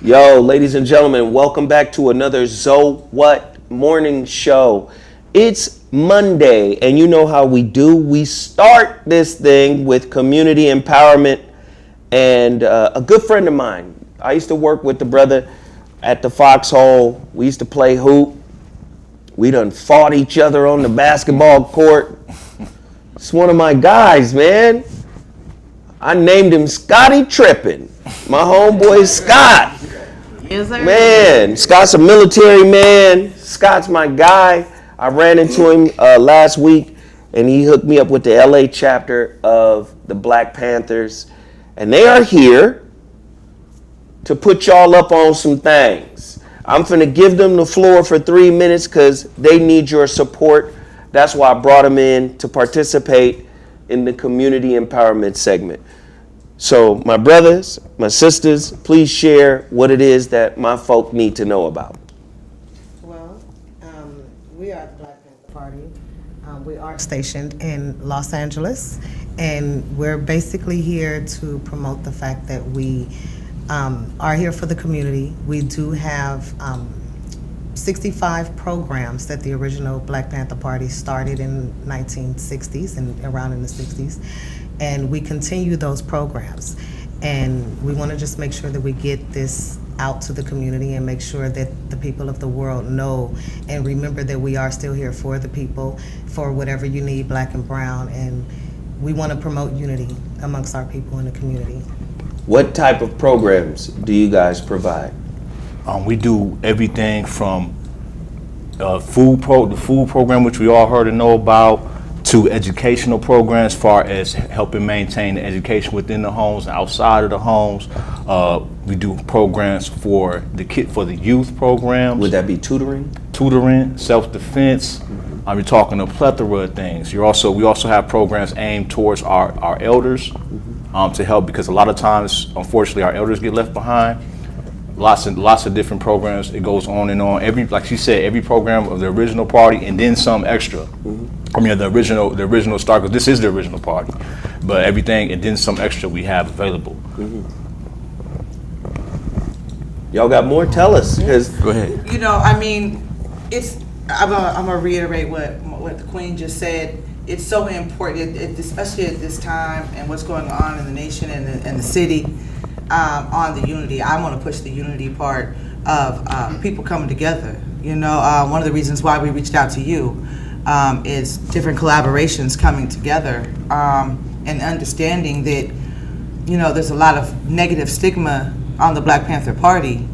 Yo, ladies and gentlemen, welcome back to another ZoWhat morning show. It's Monday, and you know how we do. We start this thing with community empowerment, and a good friend of mine. I used to work with the brother at the Foxhole. We used to play hoop. We done fought each other on the basketball court. It's one of my guys, man. I named him Scotty Trippin'. My homeboy Scott. Yes, sir. Man, Scott's a military man. Scott's my guy. I ran into him last week, and he hooked me up with the LA chapter of the Black Panthers. And they are here to put y'all up on some things. I'm finna give them the floor for 3 minutes because they need your support. That's why I brought them in to participate in the community empowerment segment. So my brothers, my sisters, please share what it is that my folk need to know about. Well, we are the Black Panther Party. We are stationed in Los Angeles, and we're basically here to promote the fact that we are here for the community. We do have 65 programs that the original Black Panther Party started in 1960s and around in the 60s. And we continue those programs. And we want to just make sure that we get this out to the community and make sure that the people of the world know and remember that we are still here for the people, for whatever you need, black and brown. And we want to promote unity amongst our people in the community. What type of programs do you guys provide? We do everything from the food program, which we all heard and know about, to educational programs as far as helping maintain the education within the homes and outside of the homes. We do programs for the youth programs. Would that be tutoring? Tutoring, self-defense. We're talking a plethora of things. We also have programs aimed towards our elders to help, because a lot of times, unfortunately, our elders get left behind. Lots of different programs. It goes on and on. Like she said, every program of the original party and then some extra. I mean, the original start, because this is the original party, but everything and then some extra we have available. Y'all got more? Tell us. Go ahead. You know, I mean, I'm gonna reiterate what the Queen just said. It's so important, especially at this time and what's going on in the nation and the city, on the unity. I want to push the unity part of people coming together. You know, one of the reasons why we reached out to you is different collaborations coming together, and understanding that, you know, there's a lot of negative stigma on the Black Panther Party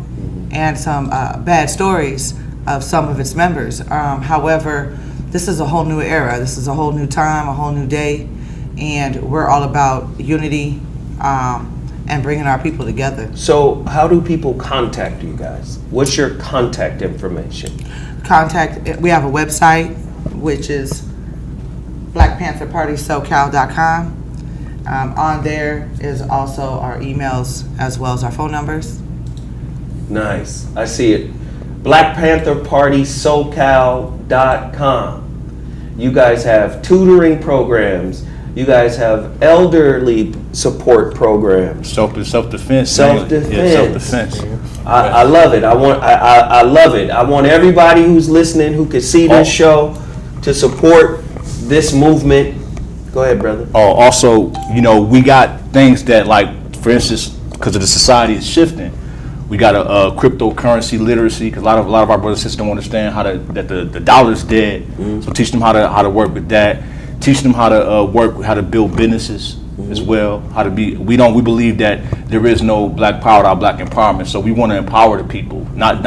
and some bad stories of some of its members. However, this is a whole new era. This is a whole new time, a whole new day, and we're all about unity and bringing our people together. So how do people contact you guys? What's your contact information? We have a website, which is blackpantherpartysocal.com. On there is also our emails as well as our phone numbers. Nice. I see it. blackpantherpartysocal.com. You guys have tutoring programs. You guys have elderly support programs. Self-defense. Self-defense. Yeah, self-defense. I love it. I love it. I want everybody who's listening, who can see this show, to support this movement. Go ahead, brother. Also, you know, we got things that, like, for instance, because of the society is shifting, we got a cryptocurrency literacy, because a lot of our brothers and sisters don't understand that the dollar's dead. So teach them how to work with that. Teach them how to build businesses as well. We believe that there is no black power without black empowerment. So we want to empower the people, but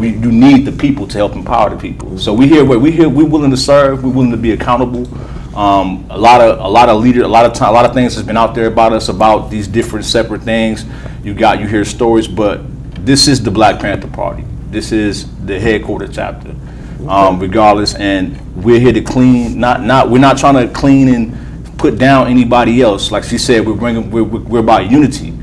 you need the people to help empower the people. So we're willing to serve. We're willing to be accountable. A lot of leaders, a lot of things has been out there about us, about these different separate things. You hear stories, but this is the Black Panther Party. This is the headquarters chapter, regardless. And we're here to clean. We're not trying to clean and put down anybody else. Like she said, we're about unity.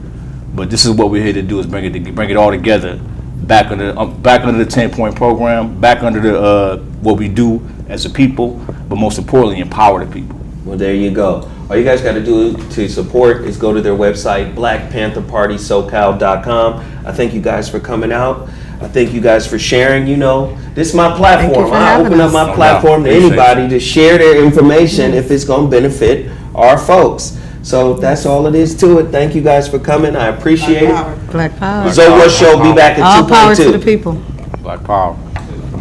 But this is what we're here to do: is bring it all together, back under the 10-point program, back under the what we do as a people, but most importantly, empower the people. Well, there you go. All you guys got to do to support is go to their website, blackpantherpartysocal.com. I thank you guys for coming out. I thank you guys for sharing. You know, this is my platform. I open up my platform to anybody to share their information if it's going to benefit our folks. So that's all it is to it. Thank you guys for coming. I appreciate it. Black power. ZoWhat Show be back at 2.2. All power to the people. Black power.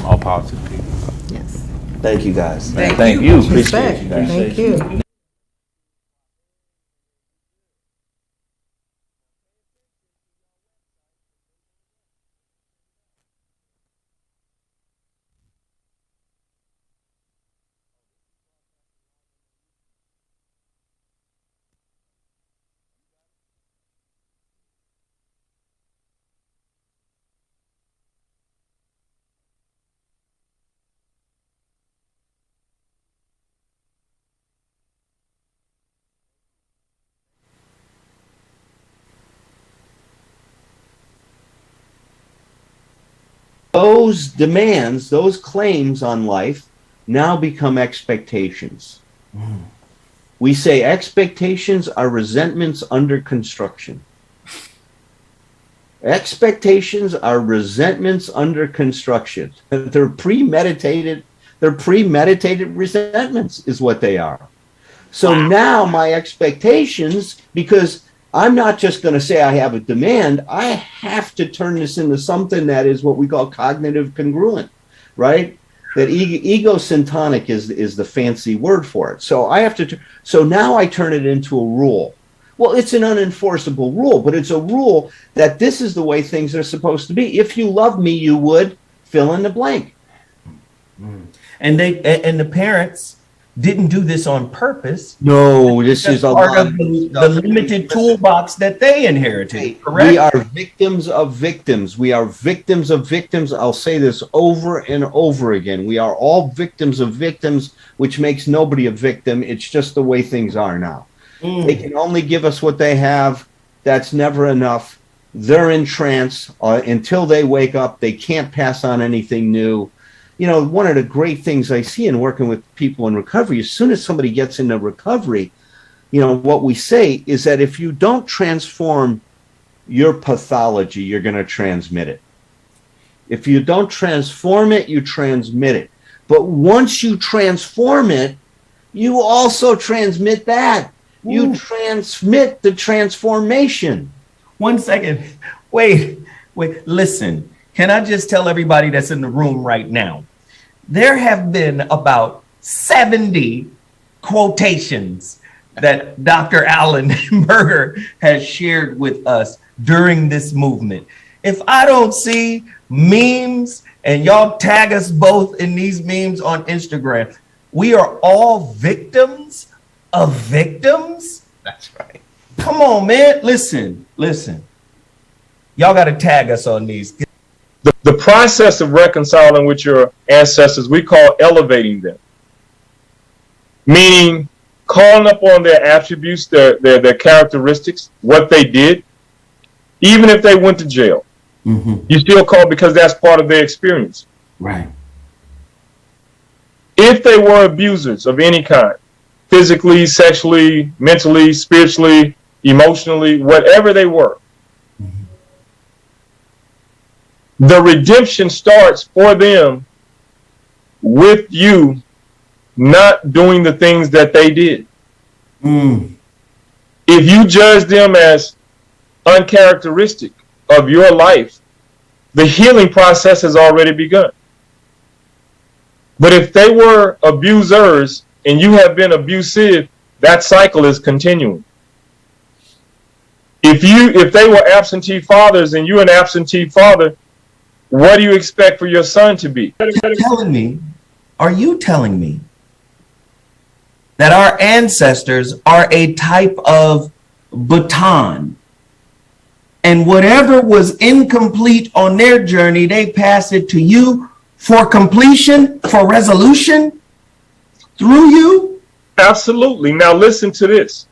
All power to the people. Yes. Thank you guys. Thank you. Respect. Thank you. Those demands, those claims on life now become expectations. We say expectations are resentments under construction. Expectations are resentments under construction. They're premeditated resentments is what they are. So now my expectations, because I'm not just going to say I have a demand, I have to turn this into something that is what we call cognitive congruent, right? That egosyntonic is the fancy word for it. So I have to, so now I turn it into a rule. Well, it's an unenforceable rule, but it's a rule that this is the way things are supposed to be. If you love me, you would fill in the blank. And the parents didn't do this on purpose. No, this is a part of the limited toolbox that they inherited. Correct? We are victims of victims. We are victims of victims. I'll say this over and over again. We are all victims of victims, which makes nobody a victim. It's just the way things are now. They can only give us what they have. That's never enough. They're in trance until they wake up. They can't pass on anything new. You know, one of the great things I see in working with people in recovery, as soon as somebody gets into recovery, you know, what we say is that if you don't transform your pathology, you're going to transmit it. If you don't transform it, you transmit it. But once you transform it, you also transmit that. You transmit the transformation. 1 second. Wait, listen. Can I just tell everybody that's in the room right now? There have been about 70 quotations that Dr. Alan Berger has shared with us during this movement. If I don't see memes, and y'all tag us both in these memes on Instagram, we are all victims of victims? That's right. Come on, man. Listen. Y'all got to tag us on these. The process of reconciling with your ancestors, we call elevating them. Meaning calling up on their attributes, their characteristics, what they did, even if they went to jail. You still call because that's part of their experience. Right. If they were abusers of any kind, physically, sexually, mentally, spiritually, emotionally, whatever they were, the redemption starts for them with you not doing the things that they did. If you judge them as uncharacteristic of your life, the healing process has already begun. But if they were abusers and you have been abusive, that cycle is continuing. If they were absentee fathers and you're an absentee father, what do you expect for your son to be? Are you telling me that our ancestors are a type of baton, and whatever was incomplete on their journey, they pass it to you for completion, for resolution through you? Absolutely. Now listen to this.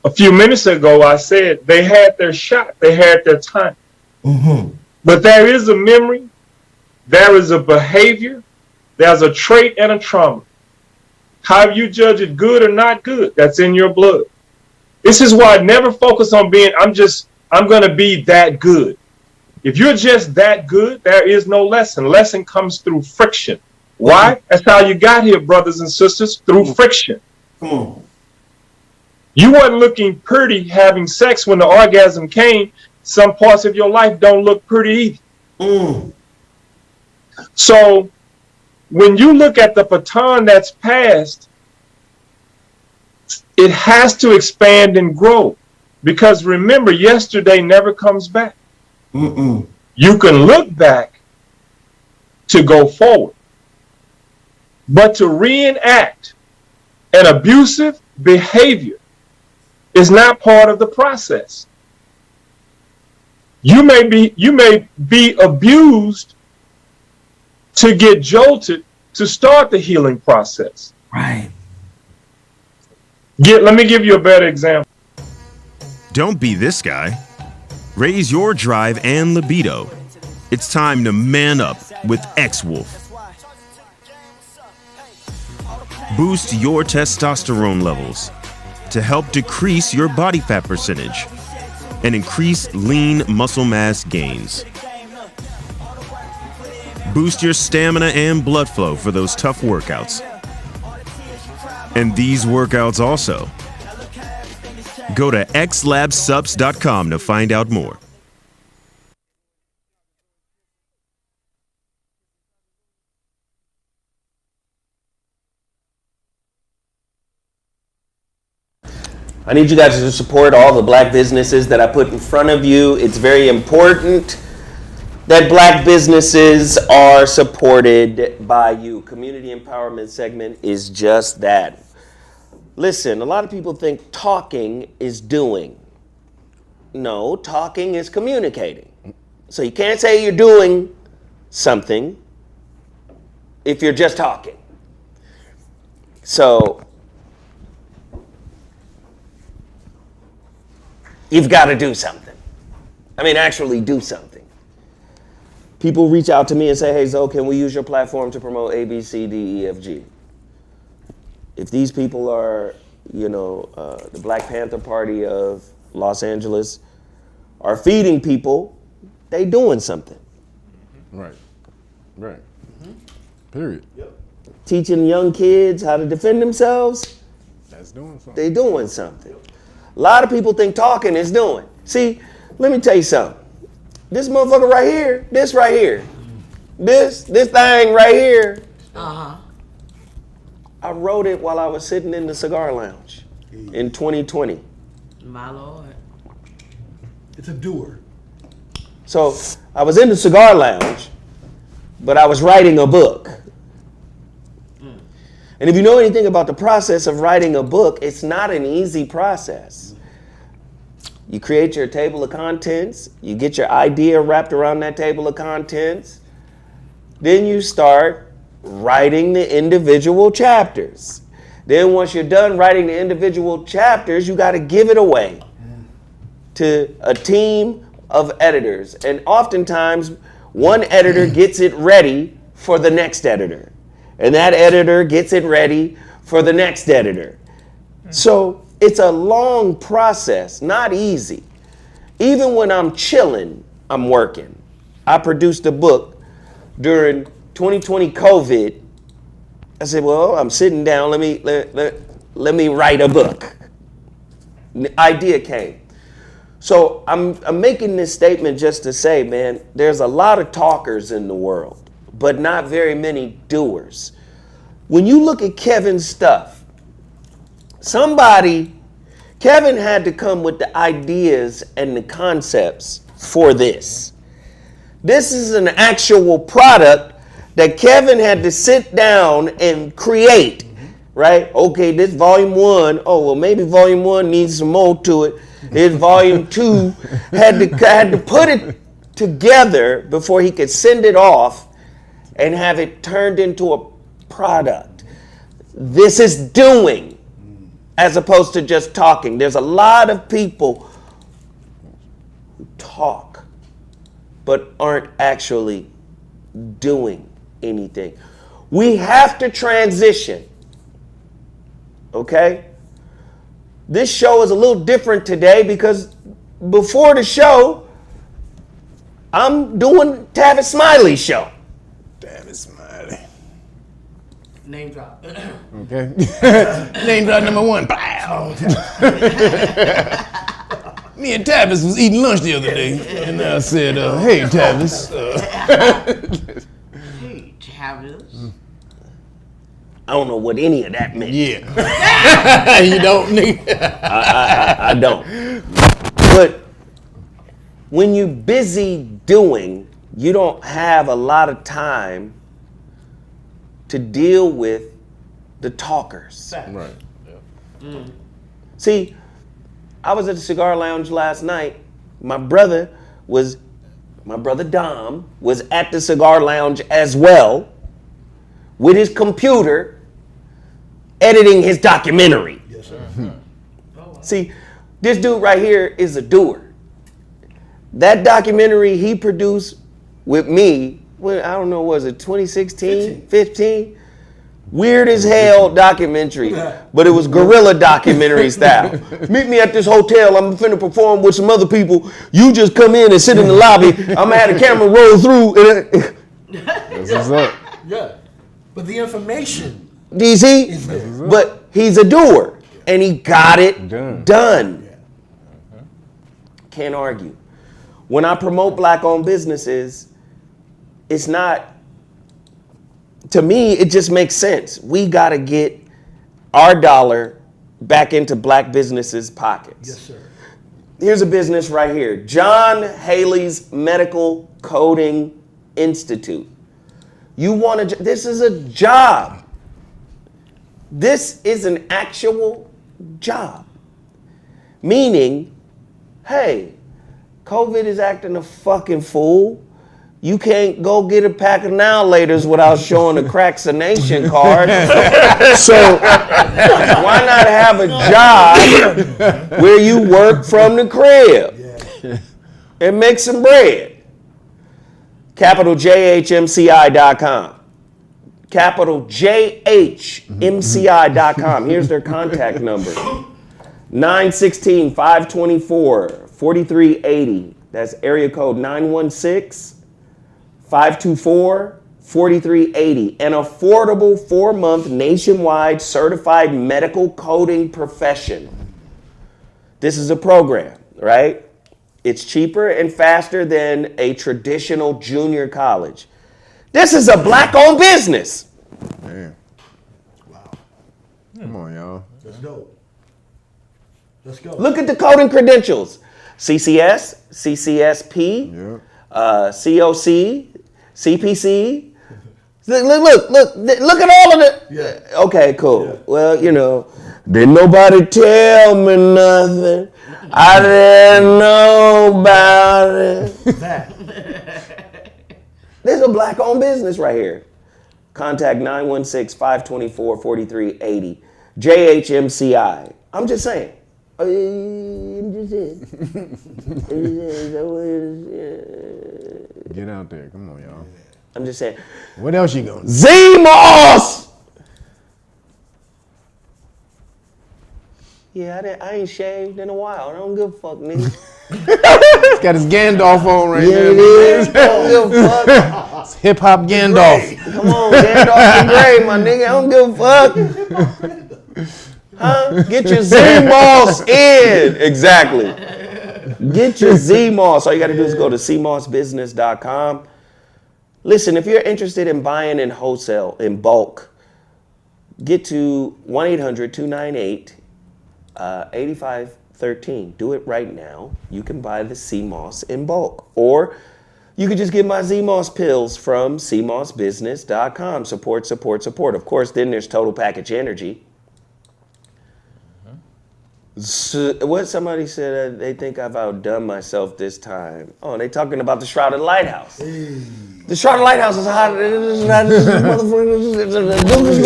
A few minutes ago, I said they had their shot, they had their time. But there is a memory, there is a behavior, there's a trait and a trauma How you judge it good or not good, that's in your blood. This is why I never focus on being, I'm going to be that good. If you're just that good, there is no lesson. Lesson comes through friction. Why? That's how you got here, brothers and sisters, through friction. Come on. You weren't looking pretty having sex when the orgasm came. Some parts of your life don't look pretty either. So when you look at the baton that's passed, it has to expand and grow. Because remember, yesterday never comes back. You can look back to go forward. But to reenact an abusive behavior is not part of the process. You may be abused to get jolted to start the healing process. Right. Let me give you a better example. Don't be this guy. Raise your drive and libido. It's time to man up with X-Wolf. Boost your testosterone levels to help decrease your body fat percentage and increase lean muscle mass gains. Boost your stamina and blood flow for those tough workouts. And these workouts also. Go to xlabsubs.com to find out more. I need you guys to support all the black businesses that I put in front of you. It's very important that black businesses are supported by you. Community empowerment segment is just that. Listen, a lot of people think talking is doing. No, talking is communicating. So you can't say you're doing something if you're just talking. So you've got to do something. I mean, actually do something. People reach out to me and say, hey, Zo, can we use your platform to promote A, B, C, D, E, F, G? If these people are, the Black Panther Party of Los Angeles are feeding people, they doing something. Right. Period. Yep. Teaching young kids how to defend themselves, That's doing something. they doing something. A lot of people think talking is doing. See, let me tell you something. This motherfucker right here, this thing right here, I wrote it while I was sitting in the cigar lounge in 2020. My Lord. It's a doer. So I was in the cigar lounge, but I was writing a book. And if you know anything about the process of writing a book, it's not an easy process. You create your table of contents, you get your idea wrapped around that table of contents, then you start writing the individual chapters. Then once you're done writing the individual chapters, you got to give it away to a team of editors. And oftentimes, one editor gets it ready for the next editor. And that editor gets it ready for the next editor. So it's a long process, not easy. Even when I'm chilling, I'm working. I produced a book during 2020 COVID. I said, well, I'm sitting down, let me write a book. The idea came. So I'm making this statement just to say, man, there's a lot of talkers in the world, but not very many doers. When you look at Kevin's stuff, Kevin had to come with the ideas and the concepts for this. This is an actual product that Kevin had to sit down and create, right? Okay, this volume 1, oh, well, maybe volume 1 needs some more to it. This volume 2 had to put it together before he could send it off and have it turned into a product. This is doing as opposed to just talking. There's a lot of people who talk but aren't actually doing anything. We have to transition okay? This show is a little different today because before the show, I'm doing Tavis Smiley's show. Damn it, Smiley. Name drop. Okay. Name drop number 1. Pow. Me and Tavis was eating lunch the other day, and I said, "Hey, Tavis." Hey, Travis. I don't know what any of that meant. Yeah. You don't, nigga. I don't. But when you're busy doing, you don't have a lot of time to deal with the talkers. Right. See, I was at the cigar lounge last night. My brother Dom was at the cigar lounge as well with his computer editing his documentary. Yes, sir. See, this dude right here is a doer. That documentary he produced with me, well, I don't know, was it 2016, 15? Weird as hell documentary, but it was guerrilla documentary style. Meet me at this hotel. I'm finna perform with some other people. You just come in and sit in the lobby. I'm gonna have the camera roll through. That's what's up. Yeah. But the information DC, is there. but he's a doer, and he got it done. Can't argue. When I promote black-owned businesses, it's not. To me, it just makes sense. We got to get our dollar back into black businesses' pockets. Yes, sir. Here's a business right here. John Haley's Medical Coding Institute. You want to, this is a job. This is an actual job. Meaning, hey, COVID is acting a fucking fool. You can't go get a pack of Now Laters without showing a Crackination card. So why not have a job where you work from the crib and make some bread? CapitalJHMCI.com. CapitalJHMCI.com. Here's their contact number. 916-524-4380. That's area code 916-524-4380. An affordable 4-month nationwide certified medical coding profession. This is a program, right? It's cheaper and faster than a traditional junior college. This is a black-owned business. Damn. Wow. Come on, y'all. Let's go. Let's go. Look at the coding credentials. CCS, CCSP, COC, CPC. Look at all of the. Yeah. Okay, cool. Yeah. Well, you know, didn't nobody tell me nothing. I didn't know about it. That. There's a black-owned business right here. Contact 916-524-4380. JHMCI. I'm just saying. Get out there. Come on, y'all. I'm just saying. What else you gonna do? Z-Moss! Yeah, I ain't shaved in a while. I don't give a fuck, nigga. He's got his Gandalf on right Yeah, now. it is. I don't give a fuck. It's hip hop Gandalf. Come on, Gandalf the Grey, my nigga. I don't give a fuck. Huh? Get your Z-Moss in. Exactly. Get your Z-Moss. All you got to do is go to cmossbusiness.com. Listen, if you're interested in buying in wholesale, in bulk, get to 1-800-298-8513. Do it right now. You can buy the C-Moss in bulk. Or you could just get my Z-Moss pills from cmossbusiness.com. Support, support, support. Of course, then there's Total Package Energy. So, what somebody said, they think I've outdone myself this time. Oh, they talking about the Shrouded Lighthouse. The Shrouded Lighthouse is hot. This been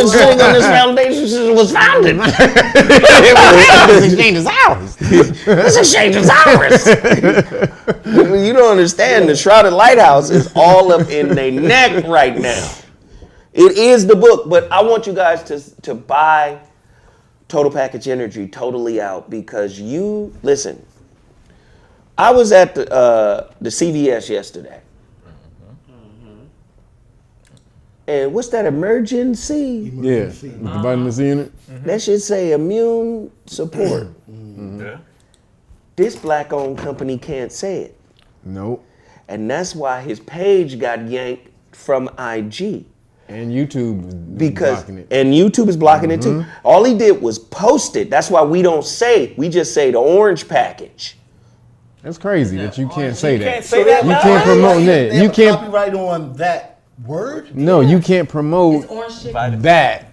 sitting on this foundation since it was founded. This exchange is ours. This exchange is ours. You don't understand. The Shrouded Lighthouse is all up in their neck right now. It is the book, but I want you guys to buy Total Package Energy totally out because you listen. I was at the CVS yesterday, and what's that emergency? Yeah, with the vitamin C in it. That should say immune support. This black-owned company can't say it, Nope. and that's why his page got yanked from IG. And YouTube is Because blocking it. and YouTube is blocking it too. All he did was post it. That's why we don't say. We just say the orange package. That's crazy that you can't say that. Can't say that. You now? can't promote that. They You have can't. copyright on that word. No, you can't promote Orange chicken. that.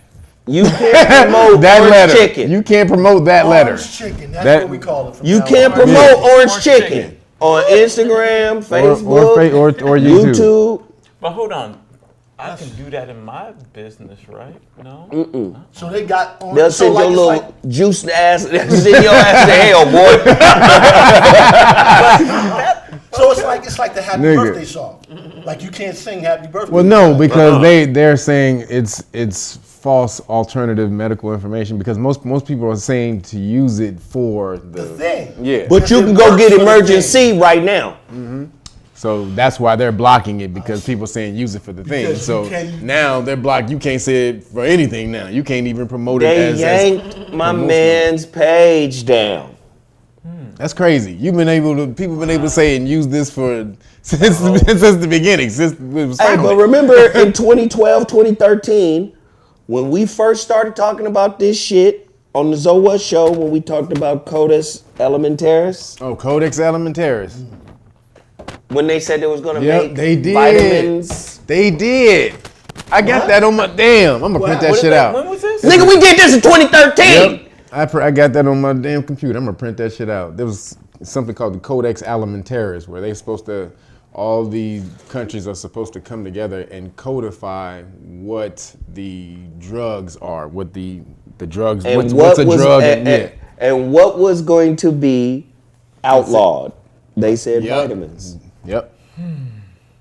You can't promote That orange letter. chicken. You can't promote that letter. Orange chicken. That's That- what we call it. From You now can't on. promote orange Orange chicken chicken. on Instagram, Facebook, or YouTube. YouTube. But hold on. I can do that in my business, right? No? So they got on. They'll so send like, your it's little like, juice ass. They'll send your ass to hell, boy. so it's like the happy Nigga. birthday song. Like you can't sing happy birthday. Well, no, because they're saying it's false alternative medical information because most people are saying to use it for the the. thing. Yeah. But you can go get emergency right now. So that's why they're blocking it because people saying use it for the thing. Because So you can't- now they're blocked. You can't say it for anything now. You can't even promote it They as yanked my man's page down. That's crazy. People been able to say and use this for since the beginning. Since it was Hey, but founded. remember in 2012, 2013, when we first started talking about this shit on the ZoWhat Show, when we talked about Codex Alimentaris, Oh, Codex Alimentaris. when they said they was gonna Yep, make they did. vitamins. They did. I got that on my damn. I'm gonna print that shit out. When was this? Nigga, we did this in 2013. Yep. I got that on my damn computer. I'm gonna print that shit out. There was something called the Codex Alimentaris, where they supposed to, all the countries are supposed to come together and codify what the drugs are, what the drugs, And what's what a was drug. and what was going to be outlawed? They said Yep. vitamins. Yep.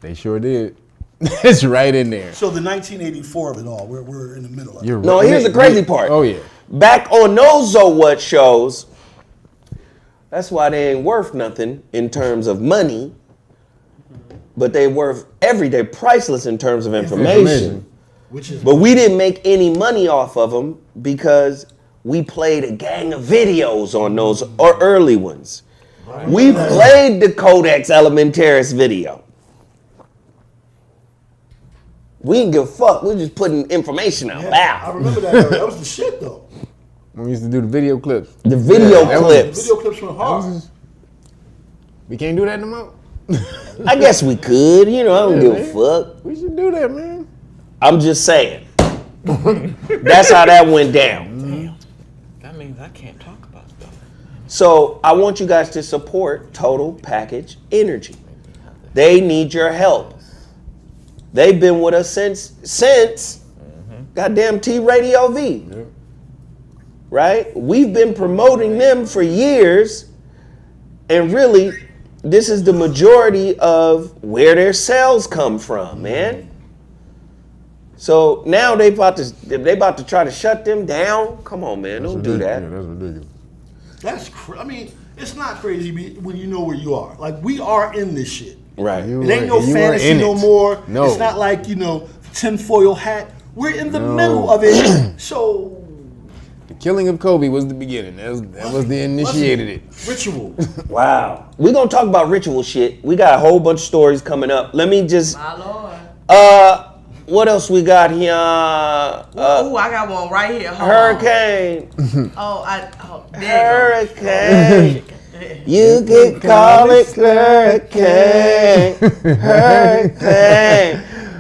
They sure did. It's right in there. So the 1984 of it all, we're in the middle of it. You're No, right. here's the crazy part. Oh yeah. Back on those ZoWhat shows, that's why they ain't worth nothing in terms of money, but they worth everyday priceless in terms of information. Which is But we didn't make any money off of them because we played a gang of videos on those or early ones. We played the Codex Alimentaris video. We didn't give a fuck. We're just putting information out. I Wow. remember that era. That was the shit though. We used to do the video clips. The video that was- clips. Video clips were hard. We can't do that no more. I guess we could. You know, I don't give a fuck. We should do that, man. I'm just saying. That's how that went down. That means I can't talk about stuff. So I want you guys to support Total Package Energy. They need your help. They've been with us since goddamn T Radio V. Right? We've been promoting them for years, and really, this is the majority of where their sales come from, man. So now they about to try to shut them down. Come on, man, don't do that. Yeah, that's ridiculous. That's I mean, it's not crazy when you know where you are. Like we are in this shit. Right. It ain't no You were fantasy in no it. more. No. It's not like, tinfoil hat. We're in the No. middle of it. So The killing of Kobe was the beginning. That was the initiated it. ritual. Wow. We're going to talk about ritual shit. We got a whole bunch of stories coming up. Let me just, My Lord. what else we got here? Ooh, I got one right here. Hold on. Hurricane. There you go. Hurricane. You can call it hurricane. Hurricane.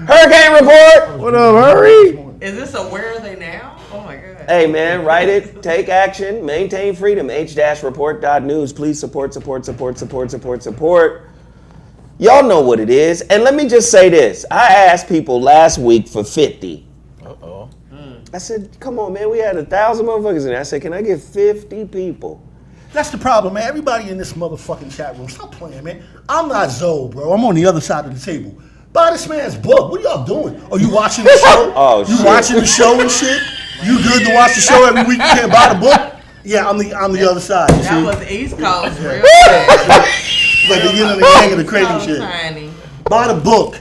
Hurricane Report. What up, hurry? Is this a where are they now? Oh my God. Hey, man, write it, take action, maintain freedom. H-report.news. Please support. Y'all know what it is. And let me just say this. I asked people last week for 50. Uh-oh. I said, come on, man. We had 1,000 motherfuckers in there. I said, can I get 50 people? That's the problem, man. Everybody in this motherfucking chat room, stop playing, man. I'm not Zoe, bro. I'm on the other side of the table. Buy this man's book. What are y'all doing? Are you watching the show? Oh, you shit. watching the show and shit? You good to watch the show every week? You can't buy the book? Yeah, I'm the other side. You That see? was the East Coast, real Like the yin and the yang of the crazy shit. tiny. Buy the book.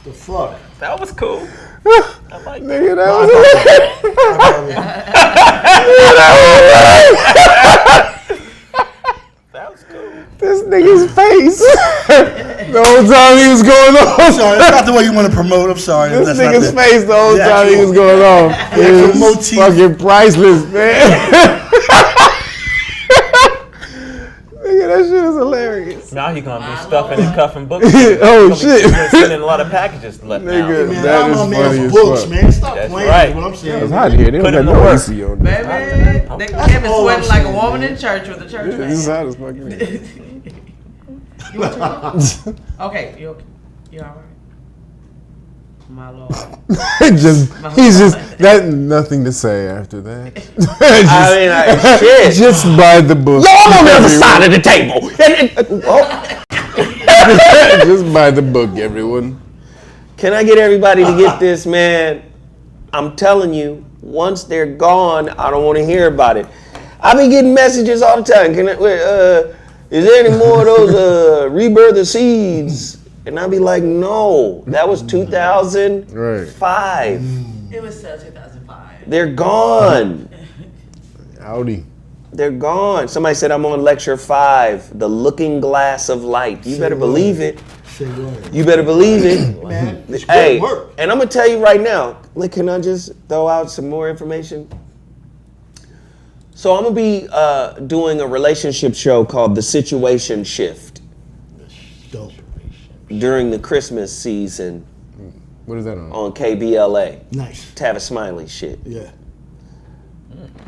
The fuck? That was cool. I like that. Nigga, that That was cool. this nigga's face. The whole time he was going I'm on. sorry, that's not the way you want to promote. I'm sorry. This That's not nigga's the- face the whole the time he actual- was going on. actual It was motif. fucking priceless, man. Nigga, that shit is hilarious. Now he gonna be stuffing and cuffing books. Oh, shit. He's sending a lot of packages left now. Nigga. Man, That I'm is a man funny for as books, fuck. man. Stop That's playing. right. Is what I'm saying. It's hot here. They Put don't in got the no work. AC on this. Baby, they Kevin all sweating I'm like a saying, woman man. in church with a church This is fan. hot as fucking. You want to? Okay, you all right? My lord. He's just that nothing to say after that. Shit. Just buy the book. Yo, I'm on the other side of the table. Just buy the book, everyone. Can I get everybody to get this, man? I'm telling you, once they're gone, I don't want to hear about it. I be getting messages all the time. Is there any more of those rebirth of seeds? And I be like, no, that was 2005. It was 2005. They're gone. Howdy. They're gone. Somebody said I'm on lecture 5, the looking glass of light. You better believe it. Say what? You better believe it. Man, it's Hey, good work. and I'm gonna tell you right now. Like, can I just throw out some more information? So I'm gonna be doing a relationship show called The Situation Shift Dope. during the Christmas season What is that on? on KBLA. Nice. Tavis Smiley shit. Yeah.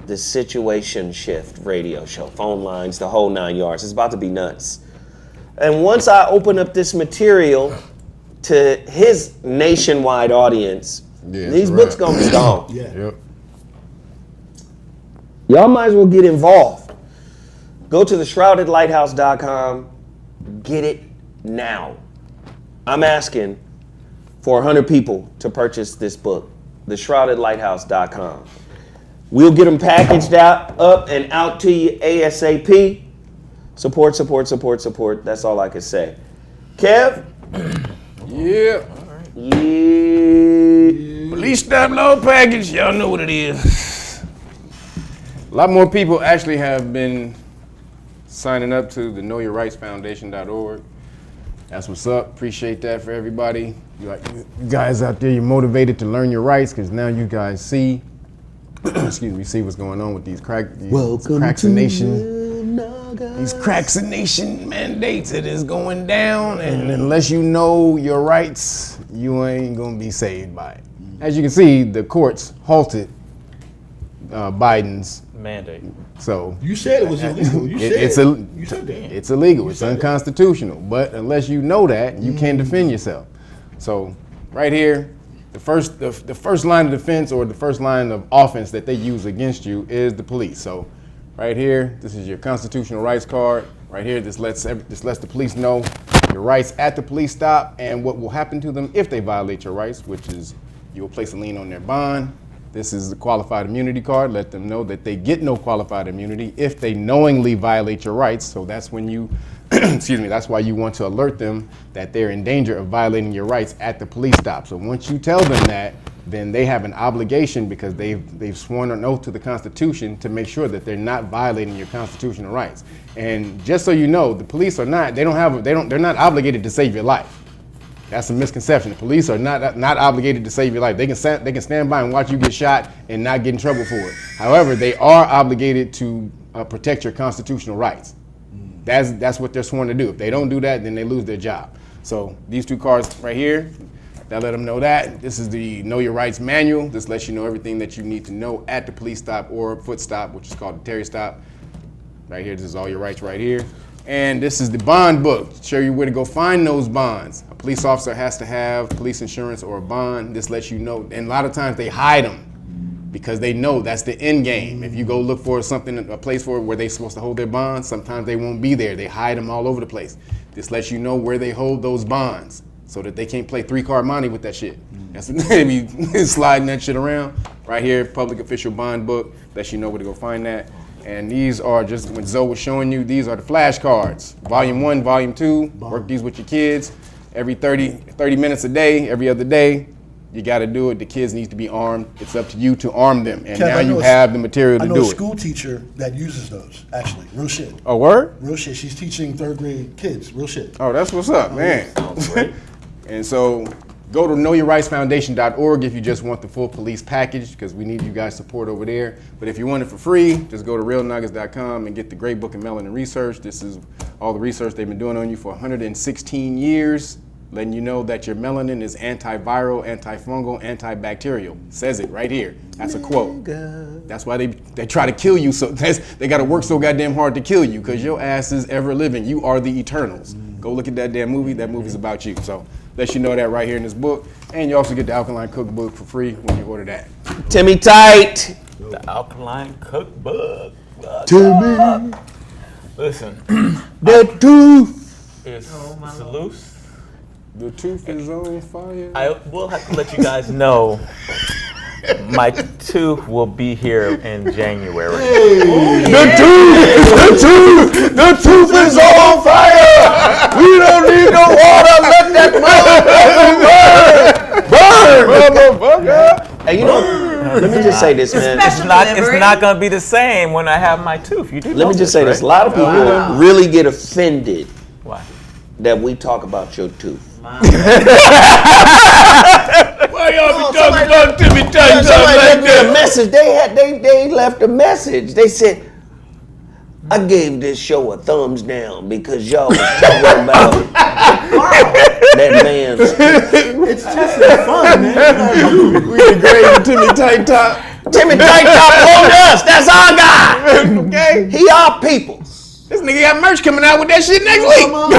The Situation Shift radio show. Phone lines, the whole 9 yards. It's about to be nuts. And once I open up this material to his nationwide audience, Yeah, these it's a books wrap. gonna be gone. Yeah. Yep. Y'all might as well get involved. Go to theshroudedlighthouse.com. Get it now. I'm asking for 100 people to purchase this book. Theshroudedlighthouse.com. We'll get them packaged up and out to you ASAP. Support, support, support, support. That's all I can say. Kev? Yeah. Yeah. Police stop low package. Y'all know what it is. A lot more people actually have been signing up to the KnowYourRightsFoundation.org. That's what's up. Appreciate that for everybody. You guys out there, you're motivated to learn your rights because now you guys see, excuse me, see what's going on with these cracks in nation. These cracks in nation mandates. It is going down, and unless you know your rights, you ain't gonna be saved by it. As you can see, the courts halted Biden's. Mandate. So You said it was illegal. You said it's you said that. it's illegal. It's unconstitutional. But unless you know that, you can't defend yourself. So right here, the first line of defense or the first line of offense that they use against you is the police. So right here, this is your constitutional rights card. Right here, this lets the police know your rights at the police stop and what will happen to them if they violate your rights, which is you will place a lien on their bond. This is the qualified immunity card. Let them know that they get no qualified immunity if they knowingly violate your rights. So that's when you, excuse me, that's why you want to alert them that they're in danger of violating your rights at the police stop. So once you tell them that, then they have an obligation because they've sworn an oath to the Constitution to make sure that they're not violating your constitutional rights. And just so you know, the police are not, they're not obligated to save your life. That's a misconception. The police are not obligated to save your life. They can stand by and watch you get shot and not get in trouble for it. However, they are obligated to protect your constitutional rights. That's what they're sworn to do. If they don't do that, then they lose their job. So these two cards right here, that let them know that. This is the Know Your Rights manual. This lets you know everything that you need to know at the police stop or foot stop, which is called the Terry stop. Right here, this is all your rights right here. And this is the bond book to show you where to go find those bonds. A police officer has to have police insurance or a bond. This lets you know, and a lot of times they hide them because they know that's the end game. If you go look for something, a place for where they're supposed to hold their bonds, sometimes they won't be there. They hide them all over the place. This lets you know where they hold those bonds. so that they can't play 3-card money with that shit. That's they be sliding that shit around. Right here, public official bond book. Let you know where to go find that. And these are just, when Zoe was showing you, these are the flashcards. Volume 1, Volume 2. Work these with your kids. Every 30 minutes a day, every other day. You got to do it. The kids need to be armed. It's up to you to arm them. And Kev, now I know you a- have the material to I know do a it. school teacher that uses those, actually. Real shit. Oh, word? Real shit. She's teaching 3rd grade kids. Real shit. Oh, that's what's up, man. And so go to knowyourrightsfoundation.org if you just want the full police package, because we need you guys' support over there. But if you want it for free, just go to realnuggets.com and get the Great Book of Melanin Research. This is all the research they've been doing on you for 116 years, letting you know that your melanin is antiviral, antifungal, antibacterial. Says it right here. That's a quote. That's why they try to kill you. So they got to work so goddamn hard to kill you, because your ass is ever living. You are the Eternals. Go look at that damn movie. That movie's about you. So let you know that right here in this book. And you also get the Alkaline Cookbook for free when you order that. Timmy Tight. The Alkaline Cookbook. Timmy. Listen, The tooth. it's loose. The tooth is on fire. I will have to let you guys know my tooth will be here in January. The tooth is on fire. We don't need no water. Let that motherfucker burn. Hey, you know, let me just say this, man. It's not gonna be the same when I have my tooth. You do. Let me just say this. A lot of people really get offended Why? that we talk about your tooth. Why y'all be talking about Timmy Tight Somebody like left me a that? message. They left a message. They said, I gave this show a thumbs down because y'all was talking about that man's. It's just fun, man. We degraded Timmy Tight Top. Timmy Tight Top on us. That's our guy. Okay? He our people. This nigga got merch coming out with that shit next week. What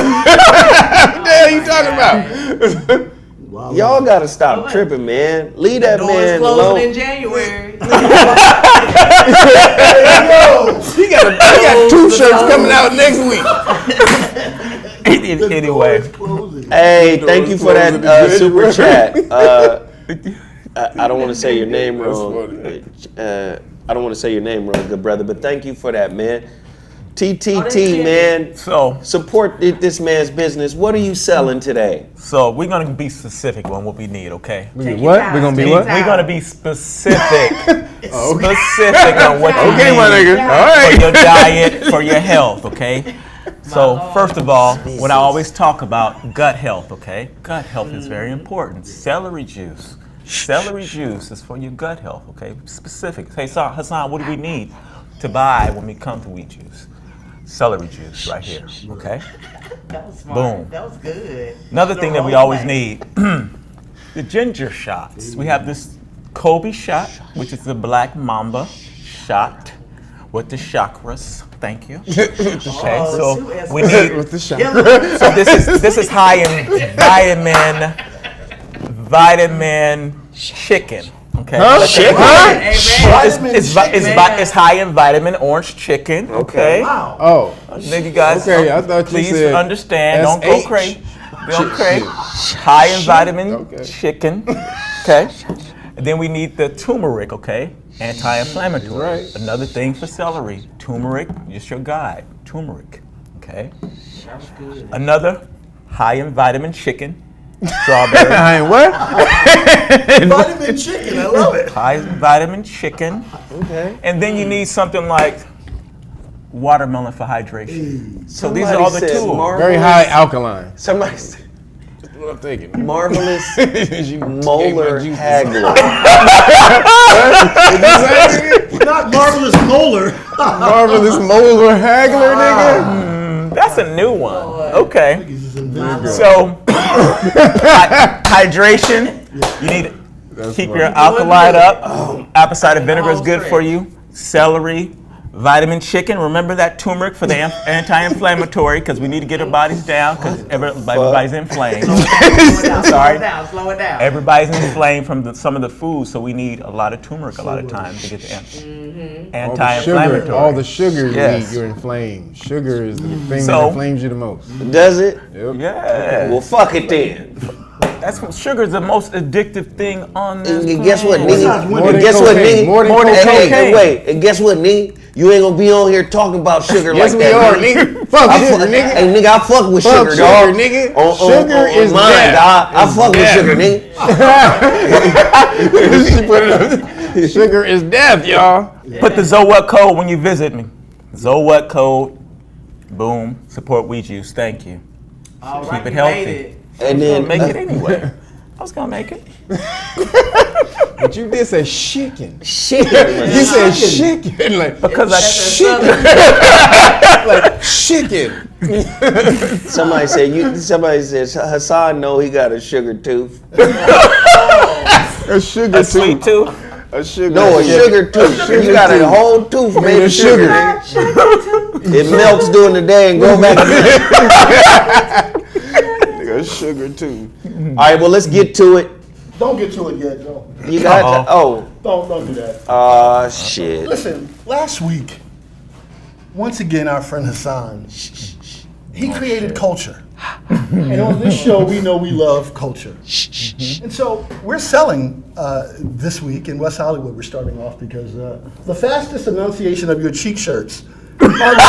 the hell you talking about? Y'all gotta stop tripping, man. Leave that Doors man closing alone. in January. He got 2 shirts coming out next week. Anyway, Hey, thank you for that super chat. I don't want to say your name wrong. I don't want to say your name wrong, good brother, but thank you for that, man. TTT, man. so Support this man's business. What are you selling today? we're gonna be specific on what we need, okay? What? We're gonna be what? We're gonna be specific, specific on what you Okay, need my nigga. All for right. your diet, for your health, okay? So first of all, what I always talk about, gut health, okay? Gut health is very important. Celery juice. Celery juice is for your gut health, okay? Specific. Hey, Hassan, what do we need to buy when we come to We Juice? Celery juice right here, okay? That was smart. Boom. That was good. Another thing that we always need, the ginger shots. We have this Kobe shot, which is the Black Mamba shot with the chakras. Thank you. Okay, so we need. With the shot. So this is high in vitamin chicken. Okay. Chicken? It's high in vitamin orange chicken. Okay. Oh. Then you guys, Okay, I thought you please said understand. Don't go SH. crazy. Don't crazy. High in vitamin chicken. Okay. And then we need the turmeric. Okay. Anti-inflammatory. Right. Another thing for celery. Turmeric. Just your guide. Turmeric. Okay. Another high in vitamin chicken. Strawberry. I ain't what? Vitamin chicken, I love it. High in vitamin chicken. Okay. And then you need something like watermelon for hydration. So these are all the Somebody said tools. Very high alkaline. Somebody said That's what I'm thinking. marvelous You molar gave my juice. haggler. Not marvelous molar. Marvelous molar haggler, nigga. That's a new one. Okay. So hydration. You need to keep your alkaline up. Apple cider vinegar is good for you. Celery, vitamin chicken. Remember that turmeric for the anti-inflammatory, because we need to get our bodies down because everybody's inflamed. Sorry. Slow it down. Everybody's inflamed from some of the food, so we need a lot of turmeric a lot of times to get the anti-inflammatory. All the sugar you Yes. eat, you're inflamed. Sugar is the thing So- that inflames you the most. Does it? Yep. Yeah. Well, fuck it then. That's what sugar's the most addictive thing on this And guess what, planet. nigga? More And than guess what, cocaine. nigga? More than cocaine. Hey, wait. And guess what, nigga? You ain't gonna be on here talking about sugar Yes, like we that. are, nigga. Fuck sugar, nigga. Hey, nigga, I fuck with Fuck sugar, sugar, dog. nigga. Sugar is mine, death. dog. I It's fuck with death. sugar, nigga. She put it up. Sugar is death, y'all. Put the ZoWhat code when you visit me. ZoWhat code. Boom. Support We Juice. Thank you. All Keep right, it you healthy. made it. And I'll then make it anyway. I was gonna make it. But you did say chicken. shit. You said chicken. Like, Because I like chicken. Somebody said Hassan know he got a sugar tooth. A sugar a sweet tooth. A sugar. No, a sugar tooth. You got a whole tooth made of sugar. It melts during the day and go back. A sugar too. All right, well, let's get to it. Don't get to it yet, Joe. You got Don't do that. shit. Listen, last week, once again, our friend Hassan, he created culture. And on this show, we know we love culture. And so we're selling this week in West Hollywood. We're starting off because the fastest enunciation of your cheek shirts are loved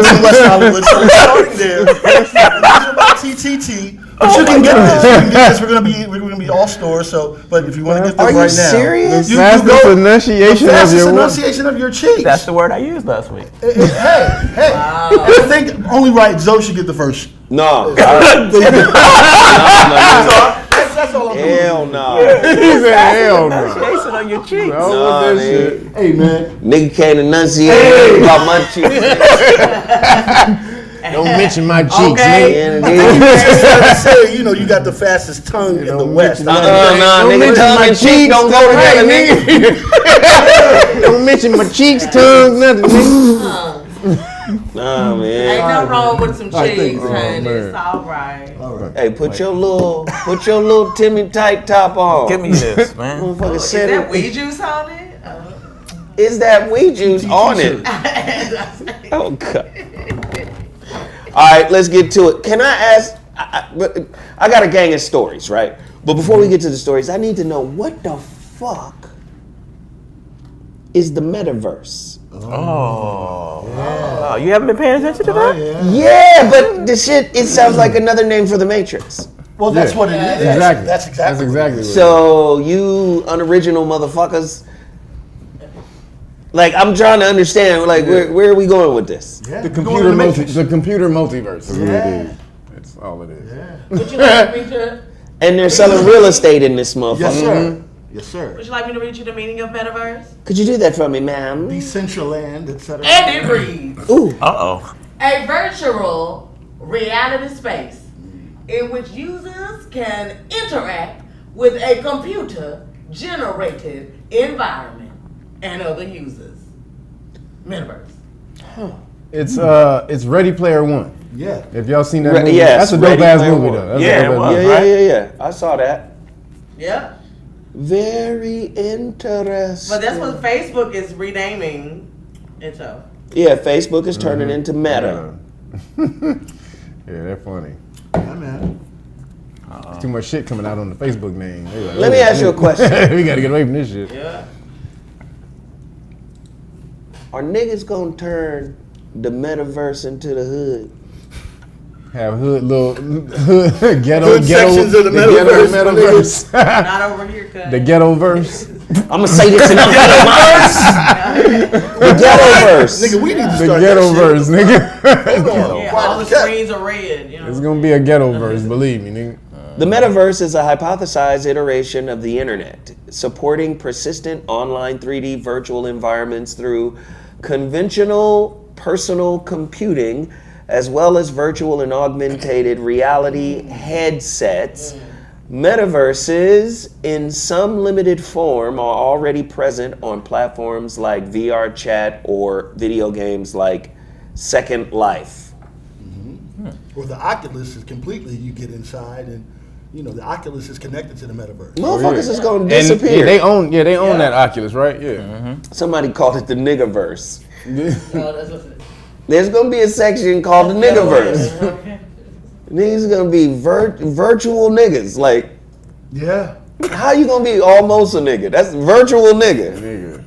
in West Hollywood. So we're starting there. These are about TTT. But you can get this. You can get this. We're gonna be all stores. So, but if you want to get them Are you right now, serious? The fastest enunciation the of fastest your what? enunciation of your cheeks. That's the word I used last week. Hey. I think only right. Zoe should get the first. No. That's all I'm doing. Hell no. He said hell no. Jason on your cheeks. No, Nah, that nigga. shit. Hey man, Nigga can't enunciate about my cheeks. Don't mention my cheeks, Okay. nigga. say you got the fastest tongue in the West. Nah, Don't nigga, mention tongue my and cheek cheeks. don't go together, nigga. Don't mention my cheeks, tongue, nothing, nigga. Nah, Ain't man. nothing wrong with some I think- cheeks, oh, honey. man. It's all right. Hey, put your little Timmy tight top on. Give me this, man. Motherfucker Is said that it. weed juice on it? Is that weed juice on it? Oh God. All right, let's get to it. Can I ask? I got a gang of stories, right? But before we get to the stories, I need to know what the fuck is the metaverse? Oh, you haven't been paying attention to that? Yeah, but the shit, it sounds like another name for the Matrix. Well, that's what it is. Exactly. That's exactly. what it is. So you unoriginal motherfuckers, like I'm trying to understand, like where are we going with this? Yeah, The we're going computer to the Matrix. the computer multiverse is what Yeah. it is. That's all it is. Would you like me to? And they're selling real estate in this motherfucker. Yes, sir. Yes, sir. Would you like me to read you the meaning of metaverse? Could you do that for me, ma'am? Decentraland, etc. And it reads: Ooh. Uh-oh. a virtual reality space in which users can interact with a computer-generated environment and other users. Metaverse. It's Ready Player One. Yeah. If y'all seen that Re- movie, yes, that's a dope Ready ass Player movie One. though. That's Yeah, a dope it ass was. movie. Yeah. I saw that. Yeah. Very interesting. But that's what Facebook is renaming it to. Yeah, Facebook is turning into Meta. Yeah, they're funny. Yeah, man. Too much shit coming out on the Facebook name. They like, Let me ask you a question. we gotta get away from this shit. Yeah. Are niggas gonna turn the metaverse into the hood? Have hood little hood ghetto Hood sections of the metaverse, metaverse. Not over here, cuz. The ghetto verse. I'm gonna say this in the metaverse. The ghettoverse. Nigga, we need to The start ghetto that verse, nigga. shit. Hold on. Yeah, all the screens are red, you know. It's gonna be a ghetto verse, believe me, nigga. The metaverse is a hypothesized iteration of the internet, supporting persistent online 3D virtual environments through conventional personal computing, as well as virtual and augmented reality headsets. Metaverses, in some limited form, are already present on platforms like VR chat or video games like Second Life. Or the Oculus is completely, you get inside and, the Oculus is connected to the metaverse. Motherfuckers is gonna And disappear. yeah, they own that Oculus, right? Yeah. Somebody called it the niggaverse. Oh, that's what it is. There's gonna be a section called the niggaverse. Okay. Niggas gonna be virtual niggas. Like, Yeah. how you gonna be almost a nigga? That's virtual nigga.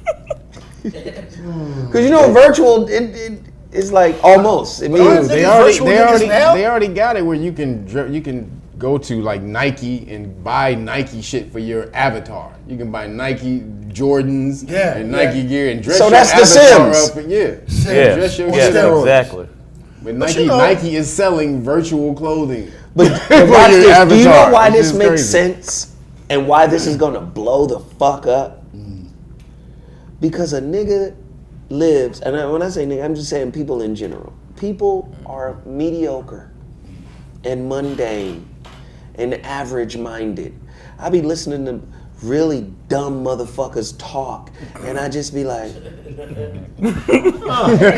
Cause you know virtual it's like almost. It means They already got it where you can go to like Nike and buy Nike shit for your avatar. You can buy Nike Jordans and Nike gear and dress so your that's the avatar Sims. up. And dress your Yes, shit up. exactly. But Nike is selling virtual clothing. But watch this. Do you know avatar, why which this is makes crazy. sense and why this is gonna blow the fuck up? Because a nigga lives, and when I say nigga, I'm just saying people in general. People are mediocre and mundane and average-minded. I be listening to really dumb motherfuckers talk, and I just be like,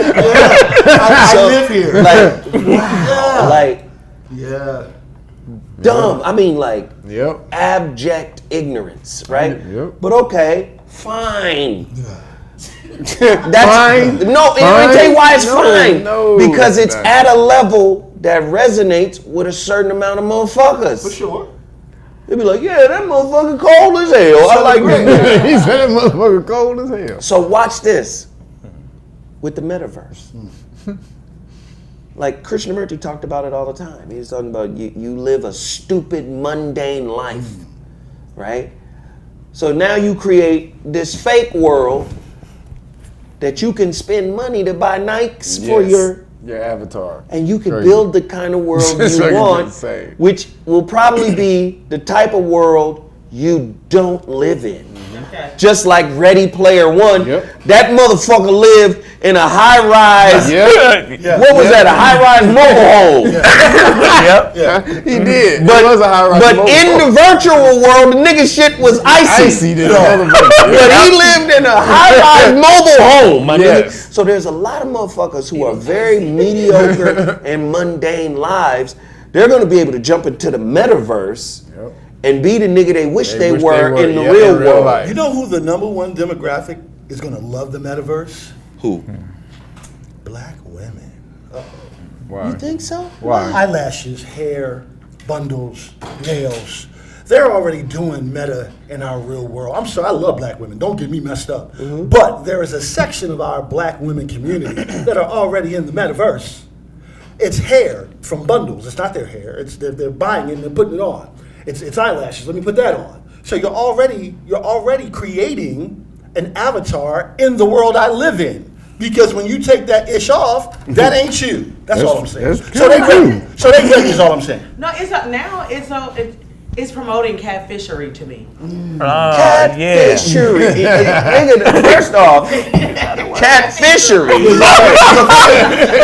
I live here. like, wow, like, Yeah. dumb. I mean, like, Yep. abject ignorance, right? Yep. But okay, fine. That's Fine? No, let me tell you why it's No, fine. no, Because it's it's not. at a level that resonates with a certain amount of motherfuckers. For sure. They be like, yeah, that motherfucker cold as hell. I like that. He said that motherfucker cold as hell. So watch this with the metaverse. Like Krishnamurti talked about it all the time. He was talking about you live a stupid, mundane life, right? So now you create this fake world that you can spend money to buy Nikes for your avatar. and you can Crazy. build the kind of world That's you what want, you're saying. which will probably be the type of world you don't live in. Just like Ready Player One, Yep. that motherfucker lived in a high-rise. What was that? A high-rise mobile home. He did. But, it was a high-rise but mobile in the virtual world, the nigga shit was icy. than But he lived in a high-rise mobile home, my Yes. nigga. So there's a lot of motherfuckers who are very mediocre and mundane lives. They're going to be able to jump into the metaverse and be the nigga they wish they were in the real world. life. You know who the number one demographic is going to love the metaverse? Who? Black women. Why? You think so? Why? Eyelashes, hair, bundles, nails. They're already doing meta in our real world. I'm sorry, I love black women. Don't get me messed up. But there is a section of our black women community that are already in the metaverse. It's hair from bundles. It's not their hair. It's they're buying it and they're putting it on. It's eyelashes. Let me put that on. So you're already creating an avatar in the world I live in. Because when you take that ish off, that ain't you. That's all I'm saying. So they ready is all I'm saying. No, it's promoting catfishery to me. Catfishery. Nigga, first off, catfishery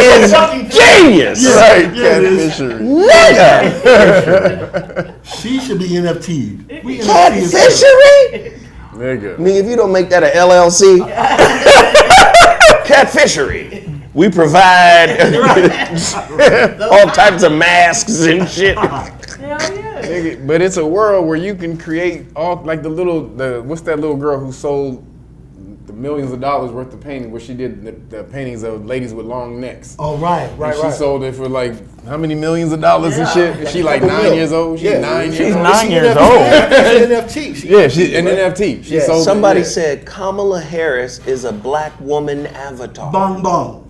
is genius. Right, Yeah, it is. catfishery. Nigga. She should be NFT'd. We NFT'd. Catfishery? Nigga. Nigga, if you don't make that an LLC, catfishery. We provide all types of masks and shit. Nigga, but it's a world where you can create all like what's that little girl who sold the millions of dollars worth of painting where she did the paintings of ladies with long necks. Oh, right. And she sold it for like how many millions of dollars and shit? And she like 9 years old. She's 9 years old. 9 years old. NFT. She's an NFT. She sold Somebody it, said Kamala Harris is a black woman avatar. Bong bong.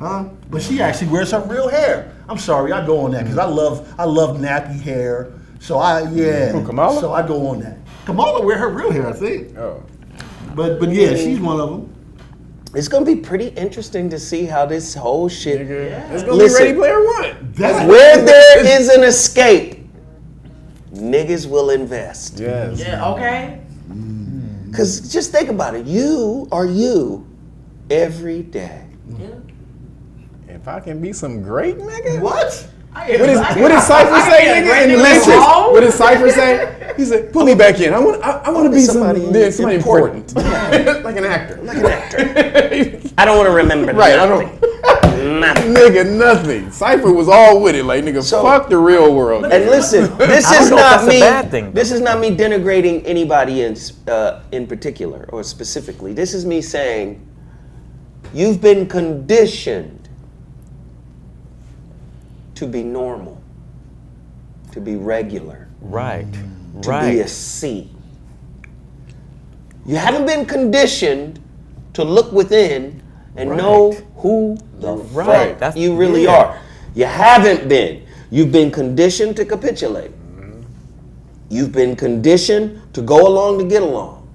Huh? But she actually wears her real hair. I'm sorry, I go on that because I love nappy hair. So Who, Kamala? So I go on that. Kamala wear her real hair, I think. Oh. But yeah, she's one of them. It's gonna be pretty interesting to see how this whole shit. It's gonna Listen, be Ready Player One. where there is an escape, niggas will invest. Yes. Yeah, okay. Cause just think about it. You are you every day. If I can be some great nigga. What? What did Cypher say, nigga? In the Matrix. What did Cypher say? He said, "Put me back in. I want to be somebody important, like an actor. Like an actor. I don't want to remember. Right? Nothing. Nigga, nothing. Cypher was all with it. Like nigga, fuck the real world. And listen, this I is don't know if not that's a me. bad thing, This is not me denigrating anybody in particular or specifically. This is me saying you've been conditioned to be normal, to be regular, Right. to be a C. You haven't been conditioned to look within and know who the fuck you really are. You haven't been. You've been conditioned to capitulate. You've been conditioned to go along to get along.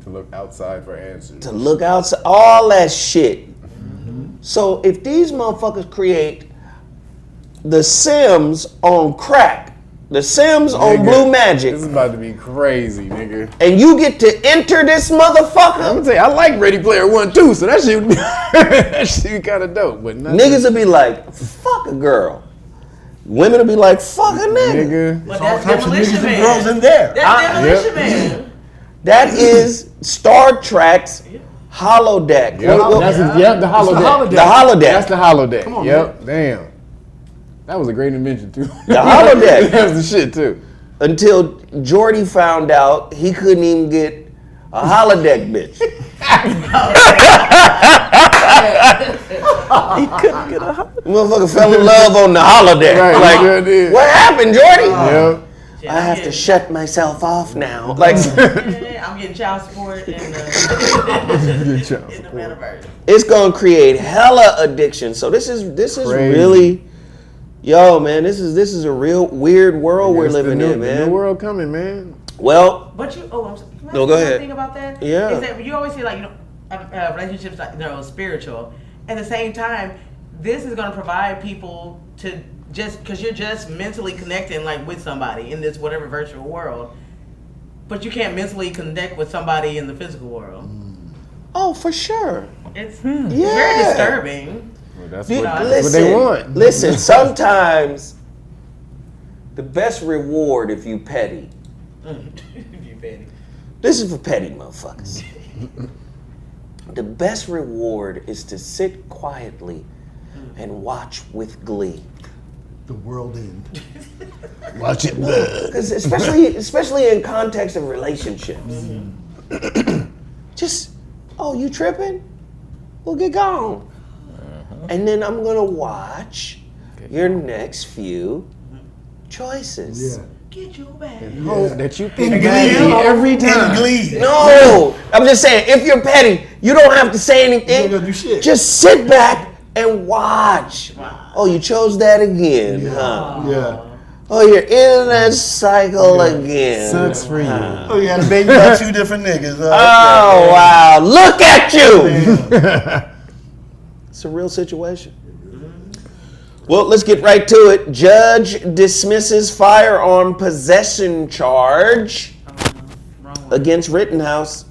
To look outside for answers. To look outside, all that shit. So if these motherfuckers create the Sims on crack, the Sims on blue magic, This is about to be crazy, nigga. and you get to enter this motherfucker, I'm gonna tell you, I like Ready Player One too, so that shit would be that shit kind of dope. But niggas will be like, fuck a girl. Women will be like, fuck a nigga. But All that's types of Demolition niggas and Man. girls in there. That's Demolition Man. That is Star Trek's holodeck. Yep, What- that's the holodeck. the holodeck. That's the holodeck. Come on, yep, damn. That was a great invention too. The holodeck. That was the shit too. Until Jordy found out he couldn't even get a holodeck bitch. He couldn't get a Motherfucker fell in love on the holodeck. Right, Like, sure did. what happened, Jordy? Yep. I have to shut myself off now. Like, I'm getting child support in the metaverse. it's gonna create hella addiction. So this is Crazy. really, yo, man. This is a real weird world we're It's the living new- in, the man. new world coming, man. Well, But you, I'm sorry. Can I No, say go one ahead. thing about that? Yeah. Is that you always say like relationships like spiritual. At the same time, this is going to provide people to just because you're just mentally connecting like with somebody in this whatever virtual world, but you can't mentally connect with somebody in the physical world. oh, for sure. It's Yeah. very disturbing. Well, that's Dude, what listen, they want. Listen, sometimes the best reward if you petty. You petty. This is for petty motherfuckers. The best reward is to sit quietly and watch with glee. The world end. Watch it. Because especially in context of relationships. Just, oh, you tripping? Well, get gone. And then I'm gonna watch your next few choices. Yeah. Get your bag. Hope that you pick In Maggie Glee. every time. In Glee. No, I'm just saying, if you're petty, you don't have to say You anything. ain't gonna do shit. Just sit back and watch. Oh, you chose that again, huh? Yeah. Oh, you're in that cycle again. Sucks for you. Oh, you had a baby by 2 different niggas. Oh, wow. Look at you. It's a real situation. Well, let's get right to it. Judge dismisses firearm possession charge against Rittenhouse.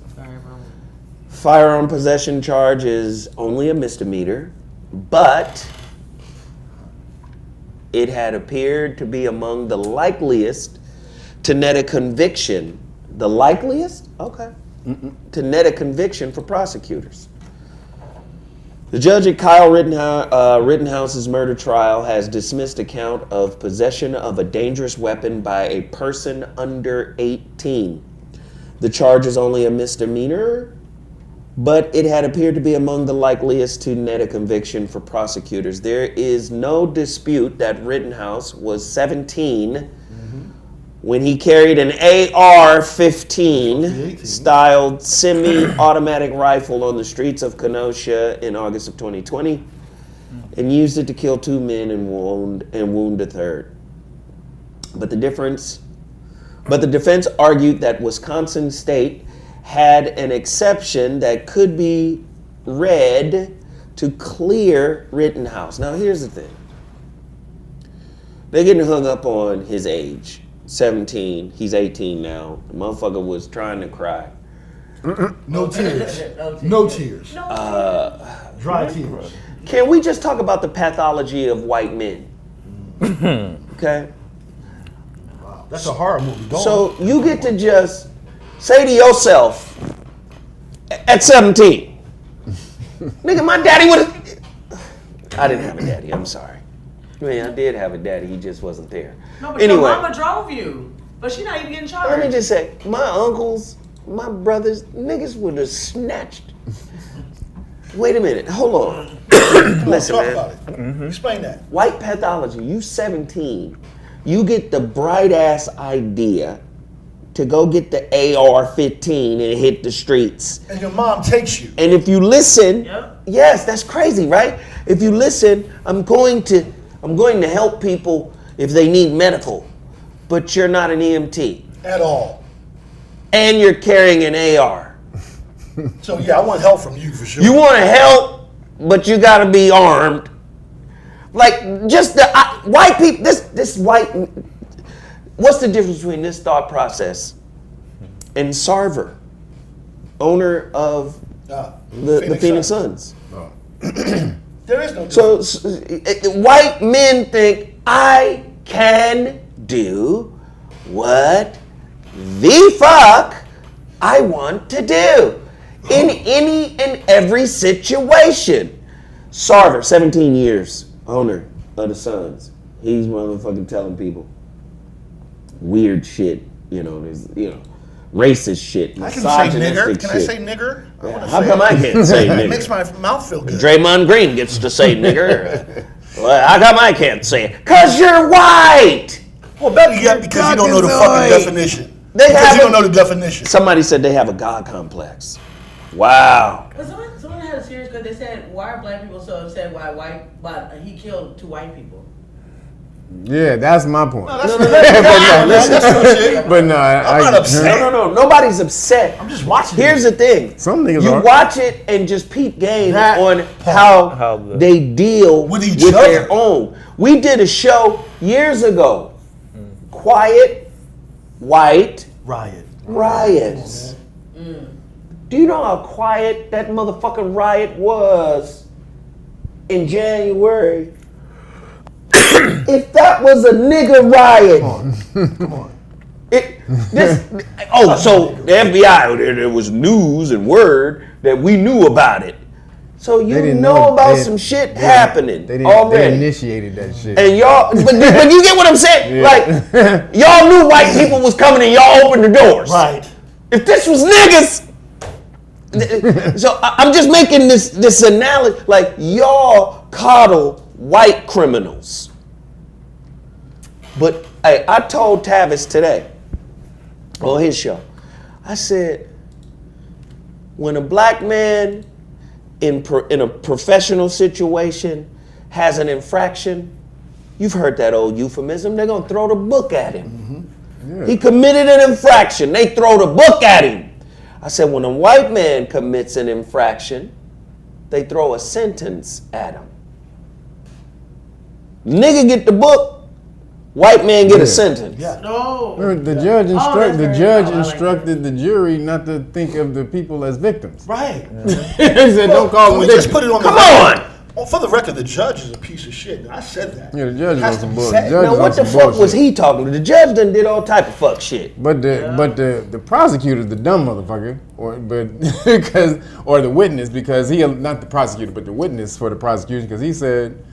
Firearm possession charge is only a misdemeanor, but it had appeared to be among the likeliest to net a conviction. The likeliest? Okay. To net a conviction for prosecutors. The judge at Kyle Rittenhouse's murder trial has dismissed a count of possession of a dangerous weapon by a person under 18. The charge is only a misdemeanor, but it had appeared to be among the likeliest to net a conviction for prosecutors. There is no dispute that Rittenhouse was 17 when he carried an AR-15 styled semi-automatic rifle on the streets of Kenosha in August of 2020 and used it to kill 2 men and wound a third. But the defense argued that Wisconsin State had an exception that could be read to clear Rittenhouse. Now here's the thing. They're getting hung up on his age. 17, he's 18 now. The motherfucker was trying to cry. No tears. No tears. Dry tears. Can we just talk about the pathology of white men? Okay? That's a horror movie. Go on. So you get to just say to yourself at 17, nigga, my daddy would have. I didn't have a daddy, I'm sorry. I mean, I did have a daddy, he just wasn't there. No, but your mama drove you, but she not even getting charged. Let me just say, my uncles, my brothers, niggas would have snatched. Wait a minute, hold on. Listen, Talk man. about it. Explain that. White pathology, you 17. You get the bright ass idea to go get the AR-15 and hit the streets. And your mom takes you. And if you listen, Yep. yes, that's crazy, right? If you listen, I'm going to help people if they need medical, but you're not an EMT. At all. And you're carrying an AR. So yeah, I want help from you for sure. You want to help, but you got to be armed. Like, just the white people, this white, what's the difference between this thought process and Sarver, owner of the Phoenix Suns? There is no So white men think I can do what the fuck I want to do in any and every situation. Sarver, 17 years, owner of the Suns. He's motherfucking telling people weird shit, there's, racist shit, I can say nigger. misogynistic Can shit. I say nigger? Yeah, how come I can't say nigger? It makes my mouth feel good. Draymond Green gets to say nigger. Well, how come I can't say it? Because you're white! Well, better yet, because you don't know the fucking definition. They Because have you don't know the definition. Somebody said they have a God complex. Wow. But someone had a serious because they said, why are black people so upset why he killed 2 white people? Yeah, that's my point. No, that's But no, I'm not upset. No. Nobody's upset. I'm just watching. Here's the thing. Some niggas You are. watch it and just peep game That on part. how they deal With each their other. own. We did a show years ago. Quiet, white, riots. Do you know how quiet that motherfucking riot was in January? If that was a nigga riot. Come on. So the FBI, there was news and word that we knew about it. So They you didn't know about they- some shit they- happening They already. initiated that shit. And y'all, but you get what I'm saying? Yeah. Like, y'all knew white people was coming and y'all opened the doors. Right. If this was niggas, so I'm just making this analogy, like y'all coddle white criminals. But hey, I told Tavis today on his show, I said, when a black man in a professional situation has an infraction, you've heard that old euphemism, they're gonna throw the book at him. Yeah. He committed an infraction, they throw the book at him. I said, when a white man commits an infraction, they throw a sentence at him. Nigga get the book, white man get a sentence. Yeah. No. Remember, the judge instructed the jury not to think of the people as victims. Right. He said, don't call them We victims. just put it on the Come record. on! Well, for the record, the judge is a piece of shit. I said that. Yeah, the judge Has was to some be bullshit. said. Judge Now was what the some fuck was bullshit. he talking to? The judge done did all type of fuck shit. But the prosecutor's the dumb motherfucker, or the witness, because he, not the prosecutor, but the witness for the prosecution, because he said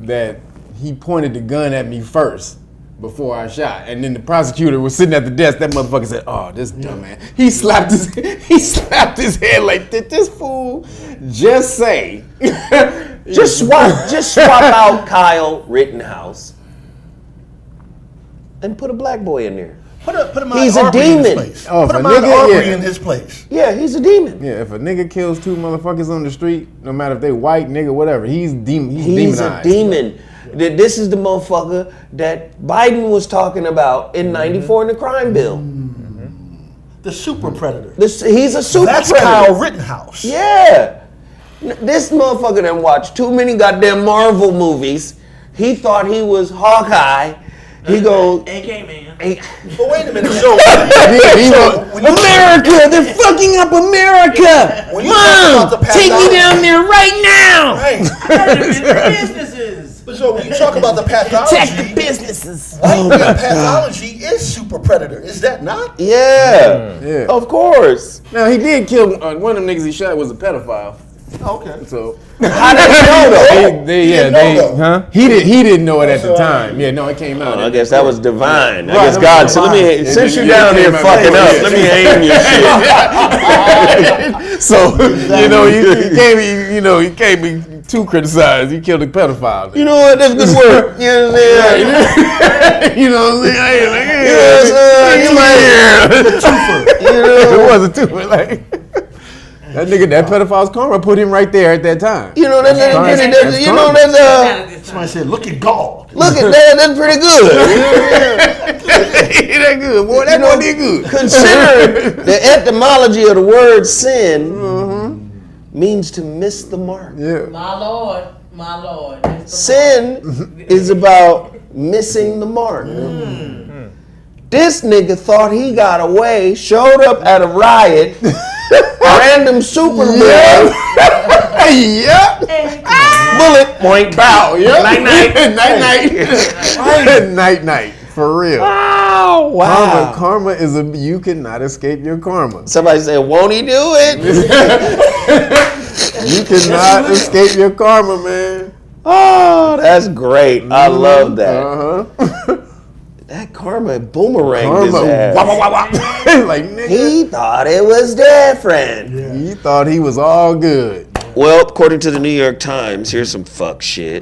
that he pointed the gun at me first before I shot, and then the prosecutor was sitting at the desk. That motherfucker said, "Oh, this dumb man." He slapped his head like, "Did this fool just say?" Just swap out Kyle Rittenhouse and put a black boy in there. Put him He's a Arbery in his demon. place. Oh, Put if him a out nigga, Arbery yeah. in his place. Yeah, he's a demon. Yeah, if a nigga kills 2 motherfuckers on the street, no matter if they white, nigga, whatever, he's He's a demonized. demon. This is the motherfucker that Biden was talking about in '94 in the crime bill. The super predator. He's a super That's predator. Kyle Rittenhouse. Yeah. This motherfucker done watched too many goddamn Marvel movies. He thought he was Hawkeye. He goes, AK man. But wait a minute. So, America, they're fucking up America. When you talk about the Take me pathology- down there right now. Right. Businesses. But so when you talk about the pathology, businesses. white man pathology is super predator. Is that not? Yeah, Yeah. of course. Now he did kill one of them niggas he shot was a pedophile. Okay. So How did you know though? He didn't know it at the time. Yeah, no, it came out. I guess that was divine. I Right, guess that God was said, let me, divine. since you're Yeah, down it here came out fucking later. up, let me aim your shit. So you can't be too criticized. He killed a pedophile. You know what? That's good work. You know what I'm saying? You know what I'm saying? I ain't like, You know what I'm saying? You know, it was a twofer. Like that nigga, that pedophile's karma put him right there at that time. you know that's you know that's Somebody said, look at God. look at that. That's pretty good. That good, boy. That boy did good. Considering the etymology of the word sin means to miss the mark. Yeah. My Lord, my Lord. It's the Sin is about missing the mark. This nigga thought he got away, showed up at a riot, random superboy, Yep. bullet, point, bow. Yep. Night, night. Night, night. Night, night. For real. Oh, wow. Karma is you cannot escape your karma. Somebody said, won't he do it? You cannot escape your karma, man. Oh, that's great. I love that. Uh-huh. That karma boomerang his Karma. ass. Wah, wah, wah, wah. Like, nigga. He thought it was different. He thought he was all good. Well, according to the New York Times, here's some fuck shit.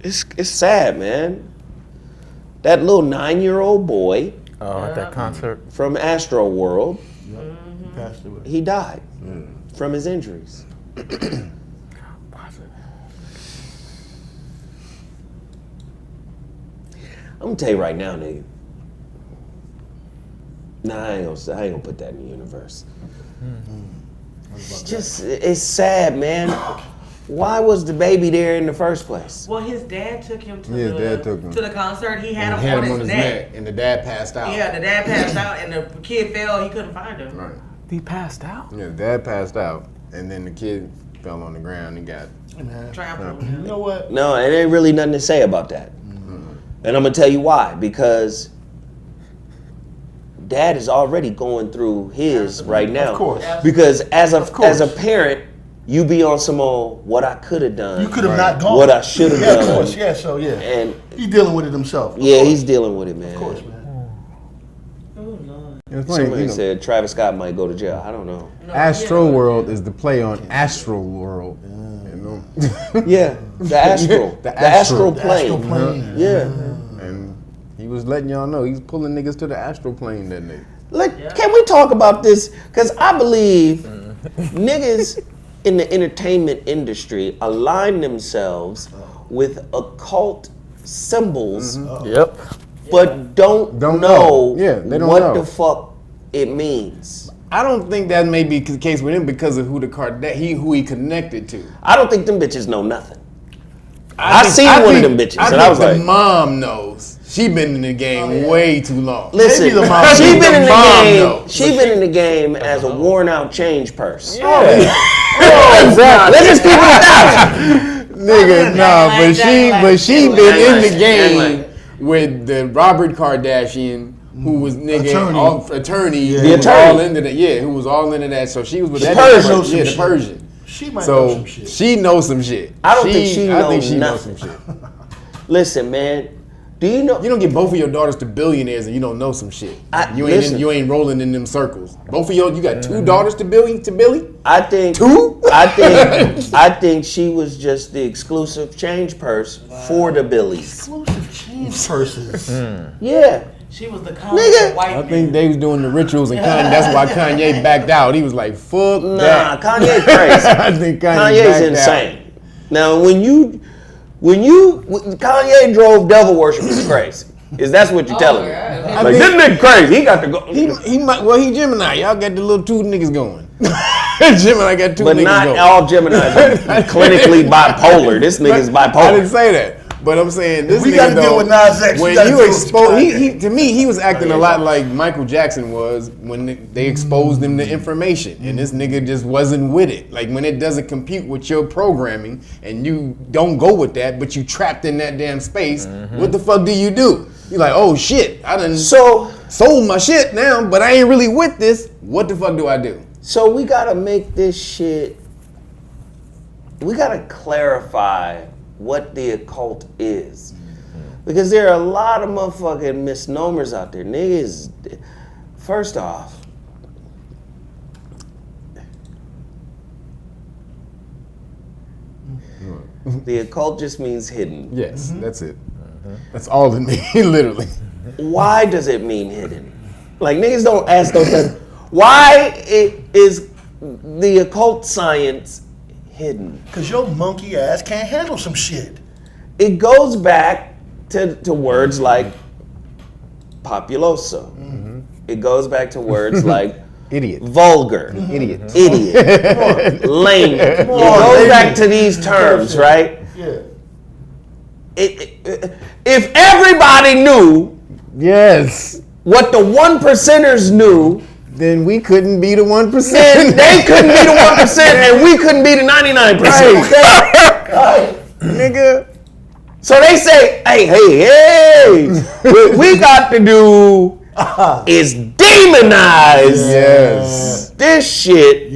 It's sad, man. That little 9-year-old boy Oh, at that concert. from Astro World, Passed away. he died from his injuries. I'm gonna tell you right now, nigga. Nah, I ain't gonna put that in the universe. It's sad, man. Why was the baby there in the first place? Well, his dad took him to His dad took him. to the concert. He had He him on his neck. and the dad passed out. Yeah, the dad passed out, and the kid fell. He couldn't find him. Right. He passed out. Yeah, the dad passed out, and then the kid fell on the ground and got. Trampled. You know what? No, it ain't really nothing to say about that. And I'm gonna tell you why. Because dad is already going through his right now. Of course. Because as course. a parent, you be on some old what I could have done. You could have not gone. What I should have Yeah, done. of course. Yeah, so yeah. And He's dealing with it himself. Of yeah, course. he's dealing with it, man. Of course, man. It's funny, Somebody you know, said Travis Scott might go to jail. I don't know. Astro World is the play on Astral World. You know? Yeah, the astral, the astral plane. Astral plane. Yeah. And he was letting y'all know he's pulling niggas to the astral plane that day. Can we talk about this? Because I believe niggas in the entertainment industry align themselves with occult symbols, Yep. but don't Don't know know. Yeah, they don't what know. the fuck it means. I don't think that may be the case with him because of who he connected to. I don't think them bitches know nothing. I seen one of them bitches, and I was the like, mom knows. She been in the game way too long. listen, Maybe the mom she knows. been in the mom game. knows. She been in the game as a worn out change purse. Exactly. Let's just keep it out. Nigga, nah, but she been in the Dang game with the Robert Kardashian, who was attorney, The who was attorney. all into that. Yeah, who was all into that. So she was with that Persian. nigga, yeah, the Persian. She might know So some shit. she knows some shit. I don't think she I think knows she knows nothing. some shit. Listen, man. Do you know? You don't get both of your daughters to billionaires and you don't know some shit. Listen. You ain't rolling in them circles. Both of you got two daughters to Billy. I think Two? I think she was just the exclusive change purse for the Billies. Exclusive change purses. Yeah. She was the Nigga. white I think they was doing the rituals and Kanye, that's why Kanye backed out. He was like, "Fuck Nah, that." Kanye crazy. I think Kanye's backed insane. Now, when Kanye drove devil worshippers crazy. Is that's what you're telling me? I Like, think- this nigga crazy. He got to go. He might. Well, he Gemini. Y'all got the little two niggas going. Gemini got two But niggas not going. all Geminis are clinically bipolar. This nigga's I didn't bipolar. say that. But I'm saying this We nigga gotta though, deal with Nas X. We when gotta you deal with expose, Kanye. he to me he was acting a lot like Michael Jackson was when they exposed him to information, and this nigga just wasn't with it. Like when it doesn't compute with your programming, and you don't go with that, but you trapped in that damn space. What the fuck do? You're like, oh shit, I done sold my shit now, but I ain't really with this. What the fuck do I do? So we gotta make this shit. We gotta clarify what the occult is, because there are a lot of motherfucking misnomers out there. Niggas, first off, The occult just means hidden. Yes, that's it. That's all it means, literally. Why does it mean hidden? Like, niggas don't ask those questions. Why is the occult science hidden? Because your monkey ass can't handle some shit. It goes back to words like populoso. It goes back to words like Idiot. vulgar, Idiot. lame. It goes back to these terms, right? Yeah. If everybody knew Yes. what the 1%ers knew, Then we couldn't be the 1%. then they couldn't be the 1% and we couldn't be the 99%. Right. Nigga. So they say, hey, what we got to do is demonize this shit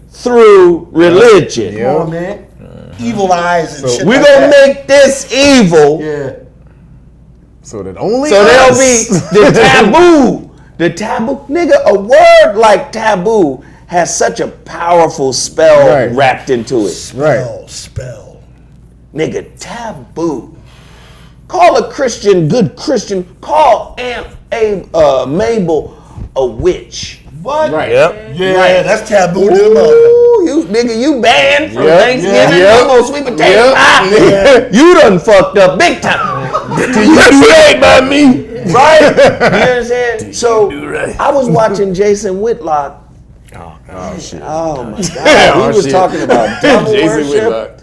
through religion. Come on, man. Evil eyes and shit We're like gonna that. make this evil So that only so there'll us. be the taboo. The taboo, nigga, a word like taboo has such a powerful spell Right. wrapped into it. Spell. Nigga, taboo. Call a Christian, good Christian, call Aunt Mabel a witch. What? Right. Yeah, that's taboo to the mother. Ooh, you banned from Thanksgiving, no more sweet potato pie. You done fucked up big time. You do right by me. Right? You understand? So, I was watching Jason Whitlock. Oh shit. Oh my God. He was talking about devil Jason Whitlock.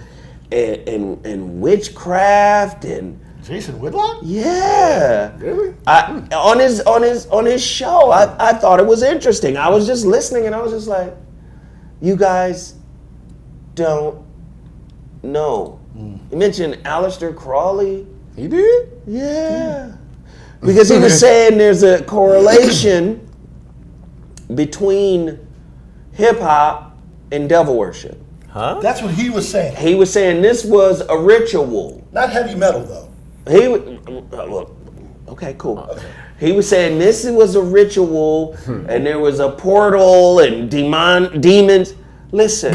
worship and witchcraft and Jason Whitlock? yeah. Really? On his show, I thought it was interesting. I was just listening and I was just like, you guys don't know. He mentioned Aleister Crowley. He did? Yeah. Because he was saying there's a correlation between hip hop and devil worship. That's what he was saying. He was saying this was a ritual. Not heavy metal, though. Okay, cool. He was saying this was a ritual and there was a portal and demons. Listen.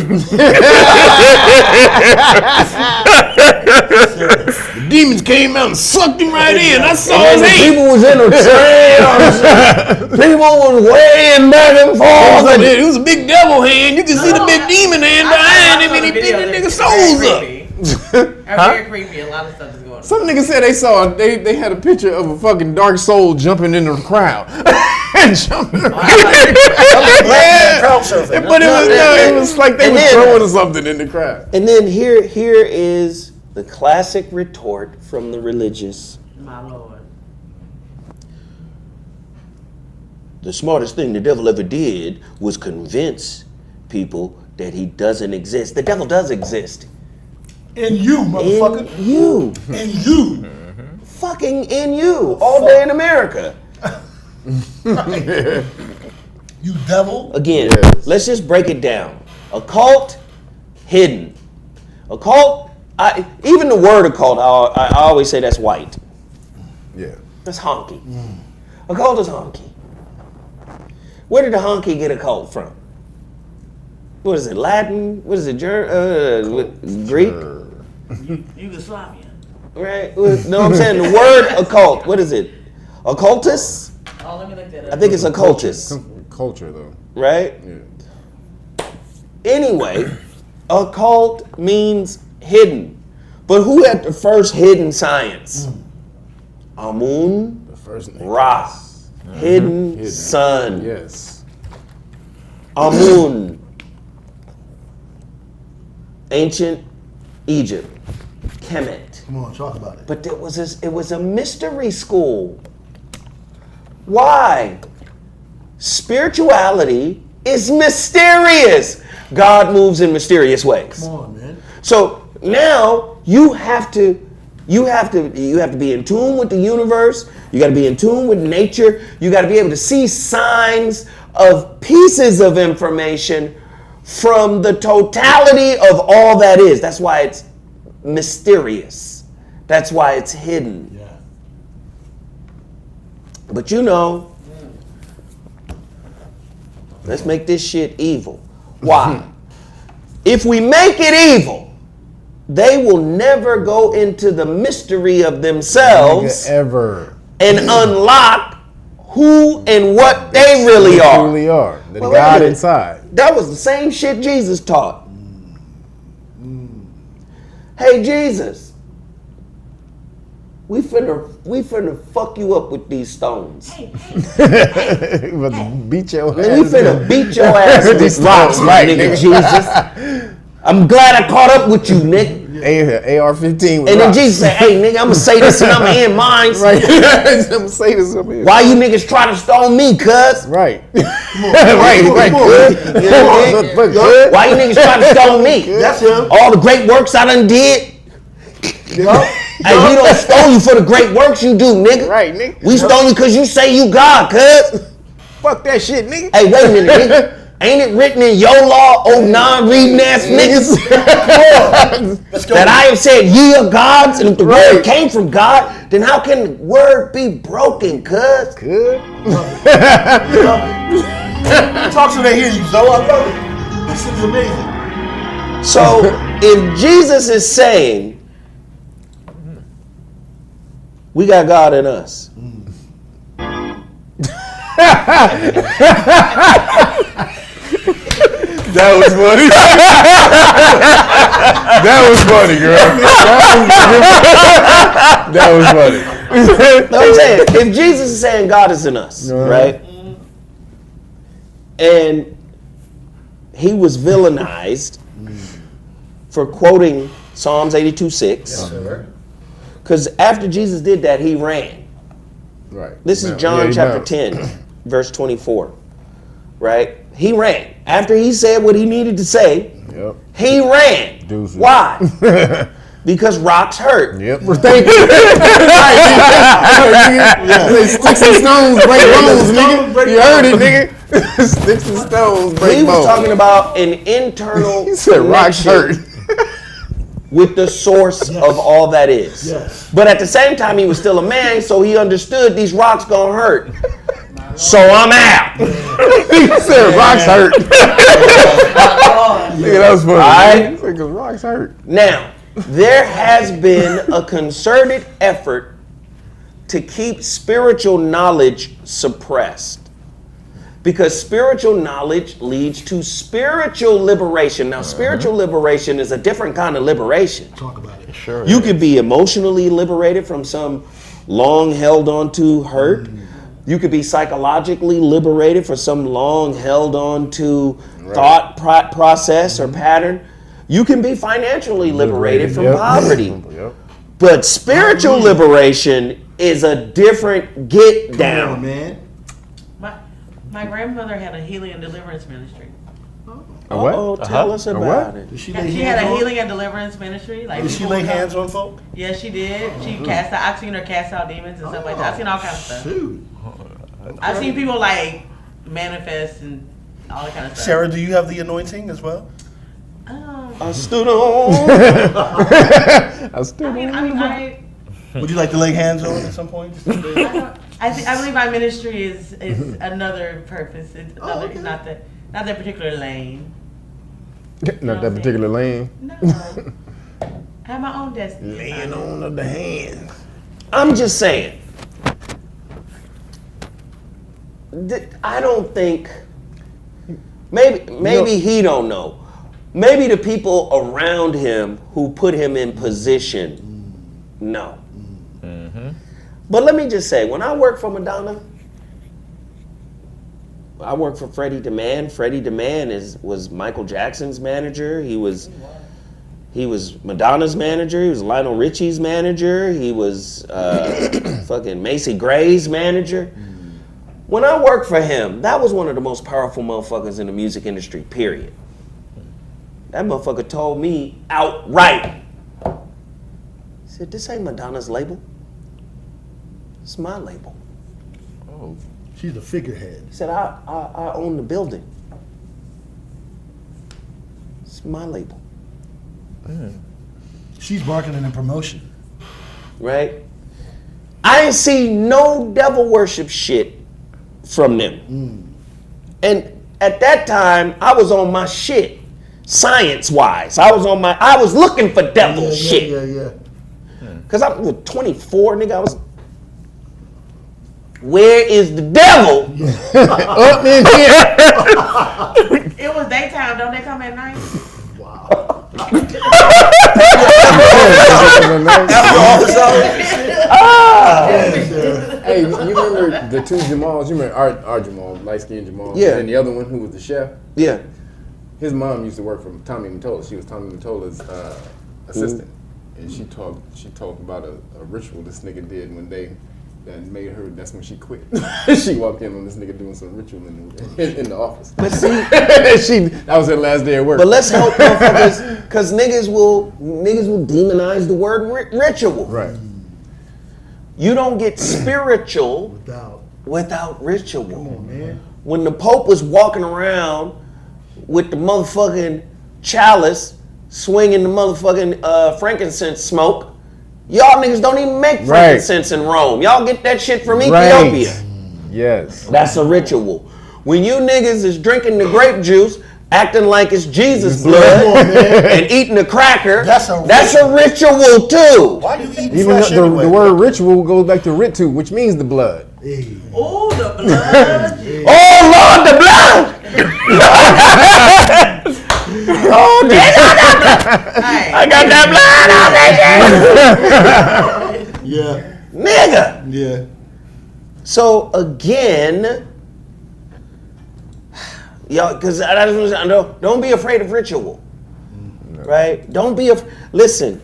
The demons came out and sucked him right in. I saw his hand. People was in a trance. People was weighing back and forth. It was a big devil hand. You can see the big demon hand behind him and he picked the nigga's souls up. Very creepy. A lot of stuff is going on. Some niggas said they had a picture of a fucking dark soul jumping in the crowd. Jumping around. Crowd surfing. But it was like they were throwing something in the crowd. And then here is the classic retort from the religious. My Lord. The smartest thing the devil ever did was convince people that he doesn't exist. The devil does exist. In you, motherfucker. In you. In you. Fucking in you. All day in America. You devil. Again, let's just break it down. Occult, hidden. Occult, even the word occult, I always say that's white. Yeah. That's honky. Occult is honky. Where did the honky get occult from? What is it, Latin? What is it, Greek? Yugoslavian. Right? No, I'm saying the word occult. What is it? Occultus? Oh, let me look that up. I think it's occultus. Culture, though. Right? Yeah. Anyway, occult means hidden. But who had the first hidden science? Amun The first name. Ra. Hidden sun. Yes. Amun. Ancient Egypt. Kemet. Come on, talk about it. But it was a mystery school. Why? Spirituality is mysterious. God moves in mysterious ways. Come on, man. So now you have to be in tune with the universe. You got to be in tune with nature. You got to be able to see signs of pieces of information from the totality of all that is. That's why it's mysterious. That's why it's hidden. Yeah. But you know, let's make this shit evil. Why? If we make it evil, they will never go into the mystery of themselves Nigga, ever. and unlock who and what they really are. Truly are. The Well, wait a God minute. inside. That was the same shit Jesus taught. Hey Jesus, we finna fuck you up with these stones. But beat your ass. Man, we finna beat your ass with these rocks, right, nigga, Jesus. I'm glad I caught up with you, Nick. AR-15 with And then rocks. Jesus said, hey, nigga, I'm gonna say this and I'm gonna end mine. Right. I'm gonna say this up here. Why you niggas try to stone me, cuz? Right. Right, good. Good. Why you niggas try to stone me? That's him. All the great works I done did. Hey, we don't stone you for the great works you do, nigga. Right, nigga. We stone you because you say you God, cuz. Fuck that shit, nigga. Hey, wait a minute, nigga. Ain't it written in your law, oh non-reading ass niggas, that I have said ye are gods, and if the word came from God, then how can the word be broken, cuz? Good. Talk so they hear you, Zoe. I love it. This is amazing. So, if Jesus is saying, we got God in us. That was funny. That was funny, girl. That was funny. No, I'm saying, if Jesus is saying God is in us, right? And he was villainized for quoting Psalms 82:6. Because after Jesus did that, he ran. Right. This is John chapter 10, verse 24. Right? He ran. After he said what he needed to say, he ran. Deuces. Why? Because rocks hurt. Yep. Thank you. Sticks and stones break bones, nigga. You heard it, nigga. Sticks and stones break bones. He was talking about an internal He said rocks hurt. with the source of all that is. Yes. But at the same time, he was still a man, so he understood these rocks gonna hurt. So I'm out. He said rocks hurt. Nigga, that was funny. Alright. Because rocks hurt. Now, there has been a concerted effort to keep spiritual knowledge suppressed. Because spiritual knowledge leads to spiritual liberation. Now, spiritual liberation is a different kind of liberation. Talk about it. Sure. You could be emotionally liberated from some long held on to hurt. You could be psychologically liberated for some long held on to thought process or pattern. You can be financially liberated from poverty. But spiritual liberation is a different get down. Come on, man. My grandmother had a healing and deliverance ministry. A what? Oh, tell us about it. Did she She lay had hands a on? healing and deliverance ministry. Like Did she people lay would come- hands on folk? Yes, she did. She cast out. I've seen her cast out demons and stuff like that. I've seen all kinds of stuff. Shoot. I've seen people like manifest and all that kind of stuff. Sarah, do you have the anointing as well? I stood on. I still I Would you like to lay hands on at some point? I believe my ministry is another purpose. It's another, it's not that particular lane. Not that particular lane. No. I have my own destiny. Laying on of the hand. I'm just saying. I don't think. Maybe he don't know. Maybe the people around him who put him in position know. But let me just say, when I worked for Madonna, I worked for Freddie DeMann. Freddie DeMann was Michael Jackson's manager. He was Madonna's manager. He was Lionel Richie's manager. He was fucking Macy Gray's manager. When I worked for him, that was one of the most powerful motherfuckers in the music industry, period. That motherfucker told me outright. He said, this ain't Madonna's label. It's my label. Oh, she's the figurehead. He said, I own the building. It's my label. She's marketing and promotion. Right? I ain't seen no devil worship shit from them. And at that time, I was on my shit. science-wise. I was looking for devil shit. Yeah. Cause I was 24, nigga. I was. Where is the devil? Up in here. It was daytime. Don't they come at night? Hey, you remember the two Jamals? You remember our Jamal, light-skinned Jamal? Yeah. And the other one who was the chef? Yeah. His mom used to work for Tommy Mottola. She was Tommy Mottola's assistant. And she talked about a ritual this nigga did one day that made her, that's when she quit. She walked in on this nigga doing some ritual in the office. But see, that was her last day at work. but let's help motherfuckers, because niggas will demonize the word ritual. Right. You don't get spiritual without ritual. Come on, man. When the Pope was walking around with the motherfucking chalice, swinging the motherfucking frankincense smoke, y'all niggas don't even make frankincense in Rome. Y'all get that shit from Ethiopia. Right. Yes. That's a ritual. When you niggas is drinking the grape juice, acting like it's Jesus blood, and eating a cracker, that's a ritual too. Why you eating Even flesh anyway? the word ritual goes back to ritu, which means the blood. Hey. Oh, the blood. Oh Lord, the blood! Oh, I got that blood on me. Yeah. Nigga. Yeah. So again, y'all, because don't be afraid of ritual, right? Don't be listen.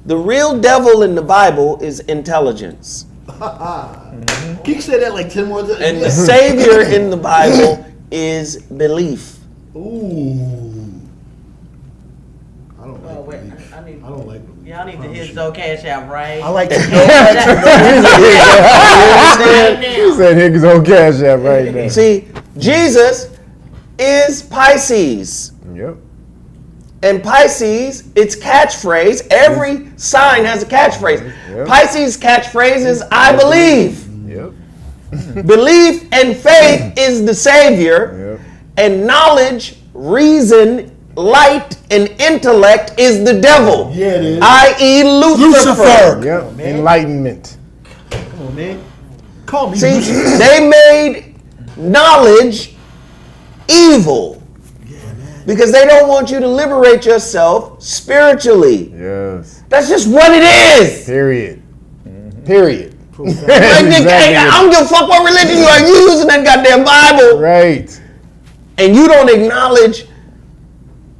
The real devil in the Bible is intelligence, Can you say that like 10 more times? and the savior in the Bible is belief. Ooh. I don't Oh, like wait. belief. I need. I don't like belief. Y'all need to hit Cashapp, right? I like to know He said niggas on Cash App right now. See, Jesus is Pisces. Yep. And Pisces, its catchphrase, every sign has a catchphrase. Yep. Pisces' catchphrase is, I believe. Yep. Belief and faith is the savior. Yep. And knowledge, reason, light, and intellect is the devil. Yeah, it is. I.e. Lucifer. Yep. Enlightenment. Come on, man. Call me. See, they made knowledge evil. Because they don't want you to liberate yourself spiritually. Yes. That's just what it is. Period. Period. I don't give a fuck what religion you are. You using that goddamn Bible. Right. And you don't acknowledge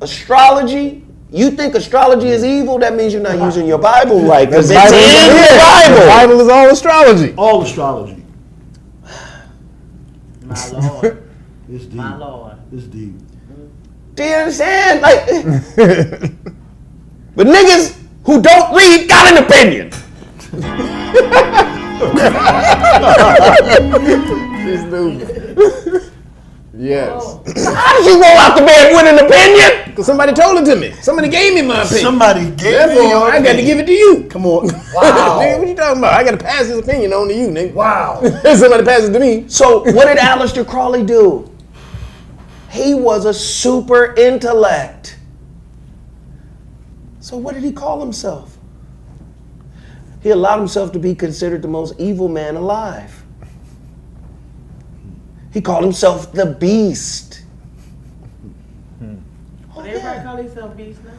astrology. You think astrology is evil? That means you're not using your Bible right. Because it's in the Bible. The Bible is all astrology. All astrology. My Lord. It's deep. My Lord. It's deep. Do you understand? Like, but niggas who don't read got an opinion. She's stupid. Yes. How did you roll out the bed with an opinion? Because somebody told it to me. Somebody gave me my opinion. Somebody gave me Therefore, your I got to opinion. give it to you. Come on. Wow. Nigga, what you talking about? I got to pass this opinion on to you, nigga. Wow. Somebody pass it to me. So what did Aleister Crowley do? He was a super intellect. So what did he call himself? He allowed himself to be considered the most evil man alive. He called himself the Beast. But everybody call themselves beast now.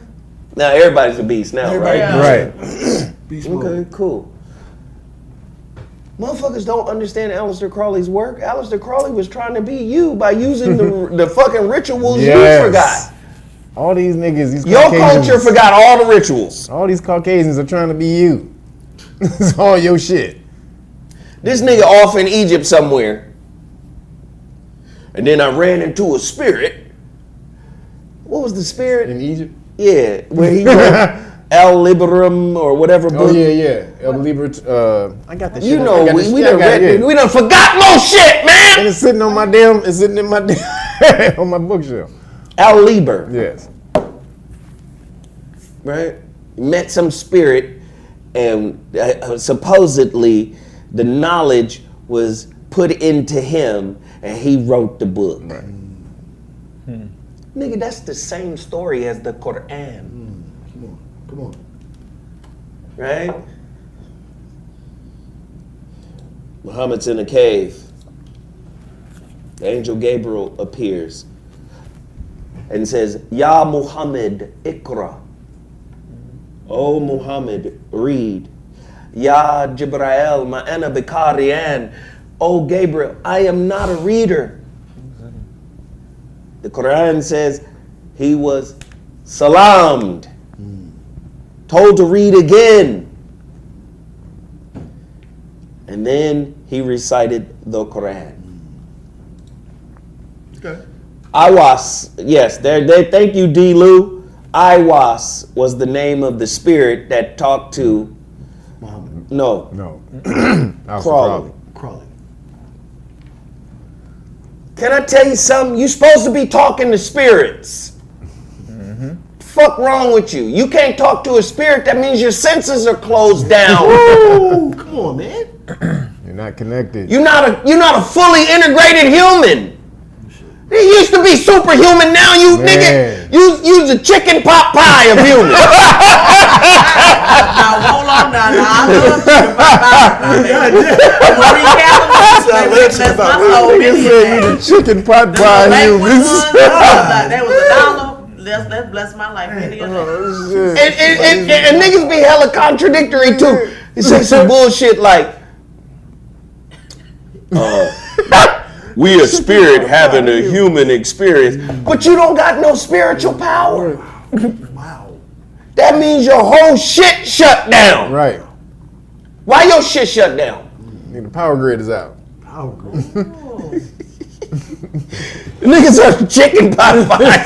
Now everybody's a beast now, right? Right. Beast mode. Okay, cool. Motherfuckers don't understand Aleister Crowley's work. Aleister Crowley was trying to be you by using the fucking rituals you forgot. All these niggas, these Your Caucasians, culture forgot all the rituals. all these Caucasians are trying to be you. It's all your shit. This nigga off in Egypt somewhere. And then I ran into a spirit. What was the spirit? In Egypt? Yeah, where he wrote El Liberum or whatever Oh, book. yeah. El Libert, I got that shit. You know, I got this- we I done got it, read, yeah. we done forgot more shit, man. And it's sitting on my damn, on my bookshelf. El Liber, Yes. right? Met some spirit, and supposedly the knowledge was put into him, and he wrote the book. Right. Nigga, that's the same story as the Quran. Come on. Right? Muhammad's in a cave. The angel Gabriel appears and says, Ya Muhammad, Ikra. O Muhammad, read. Ya Jibrail, ma'ana bikariyan. O Gabriel, I am not a reader. The Quran says he was salamed, told to read again. And then he recited the Quran. Okay. Awas, yes, thank you, D. Lou. Iwas was the name of the spirit that talked to Muhammad. No. Crawley. Crawley. Can I tell you something? You're supposed to be talking to spirits. Fuck wrong with you? You can't talk to a spirit. That means your senses are closed down. Ooh, come on, man. You're not connected. You're not a fully integrated human. You used to be superhuman. Now you nigga, you's a chicken pot pie of human. Now hold on now. I love chicken pot pie. I'm gonna recap my soul. You the chicken pot pie humans. That was $1. Let's bless my life. And niggas be hella contradictory too. They say some bullshit like, we a spirit having a human experience, but you don't got no spiritual power. Wow. That means your whole shit shut down. Right. Why your shit shut down? The power grid is out. Power grid. Niggas are chicken pot pies.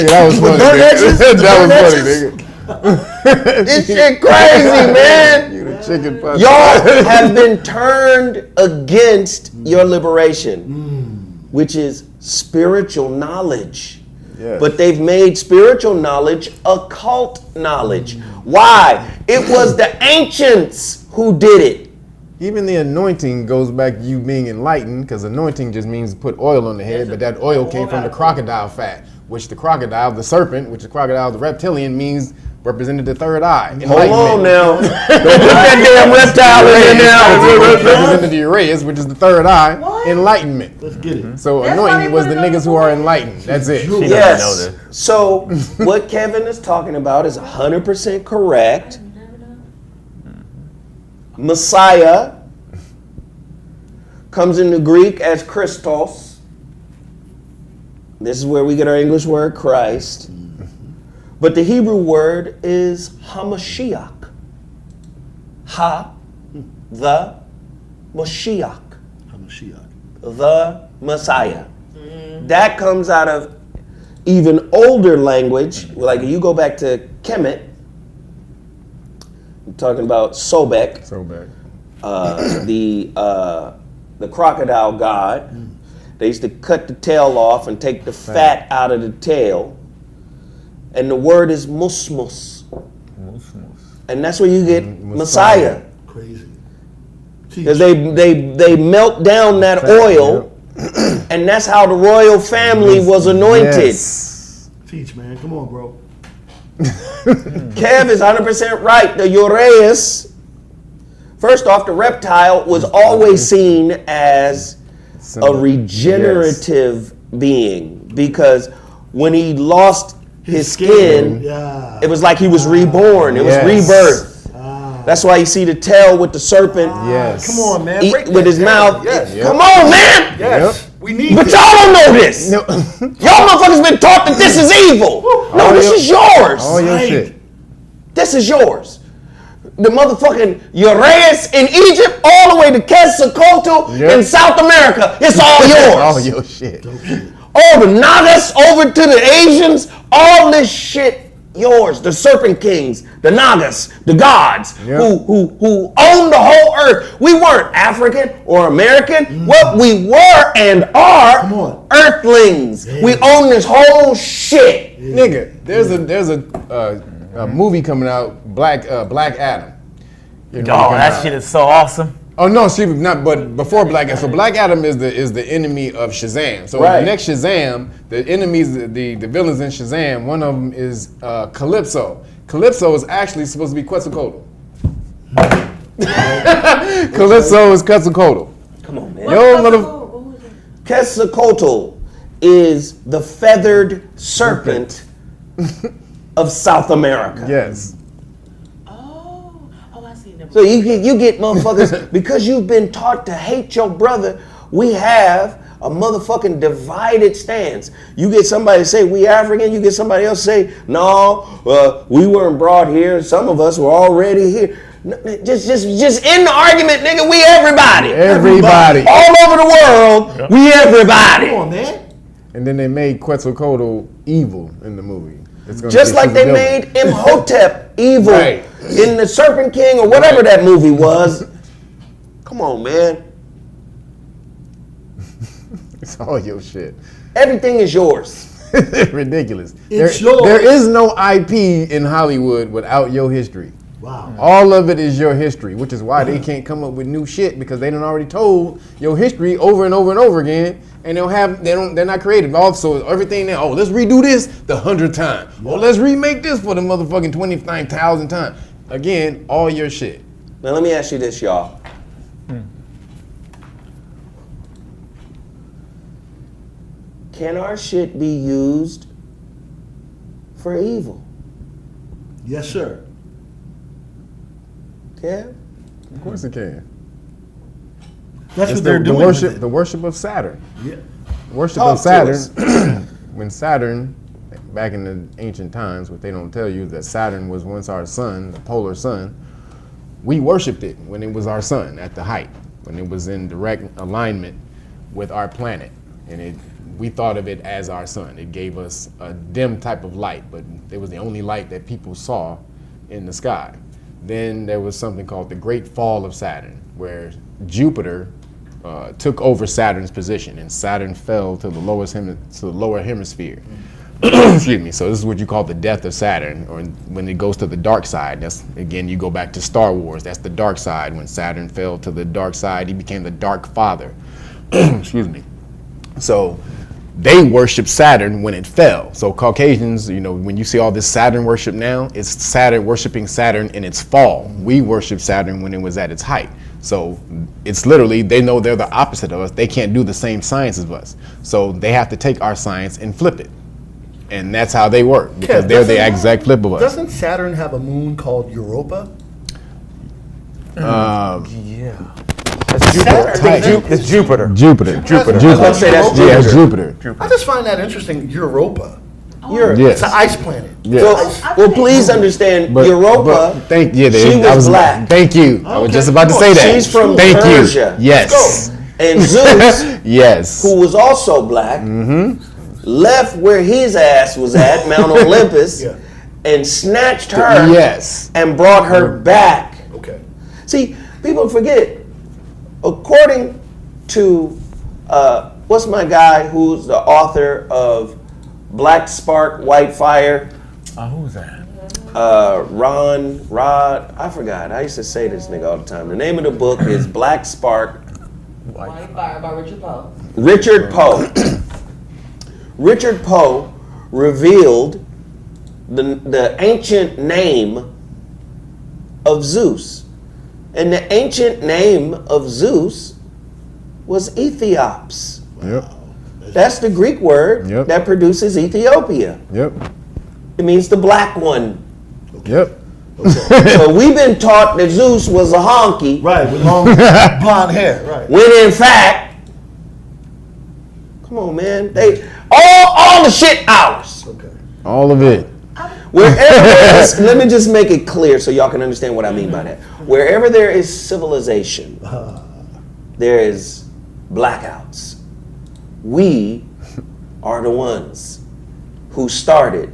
That was funny. That was funny, nigga. This shit crazy, man. You the chicken pot. Y'all have been turned against your liberation, which is spiritual knowledge. Yes. But they've made spiritual knowledge occult knowledge. Why? It was the ancients who did it. Even the anointing goes back to you being enlightened, because anointing just means put oil on the head, but that oil came from the crocodile fat, which the crocodile, the serpent, which the crocodile, the reptilian, means represented the third eye. Hold on now. Don't put that damn reptile in there now. Represented the Uraeus, which is the third eye, enlightenment. Let's get it. So anointing was the niggas who are enlightened. That's it. Yes. So what Kevin is talking about is 100% correct. Messiah comes in the Greek as Christos. This is where we get our English word Christ. But the Hebrew word is Hamashiach. The Mashiach. Hamashiach. The Messiah. That comes out of even older language. Like you go back to Kemet, I'm talking about Sobek. The crocodile god. They used to cut the tail off and take the fat out of the tail. And the word is musmus. And that's where you get Messiah. Crazy. Because they melt down that oil, and that's how the royal family was anointed. Yes. Teach, man. Come on, bro. Kev is 100% right. The Uraeus, first off, the reptile was always seen as a regenerative being, because when he lost his skin, it was like he was reborn. It was rebirth. That's why you see the tail with the serpent. Come on, man. With his mouth. Come on, man. Yes. We need But y'all don't know this. No. Y'all motherfuckers been taught that this is evil. No, this is yours. All your shit. This is yours. The motherfucking Uraeus in Egypt, all the way to Quetzalcoatl in South America. It's all yours. All your shit. All the Nagas over to the Asians, all this shit yours. The Serpent Kings, the Nagas, the gods who own the whole earth. We weren't African or American. What we were and are, earthlings. We own this whole shit. Nigga, there's a movie coming out, Black Adam. Oh, that shit is so awesome. Oh no, she was not. But before Black Adam, so Black Adam is the enemy of Shazam. So Right. the next Shazam, the enemies, the villains in Shazam, one of them is Calypso. Calypso is actually supposed to be Quetzalcoatl. Calypso is Quetzalcoatl. Come on, man. Yo, mother. Quetzalcoatl is the feathered serpent of South America. Yes. I see them. So you get motherfuckers, because you've been taught to hate your brother, we have a motherfucking divided stance. You get somebody to say we African, you get somebody else say, no, we weren't brought here, some of us were already here. Just end the argument, nigga, we everybody. Everybody. All over the world, we everybody. Come on, man. And then they made Quetzalcoatl evil in the movie. It's gonna Just be like she's a they villain. made Imhotep evil Right. in The Serpent King or whatever that movie was. Come on, man. It's all your shit. Everything is yours. Ridiculous. It's there, yours. there is no IP in Hollywood without your history. Wow. All of it is your history, which is why they can't come up with new shit because they done already told your history over and over and over again, and they're not creative. Also, everything now, let's redo this the 100th time. Let's remake this for the motherfucking 29,000 times. Again, all your shit. Now let me ask you this, y'all. Can our shit be used for evil? Yes, sir. Yeah? Of course it can. That's It's what they're doing. with it. The worship of Saturn. Yeah. Worship Talk of to Saturn. us. When Saturn, back in the ancient times, what they don't tell you is that Saturn was once our sun, the polar sun. We worshipped it when it was our sun at the height, when it was in direct alignment with our planet, and we thought of it as our sun. It gave us a dim type of light, but it was the only light that people saw in the sky. Then there was something called the Great Fall of Saturn, where Jupiter took over Saturn's position, and Saturn fell to the lower hemisphere. Excuse me. So this is what you call the death of Saturn, or when it goes to the dark side. That's, again, you go back to Star Wars. That's the dark side. When Saturn fell to the dark side, he became the Dark Father. Excuse me. So they worship Saturn when it fell. So Caucasians, when you see all this Saturn worship now, it's Saturn worshiping Saturn in its fall. We worship Saturn when it was at its height. So it's literally, they know they're the opposite of us. They can't do the same science as us. So they have to take our science and flip it. And that's how they work, because they're the exact flip of us. Doesn't Saturn have a moon called Europa? Yeah. That's Jupiter. It's Jupiter. Jupiter. Let's say that's Yeah, Jupiter. Jupiter. I just find that interesting. Europa. Europe. Yes. It's an ice planet. Yes. Well, please understand, Europa, I was black. Thank you. I was just about to say that. She's from Thank Persia. you. Yes. And Zeus, Yes. who was also black, left where his ass was at, Mount Olympus, Yeah. and snatched her Yes. and brought her back. Okay. See, people forget, according to, what's my guy who's the author of Black Spark, White Fire? Who's that? Rod, I forgot. I used to say this nigga all the time. The name of the book is Black Spark. White Fire by Richard Poe. Richard Poe. Richard Poe revealed the ancient name of Zeus. And the ancient name of Zeus was Ethiops. Yep. That's the Greek word Yep. that produces Ethiopia. Yep. It means the black one. Yep. So we've been taught that Zeus was a honky, Right, with long blonde hair. Right. when in fact, come on, man, they all the shit ours. Okay. All of it. Wherever there is, let me just make it clear so y'all can understand what I mean by that. Wherever there is civilization, there is blackouts. We are the ones who started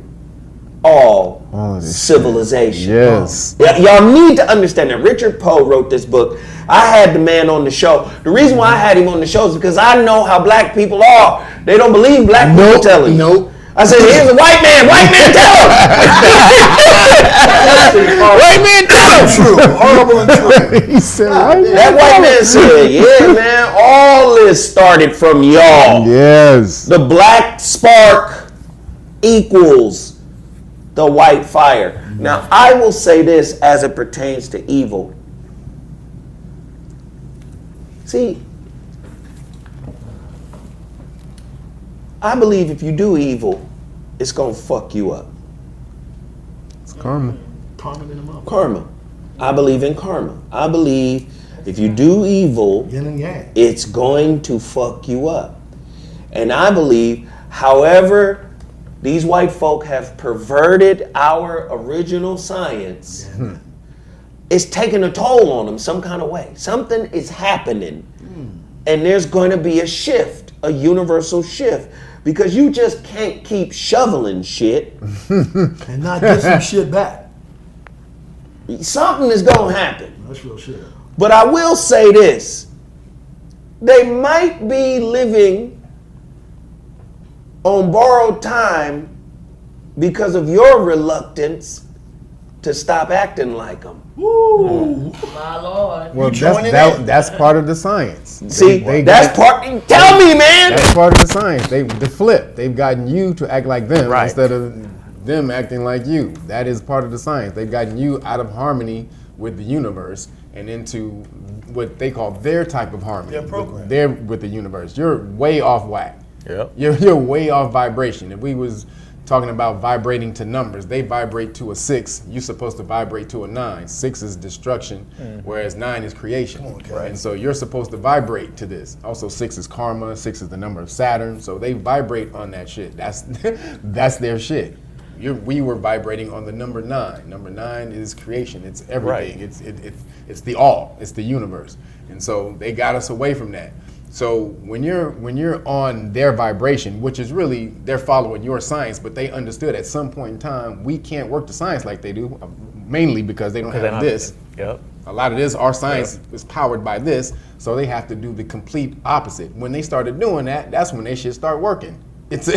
all All of this civilization. Yes. Y'all need to understand that Richard Poe wrote this book. I had the man on the show. The reason why I had him on the show is because I know how black people are. They don't believe black people telling. Nope. I said, here's a white man. White man tell him. White man tell him. true. Horrible and true. He said, right? That white man said, yeah, man, all this started from y'all. Yes. The black spark equals the white fire. Now, I will say this as it pertains to evil. See, I believe if you do evil, it's going to fuck you up. It's karma. Karma. I believe in karma. I believe if you do evil, Yin and yang. it's going to fuck you up. And I believe, however, these white folk have perverted our original science, it's taking a toll on them some kind of way. Something is happening. And there's going to be a shift, a universal shift. Because you just can't keep shoveling shit. And not get some shit back. Something is going to happen. That's real shit. But I will say this. They might be living on borrowed time because of your reluctance to stop acting like them. Woo! My Lord. Well, joining that's part of the science. See, They that's part. Tell me, man. That's part of the science. The flip. They've gotten you to act like them Right. instead of them acting like you. That is part of the science. They've gotten you out of harmony with the universe and into what they call their type of harmony. Their program. They're with the universe. You're way off whack. Yep. You're way off vibration. If we was talking about vibrating to numbers, they vibrate to a 6. You're supposed to vibrate to a 9. 6 is destruction, whereas 9 is creation. Okay. And so you're supposed to vibrate to this. Also, 6 is karma. 6 is the number of Saturn. So they vibrate on that shit. That's that's their shit. We were vibrating on the number 9. Number 9 is creation. It's everything. Right. It's the all. It's the universe. And so they got us away from that. So when you're on their vibration, which is really they're following your science, but they understood at some point in time we can't work the science like they do, mainly because they don't have this. Yep. A lot of this, our science is powered by this, so they have to do the complete opposite. When they started doing that, that's when they should start working. It's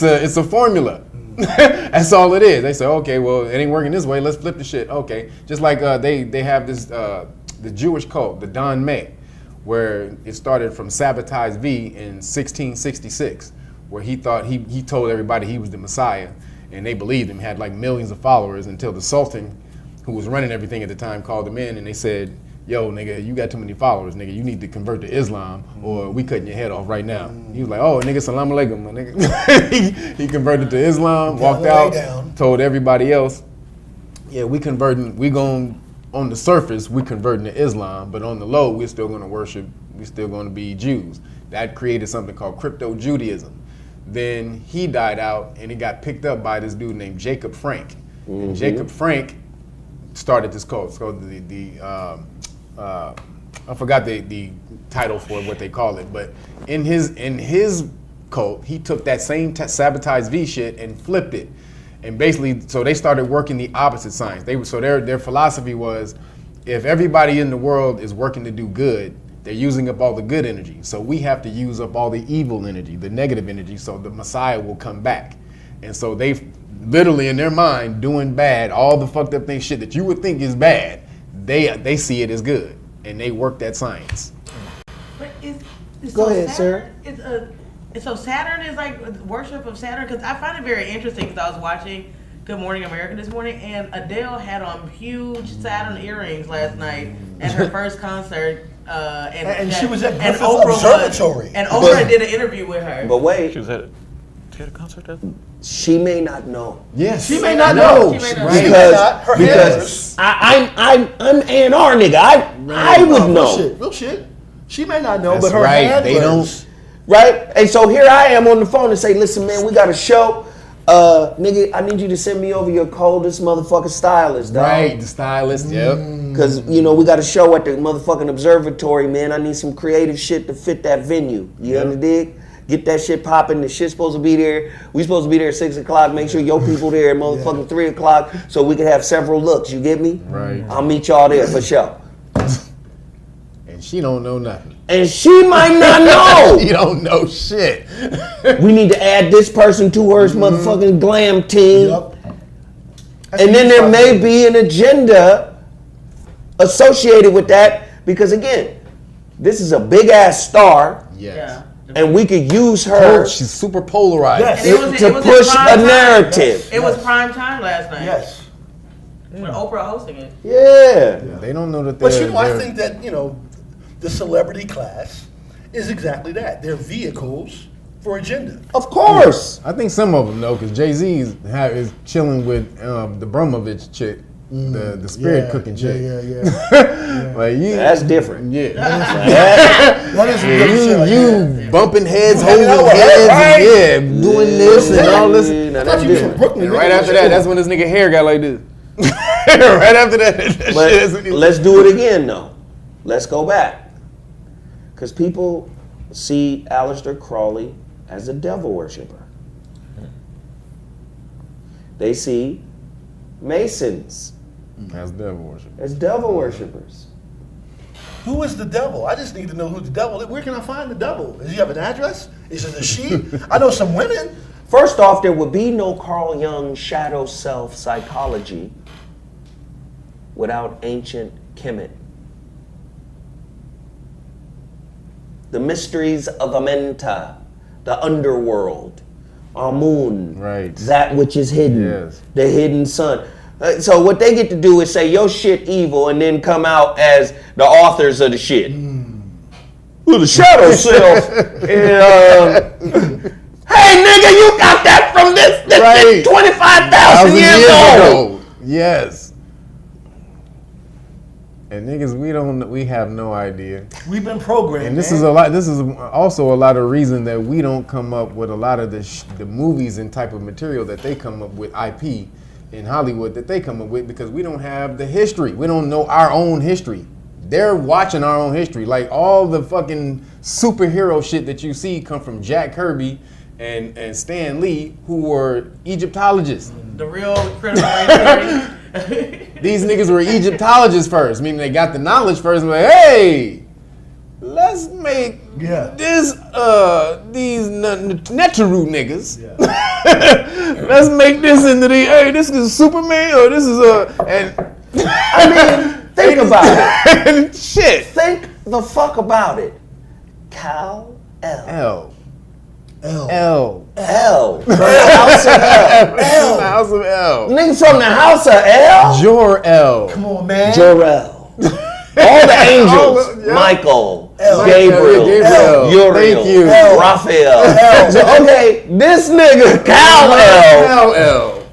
a formula. That's all it is. They say, okay, well, it ain't working this way. Let's flip the shit. Okay, just like they have this the Jewish cult, the Don May, where it started from Sabbatai V in 1666, where he thought he told everybody he was the Messiah, and they believed him. Had like millions of followers until the Sultan, who was running everything at the time, called him in and they said, yo, nigga, you got too many followers, nigga. You need to convert to Islam or we cutting your head off right now. He was like, oh, nigga, salam alaikum, my nigga. He converted to Islam, walked out, told everybody else, yeah, we gon' on the surface, we converting to Islam, but on the low, we're still gonna worship, we're still gonna be Jews. That created something called crypto-Judaism. Then he died out and he got picked up by this dude named Jacob Frank. And Jacob Frank started this cult. It's called I forgot the title for what they call it, but in his cult, he took that same Sabbatai V shit and flipped it. And basically, so they started working the opposite science. Their philosophy was, if everybody in the world is working to do good, they're using up all the good energy. So we have to use up all the evil energy, the negative energy, so the Messiah will come back. And so they literally in their mind doing bad, all the fucked up things, shit that you would think is bad, they see it as good, and they work that science. But it's Go so ahead, Saturn, sir. So Saturn is like worship of Saturn, because I find it very interesting because I was watching Good Morning America this morning, and Adele had on huge Saturn earrings last night at her first concert. And she was at and Griffith Observatory. And Oprah did an interview with her. But wait, She was at a concert there? she may not know. Yes. She may not know. She may not She may Because, not. Her because I'm A&R nigga. I would know. Real shit. She may not know, That's but her right. handlers. They don't. Right? And so here I am on the phone and say, listen, man, we got a show. Nigga, I need you to send me over your coldest motherfucking stylist, dog. Right, the stylist, yep. Because, we got a show at the motherfucking observatory, man. I need some creative shit to fit that venue. You dig? Get that shit popping. The shit's supposed to be there. We supposed to be there at 6 o'clock. Make sure your people there at motherfucking 3 o'clock so we can have several looks. You get me? Right. I'll meet y'all there for sure. And she don't know nothing. And she might not know. You don't know shit. We need to add this person to her motherfucking glam team. Yup. And then there may be an agenda associated with that because, again, this is a big ass star, Yes. and we could use her She's super polarized. Yes. And to in push prime a time. narrative. It was prime time last night. Yes. When Oprah hosting it. Yeah. They don't know that But they're. I think that, the celebrity class is exactly that. They're vehicles for agenda. Of course. I think some of them know because Jay-Z is chilling with the Bromovich chick, the spirit cooking chick. Yeah. Like you, That's different. Yeah. That is a good show. You bumping heads, hanging holding out with her, heads, right? and doing this and all this. Now, I that's thought you was from different. Brooklyn. And nigga. right What after you that, doing? that's when this nigga hair got like this. Right after that, But let's do it again, though. Let's go back. Because people see Aleister Crowley as a devil worshiper. They see Masons That's devil worship. as devil worshipers. Who is the devil? I just need to know who the devil is. Where can I find the devil? Does he have an address? Is it a she? I know some women. First off, there would be no Carl Jung shadow self psychology without ancient Kemet. The mysteries of Amenta, the underworld, Amun, Right. that which is hidden, Yes. the hidden sun. So what they get to do is say your shit evil and then come out as the authors of the shit. Well, the shadow self. Hey nigga, you got that from this Right. 25,000 years old. Yes. And niggas, we have no idea. We've been programmed. And this man. is a lot. This is also a lot of reason that we don't come up with a lot of the movies and type of material that they come up with, IP in Hollywood that they come up with, because we don't have the history. We don't know our own history. They're watching our own history. Like all the fucking superhero shit that you see come from Jack Kirby and Stan Lee, who were Egyptologists. The real critical race theory. These niggas were Egyptologists first, meaning they got the knowledge first. Like, hey, let's make these Neteru niggas. Let's make this into the this is Superman or this is and I mean, think about it. Shit. Think the fuck about it. Cal L. L. From the house of L. From the house of L. Nigga from the house of L. Jor-El. Come on, man. Jor-El. All the angels. Yeah. Michael. L. Gabriel. Gabriel. Uriel. Thank you. L. Raphael. So, okay, this nigga Cal L. L.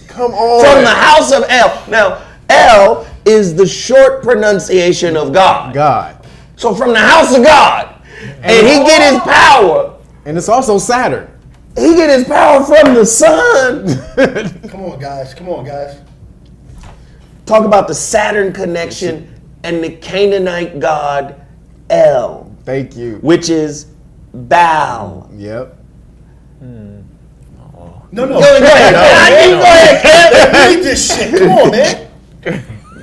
Come on. From the house of L. Now, L is the short pronunciation of God. God. So from the house of God. And he get his power. And it's also Saturn. He get his power from the sun. Come on, guys. Come on, guys. Talk about the Saturn connection and the Canaanite god El, Thank you. which is Baal. Yep. No. Go ahead. Go ahead, Kev. Read this shit. Come on, man.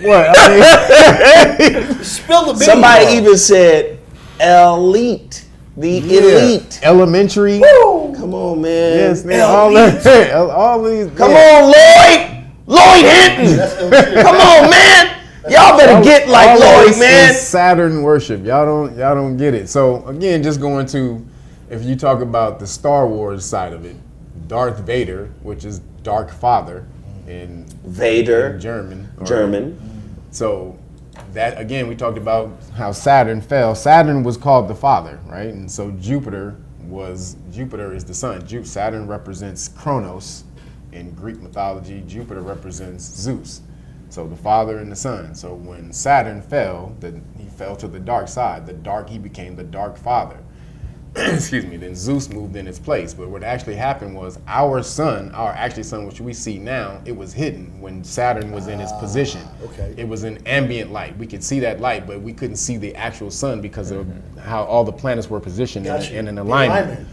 What? I mean, Spill the beans. Somebody even said elite. The elite. Elementary. Come on, man. Yes, man. All these. Come on, Lloyd. Lloyd Hinton. Come on, man. Y'all better get like all Lloyd, this man. is Saturn worship. Y'all don't get it. So again, just going to, if you talk about the Star Wars side of it, Darth Vader, which is Dark Father in Vader. in German. So that again, we talked about how Saturn fell. Saturn was called the father, right? And so Jupiter is the son. Saturn represents Kronos in Greek mythology. Jupiter represents Zeus. So the father and the son. So when Saturn fell, he fell to the dark side. He became the dark father. Excuse me. Then Zeus moved in its place. But what actually happened was our sun, which we see now, it was hidden when Saturn was in its position. Okay. It was an ambient light. We could see that light, but we couldn't see the actual sun because of how all the planets were positioned in an alignment.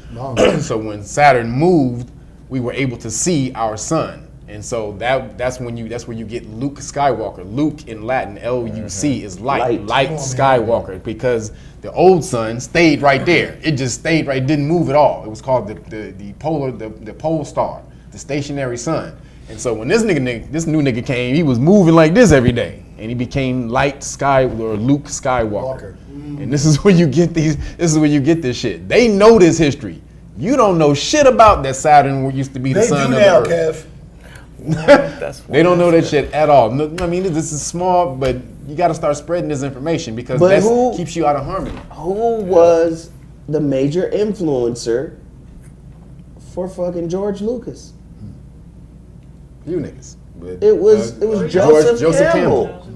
So when Saturn moved, we were able to see our sun. And so that's where you get Luke Skywalker. Luke in Latin, L-U-C, is light Skywalker, because the old sun stayed right there. It just stayed right, didn't move at all. It was called the pole star, the stationary sun. And so when this new nigga came, he was moving like this every day. and he became Luke Skywalker. And this is where you get this shit. They know this history. You don't know shit about that Saturn used to be the sun of the Earth. They don't know that shit at all. No, I mean, this is small, but you got to start spreading this information because that keeps you out of harmony. Who was the major influencer for fucking George Lucas? You niggas. But, it was Joseph Campbell,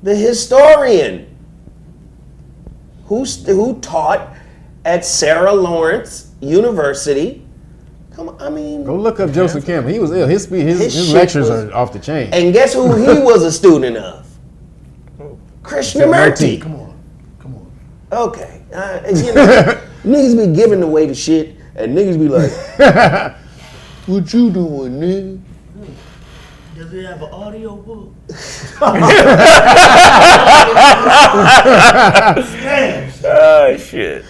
the historian who taught at Sarah Lawrence University. Come on, I mean, go look up Joseph Campbell. He was ill. His lectures are off the chain. And guess who he was a student of? Krishnamurti. Come on. Okay, niggas be giving away the shit, and niggas be like, "What you doing, nigga?" Does it have an audio book? Oh shit.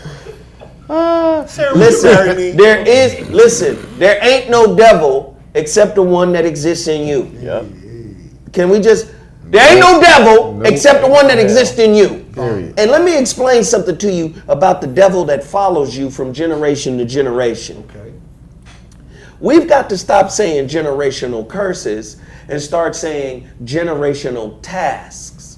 There ain't no devil except the one that exists in you. Yep. Can we just? There ain't no devil except the one that exists in you. Period. And let me explain something to you about the devil that follows you from generation to generation. Okay. We've got to stop saying generational curses and start saying generational tasks.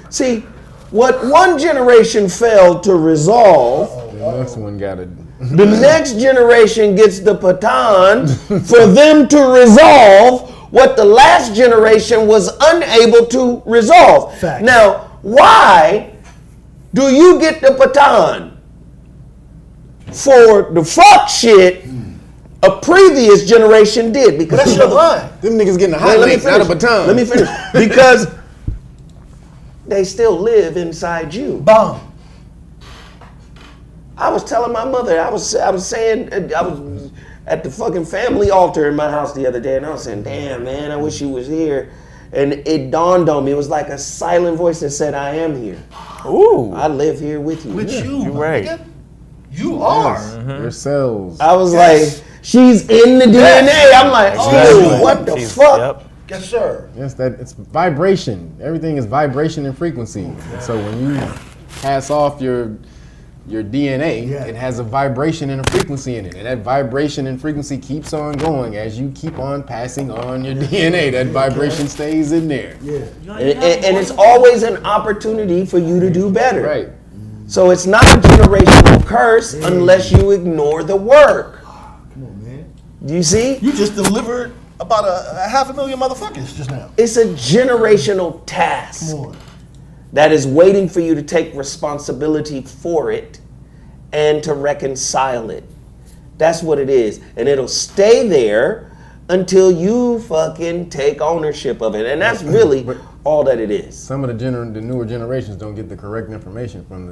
See, what one generation failed to resolve, The next one got it. the next generation gets the baton for them to resolve what the last generation was unable to resolve. Fact. Now, why do you get the baton for the fuck shit a previous generation did? Because That's your line. Them niggas getting a hot link, not a baton. Let me finish. Because they still live inside you. Bomb. I was telling my mother, I was saying, I was at the fucking family altar in my house the other day, and I was saying, damn, man, I wish you was here. And it dawned on me, it was like a silent voice that said, I am here. Ooh. I live here with you. With you. You're right. Nigga. You are. Yourselves. I was like, she's in the DNA. I'm like, oh, what the fuck? Yep. Yes, sir. Yes, it's vibration. Everything is vibration and frequency. And so when you pass off your DNA, it has a vibration and a frequency in it. And that vibration and frequency keeps on going as you keep on passing on your DNA. That vibration stays in there. Yeah. And it's always an opportunity for you to do better. Right. So it's not a generational curse unless you ignore the work. Come on, man. Do you see? You just delivered about a 500,000 motherfuckers just now. It's a generational task Come on. that is waiting for you to take responsibility for it and to reconcile it. That's what it is. And it'll stay there until you fucking take ownership of it. And that's really all that it is. Some of the newer generations don't get the correct information from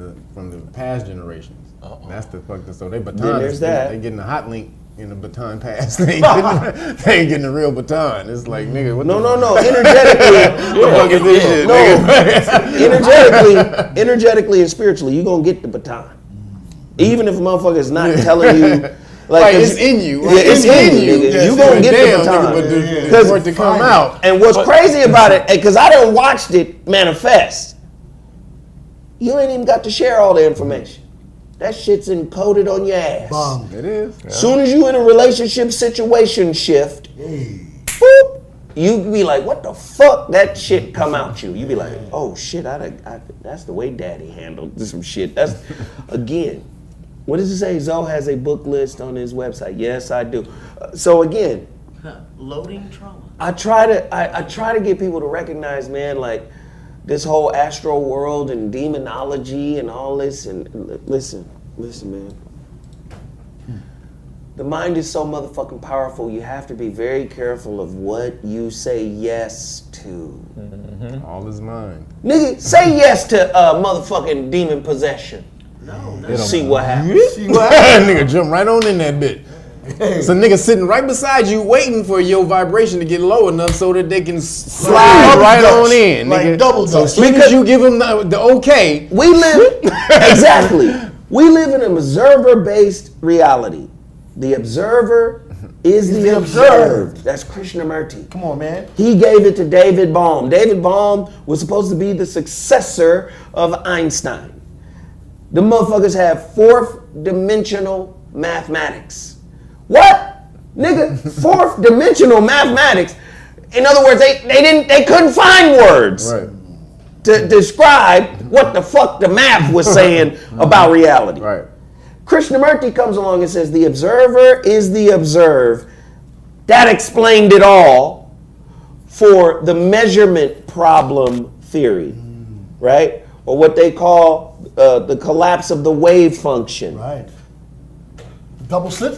the past generations. That's the fuck. So they baton. there's that. They getting a hot link in the baton pass. They ain't getting a real baton. It's like, nigga, what No. Energetically, what the fuck is this shit? No. Energetically and spiritually, you gonna get the baton. Even if a motherfucker is not telling you. Like it's in you. Yeah, it's in you. Nigga. You gonna get the baton. Because for it to come out. And what's crazy about it, because I done watched it manifest, you ain't even got to share all the information. That shit's encoded on your ass. Bomb. It is. Soon as you in a relationship situation shift, boop, you be like, what the fuck? That shit come out you. You be like, oh shit, that's the way daddy handled some shit. That's, again, what does it say? Zoe has a book list on his website. Yes, I do. So again, Loading trauma. I try to get people to recognize, man, like this whole astral world and demonology and all this. And listen, man. The mind is so motherfucking powerful. You have to be very careful of what you say yes to. All is mine. Nigga, say yes to motherfucking demon possession. No. See what happens. Nigga jump right on in that bit. So nigga sitting right beside you waiting for your vibration to get low enough so that they can slide right on in. Like nigga. double So dutch. as soon as you give them the okay, We live, exactly. We live in an observer-based reality. The observer is the observed. That's Krishnamurti. Come on, man. He gave it to David Bohm. David Bohm was supposed to be the successor of Einstein. The motherfuckers have fourth dimensional mathematics. What? Nigga, fourth dimensional mathematics. In other words, they couldn't find words to describe what the fuck the math was saying about reality. Right. Krishnamurti comes along and says the observer is the observed. That explained it all for the measurement problem theory, right? Or what they call the collapse of the wave function. Right. Double slit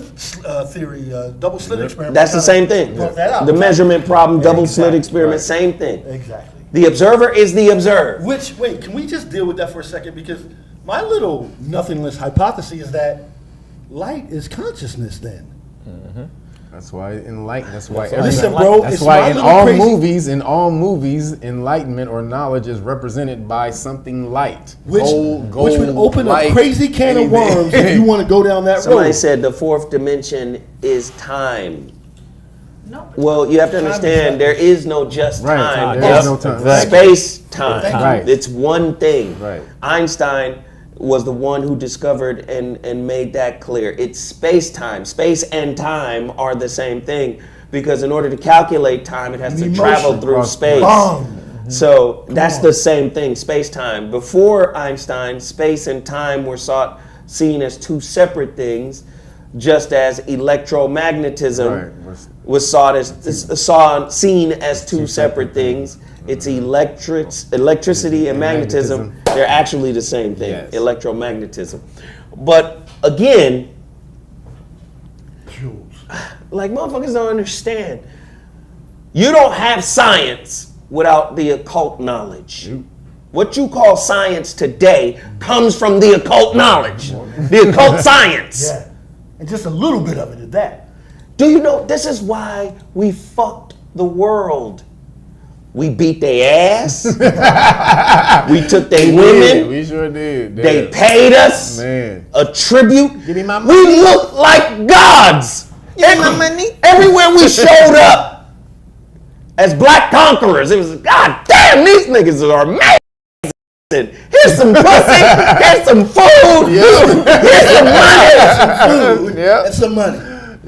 theory, double slit experiment. That's the same thing. The measurement problem, double slit experiment, same thing. Exactly. The observer is the observed. Wait, can we just deal with that for a second? Because my little nothingness hypothesis is that light is consciousness then. That's why That's why Listen, bro, That's it's why my in little all crazy- movies, enlightenment or knowledge is represented by something light. Which gold, would open light, a crazy can of anything. worms if you want to go down that Somebody road. said the fourth dimension is time. No. Well, you have to understand there is no just time. There is It's no time. space time. Right. It's one thing. Right. Einstein was the one who discovered and made that clear. It's space time. Space and time are the same thing because in order to calculate time, it has to travel through space. So that's the same thing, space time. Before Einstein, space and time were seen as two separate things, just as electromagnetism was seen as two separate things. It's electricity and magnetism. They're actually the same thing, electromagnetism. But again, like motherfuckers don't understand. You don't have science without the occult knowledge. What you call science today comes from the occult knowledge, the occult science. Yeah, and just a little bit of it at that. Do you know, this is why we fucked the world. We beat their ass. We took their women. We sure did. They paid us a tribute. Give me my We looked like gods. Everywhere we showed up as black conquerors, it was, God damn, these niggas are amazing. Here's some pussy. Here's some food. Here's some money. And some money.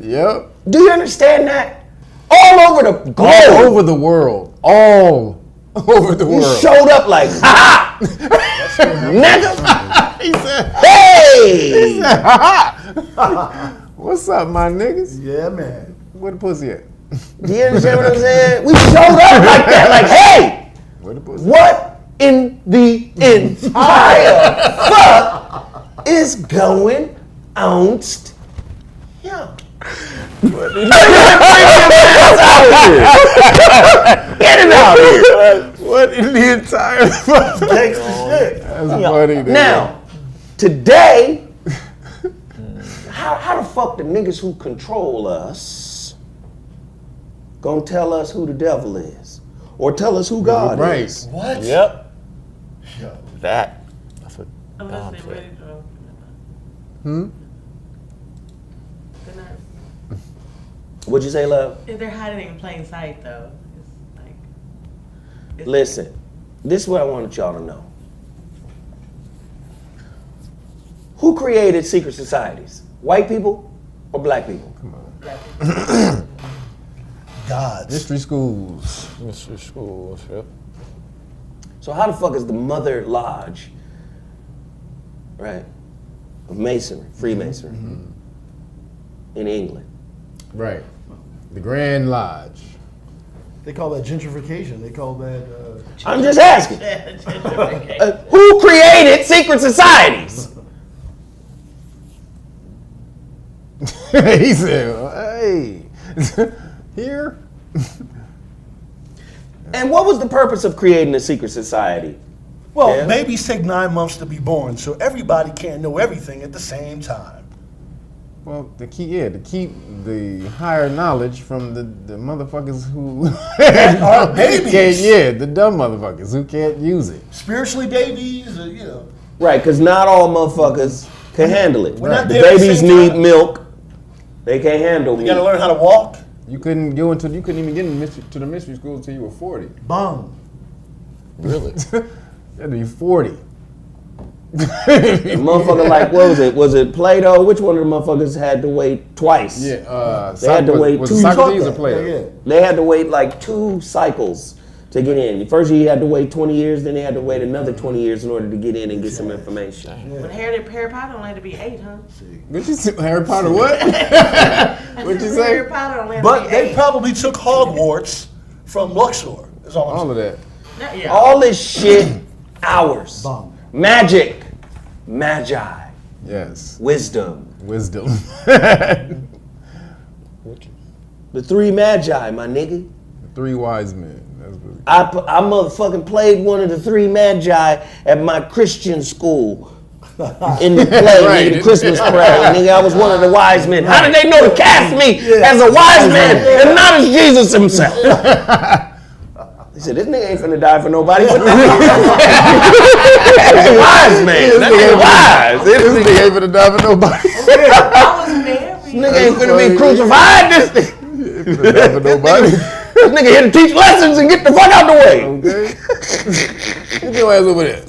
Yep. Do you understand that? All over the globe. All over the world. All over the You world. showed up like, ha nigga. He said, Hey. what's up, my niggas? Yeah, man. Where the pussy at? Do you understand what I'm saying? We showed up like that, like, hey, Where the pussy? what in the entire fuck is going on? Yeah. Get him out here. What in the entire fuck? Thanks for shit. That's funny, dude. Now, today, how the fuck the niggas who control us gonna tell us who the devil is? Or tell us who God is? What? Yep. Yo. That's what Unless Dom they said. ready to. They're not- What'd you say, love? If they're hiding in plain sight, though, it's like. It's Listen, this is what I wanted y'all to know. Who created secret societies? White people or black people? Gods. History schools. Mr. Schools, yep. So how the fuck is the Mother Lodge, right, of Masonry, Freemasonry, in England? Right. The Grand Lodge. They call that gentrification. They call that. I'm just asking. Who created secret societies? He said, hey, here? And what was the purpose of creating a secret society? Well, Yeah. babies take 9 months to be born, so everybody can't know everything at the same time. Well, to keep the higher knowledge from the motherfuckers who Are babies. the dumb motherfuckers who can't use it. Spiritually babies, you know. Right, because not all motherfuckers can handle it. We're not The there at the babies same need time. milk. They can't handle me. You gotta learn how to walk. You couldn't even get to the mystery school until you were 40. Bum. Really? You had to be 40. The motherfucker, like, what was it? Was it Plato? Which one of the motherfuckers had to wait twice? Yeah, they had to wait was two. Socrates or Plato? They had to wait like 2 cycles to get in. First you had to wait 20 years, then they had to wait another 20 years in order to get in and get some information. But Harry Potter only had to be 8, huh? What you say? Harry Potter what? What you say? Harry Potter only had to But be they 8. probably took Hogwarts from Luxor. Is all I'm All of saying. that. Yeah. All this shit, ours. Bum. Magic, magi, Yes. wisdom. Wisdom. The 3 magi, my nigga. 3 wise men. That's really I motherfucking played one of the 3 magi at my Christian school. In the play, Right. nigga, the Christmas play, nigga. I was one of the wise men. How did they know to cast me as a wise man and not as Jesus himself? He said, this nigga ain't finna die for nobody. He's a wise man. That nigga wise. This nigga ain't finna die for nobody. I was married. This nigga ain't finna be crucified. This nigga. Finna die for nobody. This nigga here to teach lessons and get the fuck out the way. Okay. Get your ass over there.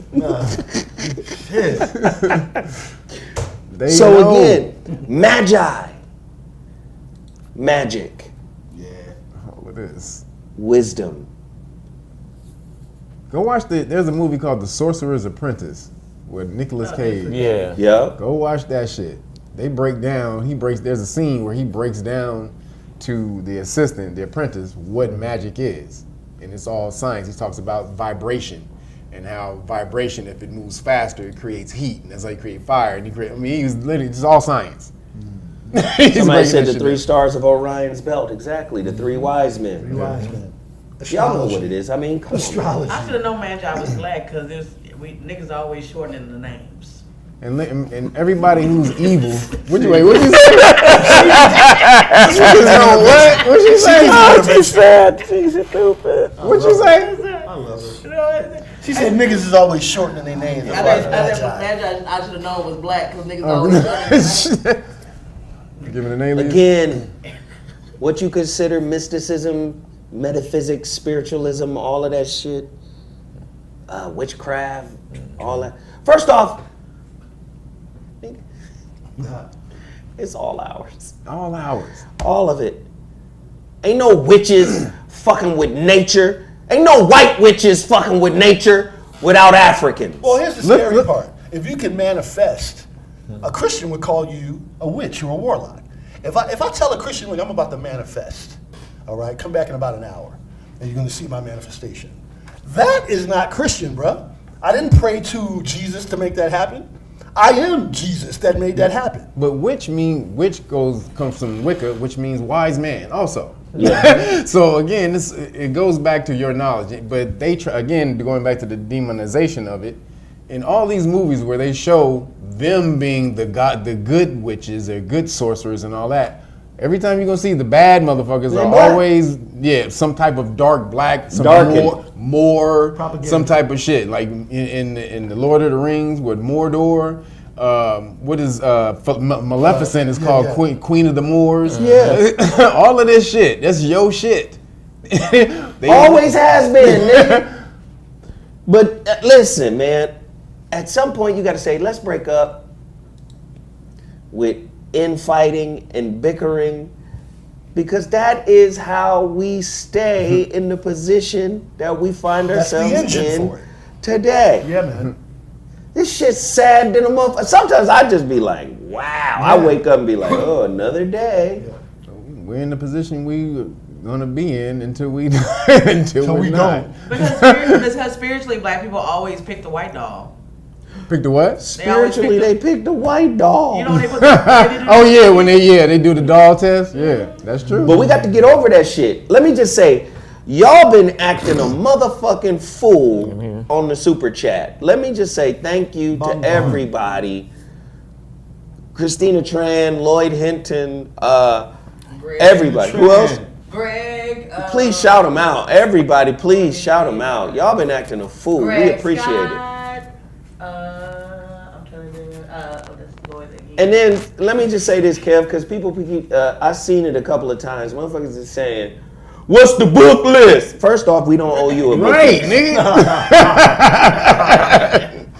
They So know. again, magi, magic, All it is. wisdom. Go watch there's a movie called The Sorcerer's Apprentice with Nicolas Cage. Yeah. Yeah. Go watch that shit. They break down, there's a scene where he breaks down to the assistant, the apprentice, what magic is. And it's all science. He talks about vibration and how vibration, if it moves faster, it creates heat. And that's how you create fire. And he's literally, it's all science. Somebody said the 3 stars of Orion's belt. Exactly. The 3 wise men. 3 wise men. Y'all know what it is. I mean, come on. Astrology. I should have known Magi was black because niggas always shortening the names. And everybody who's evil. What you say? What you say? Oh, she's sad. She's stupid. What you say? I love her. She said niggas is always shortening their names. I should have known was black because niggas always shortening their names. Giving an alien. Again, what you consider mysticism, metaphysics, spiritualism, all of that shit, witchcraft, all that. First off, it's all ours. All ours. All of it. Ain't no witches fucking with nature. Ain't no white witches fucking with nature without Africans. Well, here's the scary part. If you can manifest, a Christian would call you a witch or a warlock. If I tell a Christian, look, I'm about to manifest, all right, come back in about an hour, and you're going to see my manifestation. That is not Christian, bruh. I didn't pray to Jesus to make that happen. I am Jesus that made that happen. But witch comes from Wicca, which means wise man also. Yeah. So again, it goes back to your knowledge. But they try, again, going back to the demonization of it, in all these movies where they show them being the good witches or good sorcerers and all that, every time you're gonna see the bad motherfuckers are always some type of dark black, some more some type of shit. Like in the Lord of the Rings with Mordor, what is Maleficent is called Queen of the Moors. Yeah. All of this shit, that's your shit. Always has been, nigga. But listen, man, at some point you gotta say, let's break up with infighting and bickering, because that is how we stay in the position that we find ourselves in today. Yeah, man. Mm-hmm. This shit's sad than a motherfucker. Sometimes I just be like, wow. I wake up and be like, oh, another day. So we're in the position we're gonna be in until we until we're not. Because spiritually, black people always pick the white dog. Pick the what? Spiritually, they picked the white dog. You know, they put oh yeah, when they do the dog test. Yeah, that's true. But we got to get over that shit. Let me just say, y'all been acting a motherfucking fool on the super chat. Let me just say thank you to everybody. Christina Tran, Lloyd Hinton, everybody. Who else? Greg. Please shout them out. Everybody, please shout them out. Y'all been acting a fool. We appreciate it. I'm trying to do this Lloyd again. And then let me just say this, Kev, because people keep, I've seen it a couple of times. Motherfuckers is saying, "What's the book list?" First off, we don't owe you a book Right, list. nigga.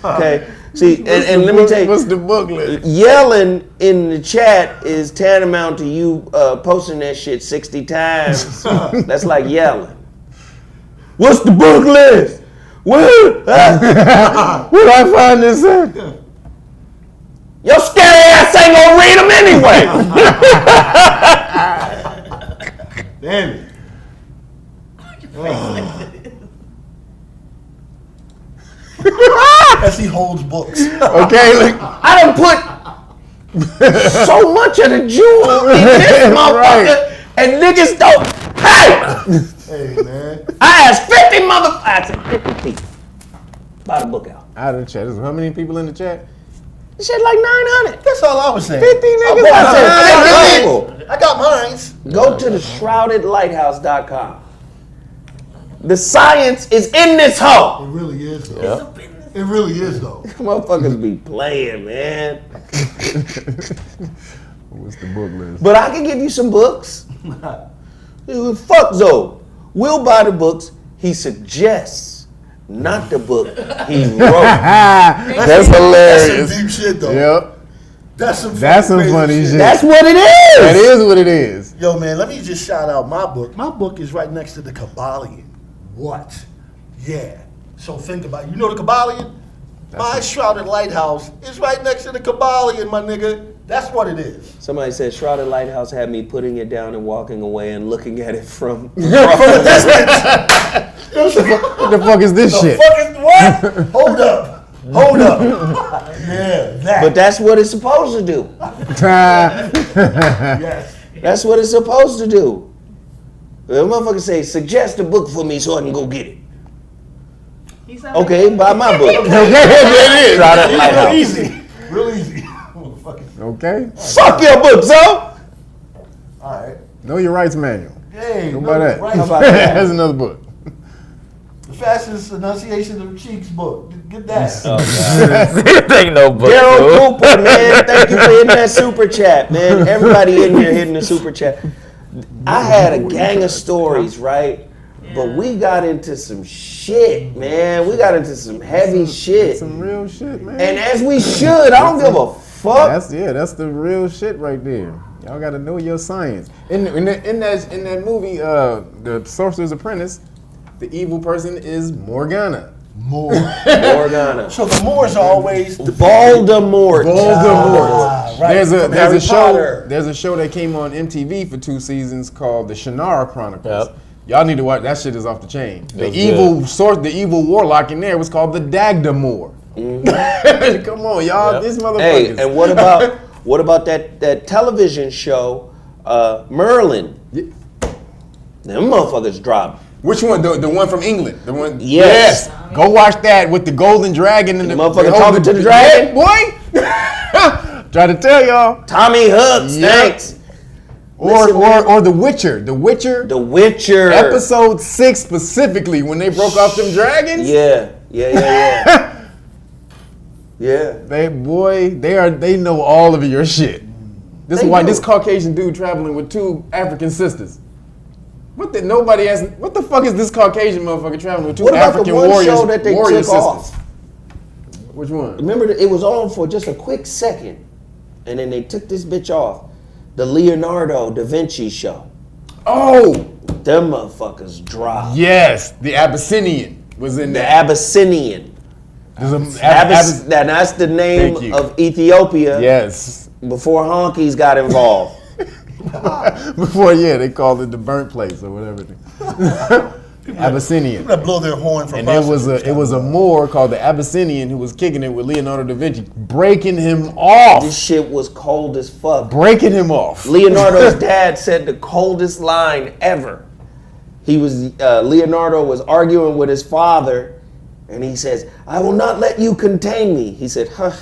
Okay. See, and let me tell you, What's the book list? yelling in the chat is tantamount to you posting that shit 60 times. That's like yelling. What's the book list? Where Where'd I find this at? your scary ass ain't gonna read them anyway. Damn it. As he holds books. Okay, look. I done put so much of the jewel in this motherfucker, and niggas don't. Hey, Hey, man. I asked 50 motherfuckers. I said 50 people. Buy the book out. Out of the chat. There's how many people in the chat? This shit like 900. That's all I was saying. 50 niggas. I said 50 people. I got mines. Go to the shroudedlighthouse.com. The science is in this It hoe. really is, though. It really is, though. Motherfuckers be playing, man. What's the book list? But I can give you some books. Fuck Zoe. We'll buy the books he suggests, not the book he wrote. That's That's hilarious. some deep shit, though. Yep. That's some Funny crazy shit. That's what it is. That is what it is. Yo, man, let me just shout out my book. My book is right next to the Kabbalion. What? Yeah. So think about it. You know the Kabbalion? My Shrouded Lighthouse is right next to the Kabbalion, my nigga. That's what it is. Somebody said Shrouded Lighthouse had me putting it down and walking away and looking at it from. From a distance. What the fuck is this The shit? fuck is what? Hold up. Hold up. Yeah, that. But that's what it's supposed to do. Yes. That's what it's supposed to do. The motherfucker say, suggest a book for me so I can go get it. Okay, buy my book. Okay, there it is. Shrouded Real Lighthouse. easy. Real easy. Okay. Fuck your book, Zoe. All right. Know your rights manual. Hey, How about that? right. How about that? That's another book. The fastest enunciation of Cheeks book. Get that. Ain't no book. Daryl fool. Cooper, man. Thank you for hitting that super chat, man. Everybody in here hitting the super chat. I had a gang of stories, right? But we got into some shit, man. We got into some heavy shit. Some real shit, man. And as we should, I don't give a fuck. That's the real shit right there. Y'all gotta know your science. In that movie, The Sorcerer's Apprentice, the evil person is Morgana. Morgana. So the Moors are always the Voldemort. right. There's From a Harry show. Potter. There's a show that came on MTV for 2 seasons called The Shannara Chronicles. Yep. Y'all need to watch. That shit is off the chain. The That's evil warlock in there was called the Dagdamore. Come on, y'all. Yep. This motherfucker. Hey, and what about that television show, Merlin? Them motherfuckers dropped. Which one? The one from England. The one. Yes. Go watch that with the golden dragon and the motherfucker talking to the dragon? Yeah, boy. Try to tell y'all. Tommy Hooks, Yep. thanks. Or Listen, man. The Witcher. The Witcher. The Witcher. Episode 6 specifically when they broke off them dragons. Yeah. Yeah. They know all of your shit. This is They why do. this Caucasian dude traveling with 2 African sisters. What the fuck is this Caucasian motherfucker traveling with 2 What about African the one warriors? show that they warrior took sisters? off? Which one? Remember, it was on for just a quick second, and then they took this bitch off. The Leonardo da Vinci show. Oh, Them motherfuckers dropped. yes, the Abyssinian was in The there. Abyssinian. There's That's the name Thank you. of Ethiopia yes. before honkies got involved. Before, they called it the burnt place or whatever. Abyssinian. That blow their horn for And it was a Moor called the Abyssinian who was kicking it with Leonardo da Vinci, breaking him off. This shit was cold as fuck. Breaking him off. Leonardo's dad said the coldest line ever. Leonardo was arguing with his father, and he says, "I will not let you contain me." He said, "Huh,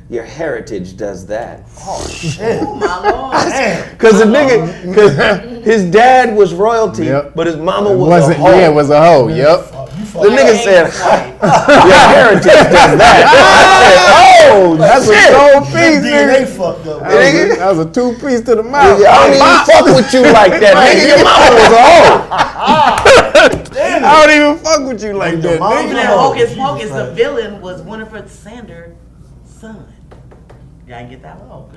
your heritage does that." Oh shit. My Lord. Because his dad was royalty, Yep. but his mama It was wasn't, a hoe. yeah, it was a hoe. Yep. You fucked The nigga up. said, your heritage does that. I said, oh, That's a shit. gold That piece, DNA nigga. fucked up. Nigga. That was a 2-piece to the mouth. I don't even fuck with you like that, nigga. Your mama was a hoe. I don't even fuck with you like that, mom- Even nigga. in Hocus Pocus, the villain was Winifred Sanders' son. Y'all get that one?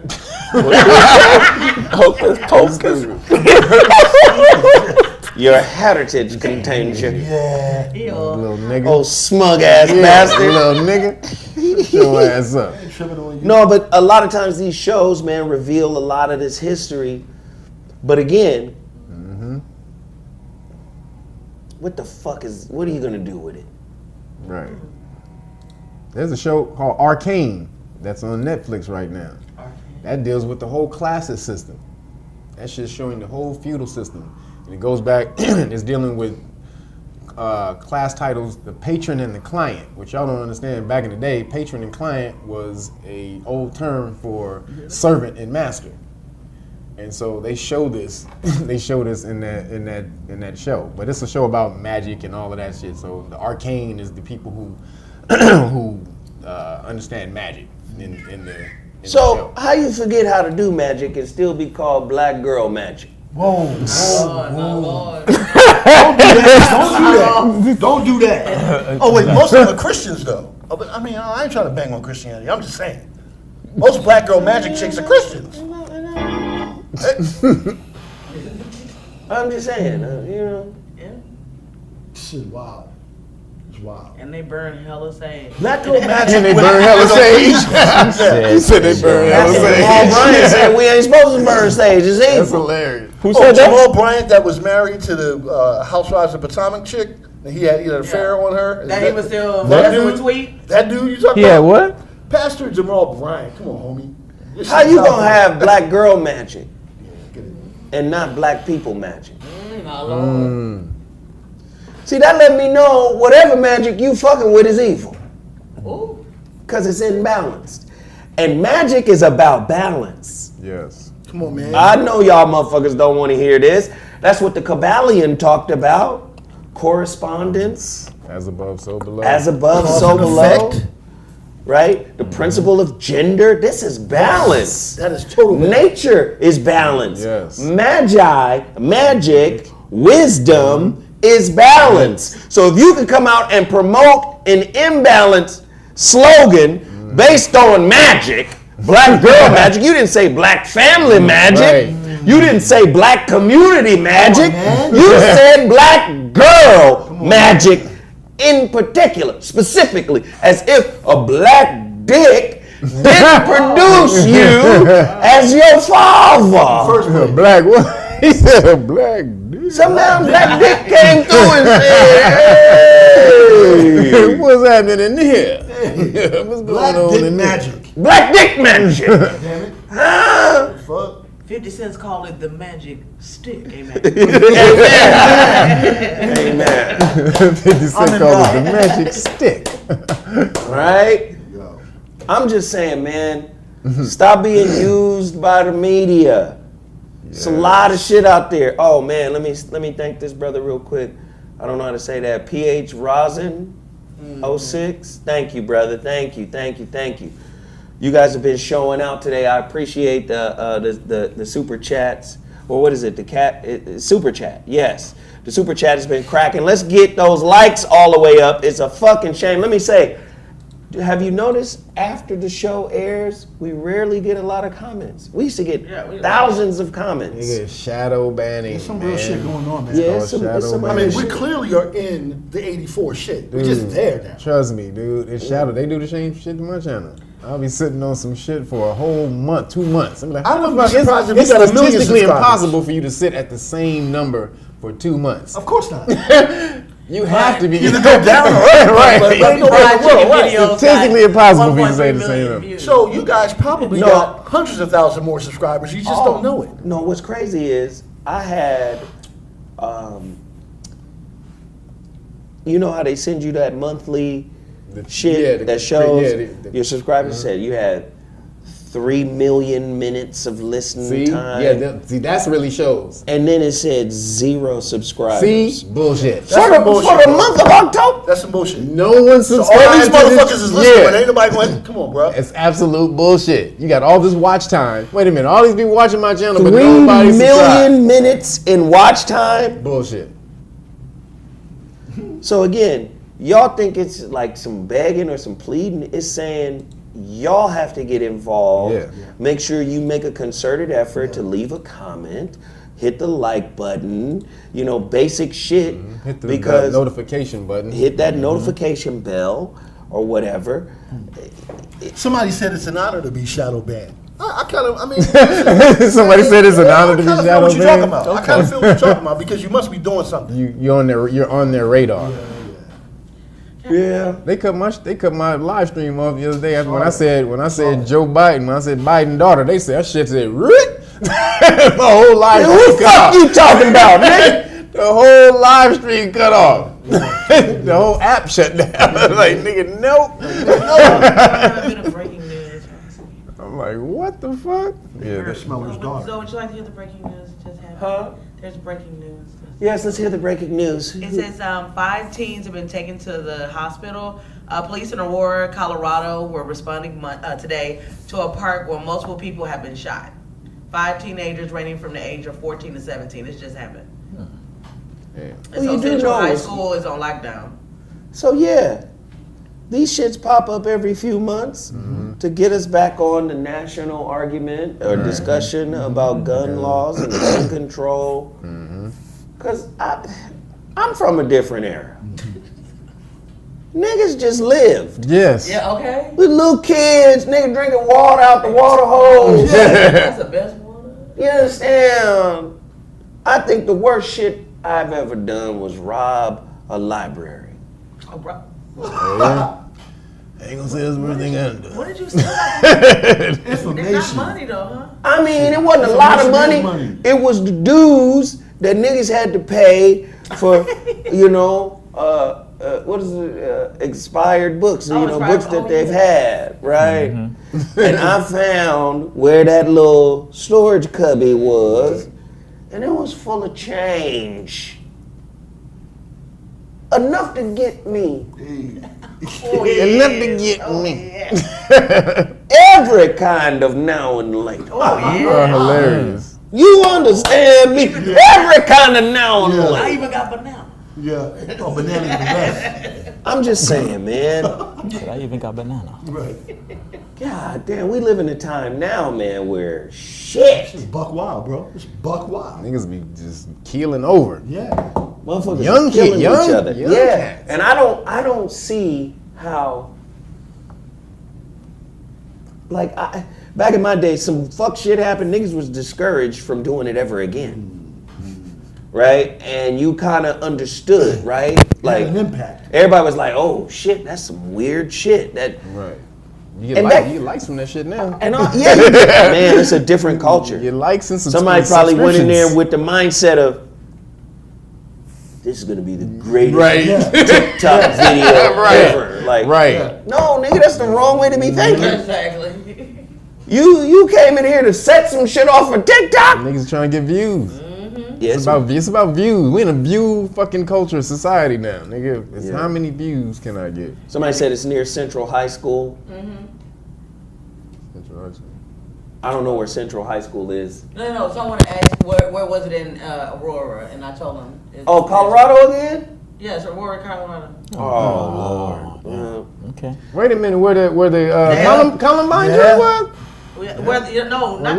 Hocus pocus. Your heritage contains you. Yeah. Ew. Little nigga. Oh, smug ass bastard. Little nigga. Shut your ass up. Tripping on you. No, but a lot of times these shows, man, reveal a lot of this history. But again, what are you gonna do with it? Right. There's a show called Arcane that's on Netflix right now. That deals with the whole classes system. That shit's showing the whole feudal system. And it goes back, it's dealing with class titles, the patron and the client, which y'all don't understand. Back in the day, patron and client was a old term for servant and master. And so they show this, they show this in that show. But it's a show about magic and all of that shit. So the arcane is the people who who understand magic in the So show. how you forget how to do magic and still be called black girl magic? Whoa. Lord, my Lord. Don't do that. Oh wait, most of them are Christians though. Oh, but I mean, I ain't trying to bang on Christianity. I'm just saying. Most black girl magic chicks are Christians. I'm just saying, you know. Yeah. Shit, wow. It's wild. And they burn hella sage. Black girl magic. And they burn hella sage. He said they burn hella Jamal Bryant sage. said we ain't supposed to burn sage. It's That's evil. hilarious. Who said that? Jamal Bryant that was married to the Housewives of Potomac chick. And he had an affair on her. That he was still that messing with dude? Tweet? That dude you talking Yeah, about? what? Pastor Jamal Bryant. Come on, homie. This How shit's you out gonna there. have black girl magic Get it. and not black people magic? My Lord. See, that let me know whatever magic you fucking with is evil. Ooh. Because it's imbalanced. And magic is about balance. Yes. Come on, man. I know y'all motherfuckers don't want to hear this. That's what the Kabbalion talked about. Correspondence, As above, so below. as above, Cause so and below. effect. Right? The principle of gender. This is balance. That is total balance. Nature is balance. Yes. Magic, wisdom is balance. So if you can come out and promote an imbalanced slogan based on magic, black girl magic, you didn't say black family magic. Right. You didn't say black community magic. man. You said black girl magic in particular, specifically, as if a black dick didn't produce you as your father. First A place. black what? He said a black dude. Somehow black dick came through and said, hey, What's happening in here? What's going Black on dick in there? magic. black dick magic. Damn it. Huh? Fuck. 50 Cent called it the magic stick. Amen. Amen. 50 Cent called it the magic stick. Right? Yo. I'm just saying, man, stop being used by the media. It's a lot of shit out there. Oh man, let me thank this brother real quick. I don't know how to say that. PH Rosin 06. Thank you, brother. Thank you. You guys have been showing out today. I appreciate the super chats. Or what is it? Super chat. Yes. The super chat has been cracking. Let's get those likes all the way up. It's a fucking shame. Let me say, have you noticed after the show airs, we rarely get a lot of comments. We used to get thousands of comments. Nigga, shadow banning. There's some real shit going on, man. Yeah, Oh, shadow some I other mean, we shit. clearly are in the 84 shit. We're just there now. Trust me, dude. It's shadow. They do the same shit to my channel. I'll be sitting on some shit for a whole month, 2 months. I'm like, I wouldn't be surprised if it's we got a million statistically subscribers. impossible for you to sit at the same number for 2 months. Of course not. You have to be Either go down or up. Right. But ain't no way in the world, right? Statistically impossible for you to say the same number. So you guys probably No. got hundreds of thousands more subscribers. You just don't know it. No, what's crazy is I had, you know how they send you that monthly shit yeah, that shows the your subscribers said you had 3 million minutes of listening See, time. see, that's really shows. And then it said 0 subscribers. See, bullshit. For the month of October. That's some bullshit. No one So subscribes. all these to motherfuckers this- is listening, Yeah. but ain't nobody going, come on, bro. It's absolute bullshit. You got all this watch time. Wait a minute, all these people watching my channel, but 3 nobody million minutes in watch time. Bullshit. So again, y'all think it's like some begging or some pleading. It's saying y'all have to get involved. Yeah. Make sure you make a concerted effort to leave a comment, hit the like button, basic shit. Hit the because notification button. hit that notification bell or whatever. Somebody said it's an honor to be shadow banned. Somebody said it's an honor to be shadow what you're talking banned. about. I kind of feel what you're talking about because you must be doing something. You're on their radar. Yeah. They cut my live stream off the other day after when I said Joe Biden, when I said Biden daughter, they said that shit said Rick. The whole live Who stream the cut fuck off. you talking about, nigga? The whole live stream cut off. The whole app shut down. Like, nigga, nope. I'm like, what the fuck? Yeah, smell his daughter. So would you like to hear the breaking news that just happened? Huh? There's breaking news. Yes, let's hear the breaking news. It says 5 teens have been taken to the hospital. Police in Aurora, Colorado were responding today to a park where multiple people have been shot. 5 teenagers ranging from the age of 14 to 17. This just happened. Yeah. And so Central High School is on lockdown. So yeah, these shits pop up every few months to get us back on the national argument or discussion about gun laws and gun control. Cause I'm from a different era. Niggas just lived. Yes. Yeah, okay. We little kids, nigga drinking water out the water hose. That's the best water. You understand? I think the worst shit I've ever done was rob a library. Oh, bro. I ain't gonna say that's the worst thing I done. What did you say? It's not Information. money though, huh? I mean, it wasn't a lot of money. It was the dues that niggas had to pay for, what is it, expired books, expired books that they've had, right? And I found where that little storage cubby was, and it was full of change. Enough to get me. Enough to get me. Every kind of now and later. Oh, hilarious. You understand me? Every kind of now and I later. even got banana. Yeah. Oh, banana is the best. I'm just saying, man. Shit, I even got banana. Right. God damn, we live in a time now, man, where shit. It's buck wild, bro. It's buck wild. Niggas be just keeling over. Yeah. Motherfuckers Young are killing kid, young- each other. young Yeah. cats. And I don't see how, like, back in my day, some fuck shit happened, niggas was discouraged from doing it ever again. Right? And you kind of understood, right? Like, an impact. Everybody was like, oh shit, that's some weird shit. That Right. You And get, that- you get likes from that shit now. And yeah, you get, man, it's a different culture. You likes and Somebody probably went in there with the mindset of, this is gonna be the greatest Right. TikTok video Right. ever. Like, Right. no, nigga, that's the wrong way to be thinking. Exactly. You came in here to set some shit off for TikTok. Niggas trying to get views. Yes, It's about views. We in a view fucking culture society now, nigga. It's Yeah. how many views can I get? somebody said it's near Central High School. I don't know where Central High School is. No. Someone asked where was it in Aurora, and I told them. Oh, Colorado again? Yes, Aurora, Colorado. Oh, Lord. Okay. Wait a minute, where the Columbine Yeah. joint was? No, Where that's not was- no,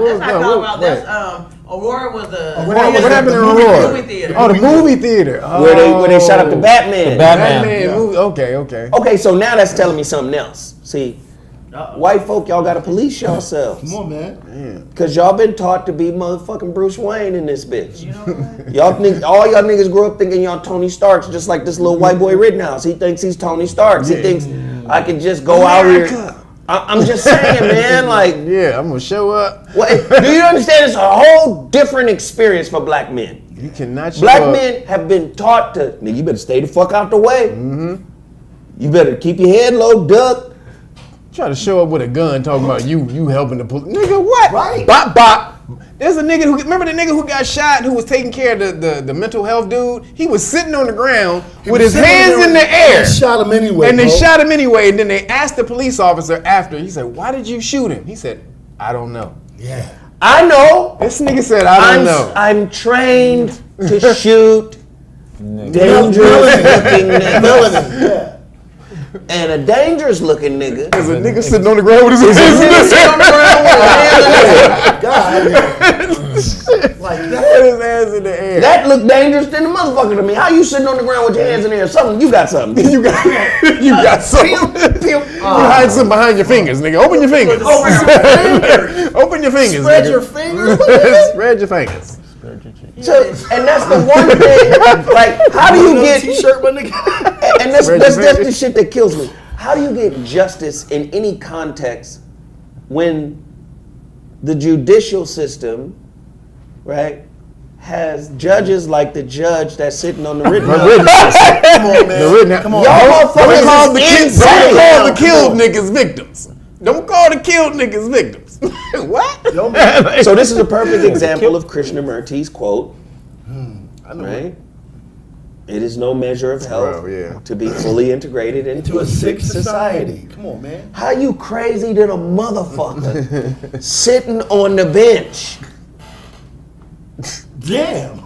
Colorado. where- That's Aurora was the. What happened in Aurora? Movie theater. Oh, the movie theater. Where they shot up the Batman. Batman movie. Okay. Okay, so now that's telling me something else. See, white folk, y'all gotta police yourselves. Come on, man. Cause y'all been taught to be motherfucking Bruce Wayne in this bitch. All y'all niggas grew up thinking y'all Tony Starks, just like this little white boy Rittenhouse. He thinks he's Tony Starks. He thinks I can just go out here. I'm just saying, man, like, Yeah, I'm gonna show up. do you understand? It's a whole different experience for black men. You cannot show Black up. men have been taught to, nigga, you better stay the fuck out the way. You better keep your head low, duck. Try to show up with a gun talking about you helping the police. Nigga, what? Right. Bop, bop. There's a nigga who, remember the nigga who got shot who was taking care of the mental health dude? He was sitting on the ground with his hands in the air. They shot him anyway. And they shot him anyway. And then they asked the police officer after. He said, "Why did you shoot him?" He said, "I don't know." Yeah. I know. This nigga said, "I don't know." I'm trained to shoot dangerous looking niggas. Yeah. And a dangerous looking nigga. There's a nigga sitting on the ground with his hands in the air. God. Like With that. his hands in the air. That look dangerous than the motherfucker to me. How you sitting on the ground with your hands in the air? Something, you got something. You got something. You hide something behind your fingers, nigga. Open your fingers. Open your fingers. Spread nigga. your fingers. Spread your fingers. So, and that's the one thing, like, how do you get, T-shirt, my nigga. and that's Spread your the fingers. shit that kills me. How do you get justice in any context when the judicial system, right, has judges like the judge that's sitting on the written Come on, man. Come on. Y'all motherfuckers Don't is call the insane. killed niggas victims. Don't call the killed niggas victims. What? Yo, man. So this is a perfect example of Krishnamurti's quote, right? It is no measure of health Well, yeah. to be fully integrated into a sick society. Come on, man. How you crazy than a motherfucker sitting on the bench? Damn.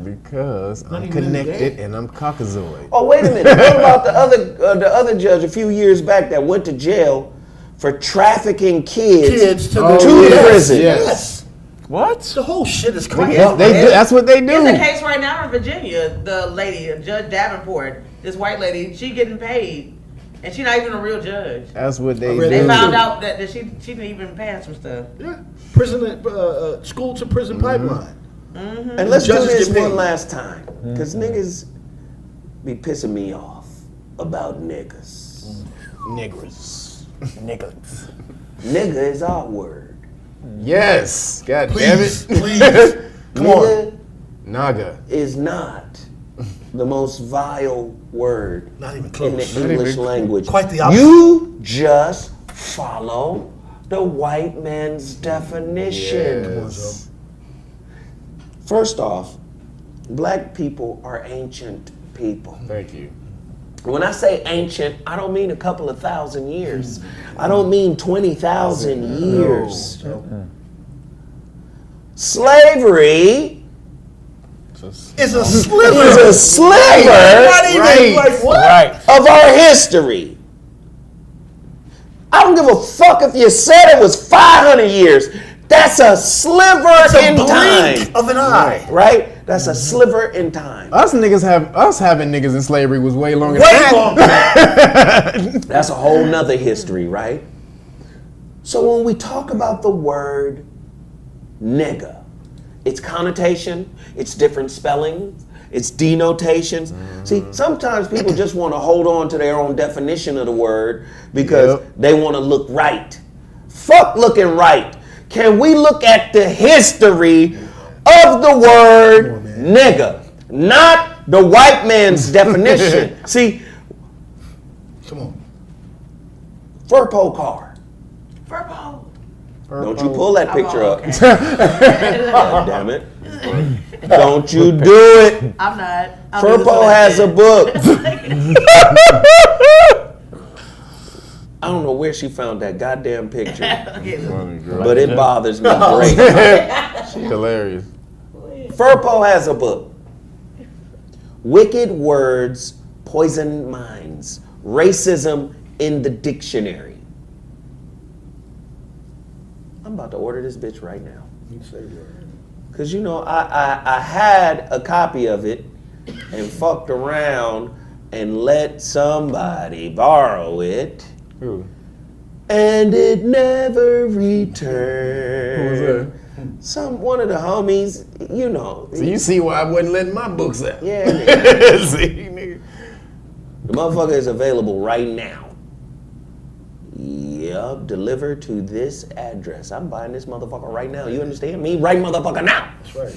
Because I'm even in the connected game. and I'm Caucasoid. Oh, wait a minute. What about the other judge a few years back that went to jail for trafficking kids To the prison? Yes. What? The whole shit is crazy. They do, that's what they There's a do. case right now in Virginia. The lady, Judge Davenport, this white lady, she getting paid, and she not even a real judge. That's what they read do. They found out that she didn't even pass some stuff. Yeah. Prison, school to prison pipeline. And let's do Judges this get paid. one last time, because niggas be pissing me off about niggas. Niggers. Niggas. Nigga is our word. Yes. God Please, damn it. please. Come on. Nigga Naga. is not the most vile word Not even in close. the English language. Quite the opposite. You just follow the white man's definition. Yes. First off, black people are ancient people. Thank you. When I say ancient, I don't mean a couple of thousand years. I don't mean 20,000 years. Slavery It's a sliver. is a sliver Not even Right. like what? Right. of our history. I don't give a fuck if you said it was 500 years. That's a sliver It's a in blink time. of an eye. Right? That's a sliver in time. Us having niggas in slavery was way longer Way than longer. That's a whole nother history, right? So when we talk about the word nigga, its connotation, its different spellings, its denotations. See, sometimes people just want to hold on to their own definition of the word because they want to look right. Fuck looking right. Can we look at the history of the word nigga, not the white man's definition? See, Come on. fur pole car. Furbo. Don't you pull that picture up. Okay. God damn it. Don't you do it. I'm not. I'll do this Furpo one has a again. book. I don't know where she found that goddamn picture, but it bothers me greatly. She hilarious. Furpo has a book. Wicked Words, Poison Minds. Racism in the Dictionary. I'm about to order this bitch right now. Because, you know, I had a copy of it and fucked around and let somebody borrow it. Who? And it never returned. Who was One of the homies, you know. So you see why I wasn't letting my books out. Yeah, nigga. See, nigga. The motherfucker is available right now. Yup, delivered to this address. I'm buying this motherfucker right now. You understand me? Right motherfucker now. That's right.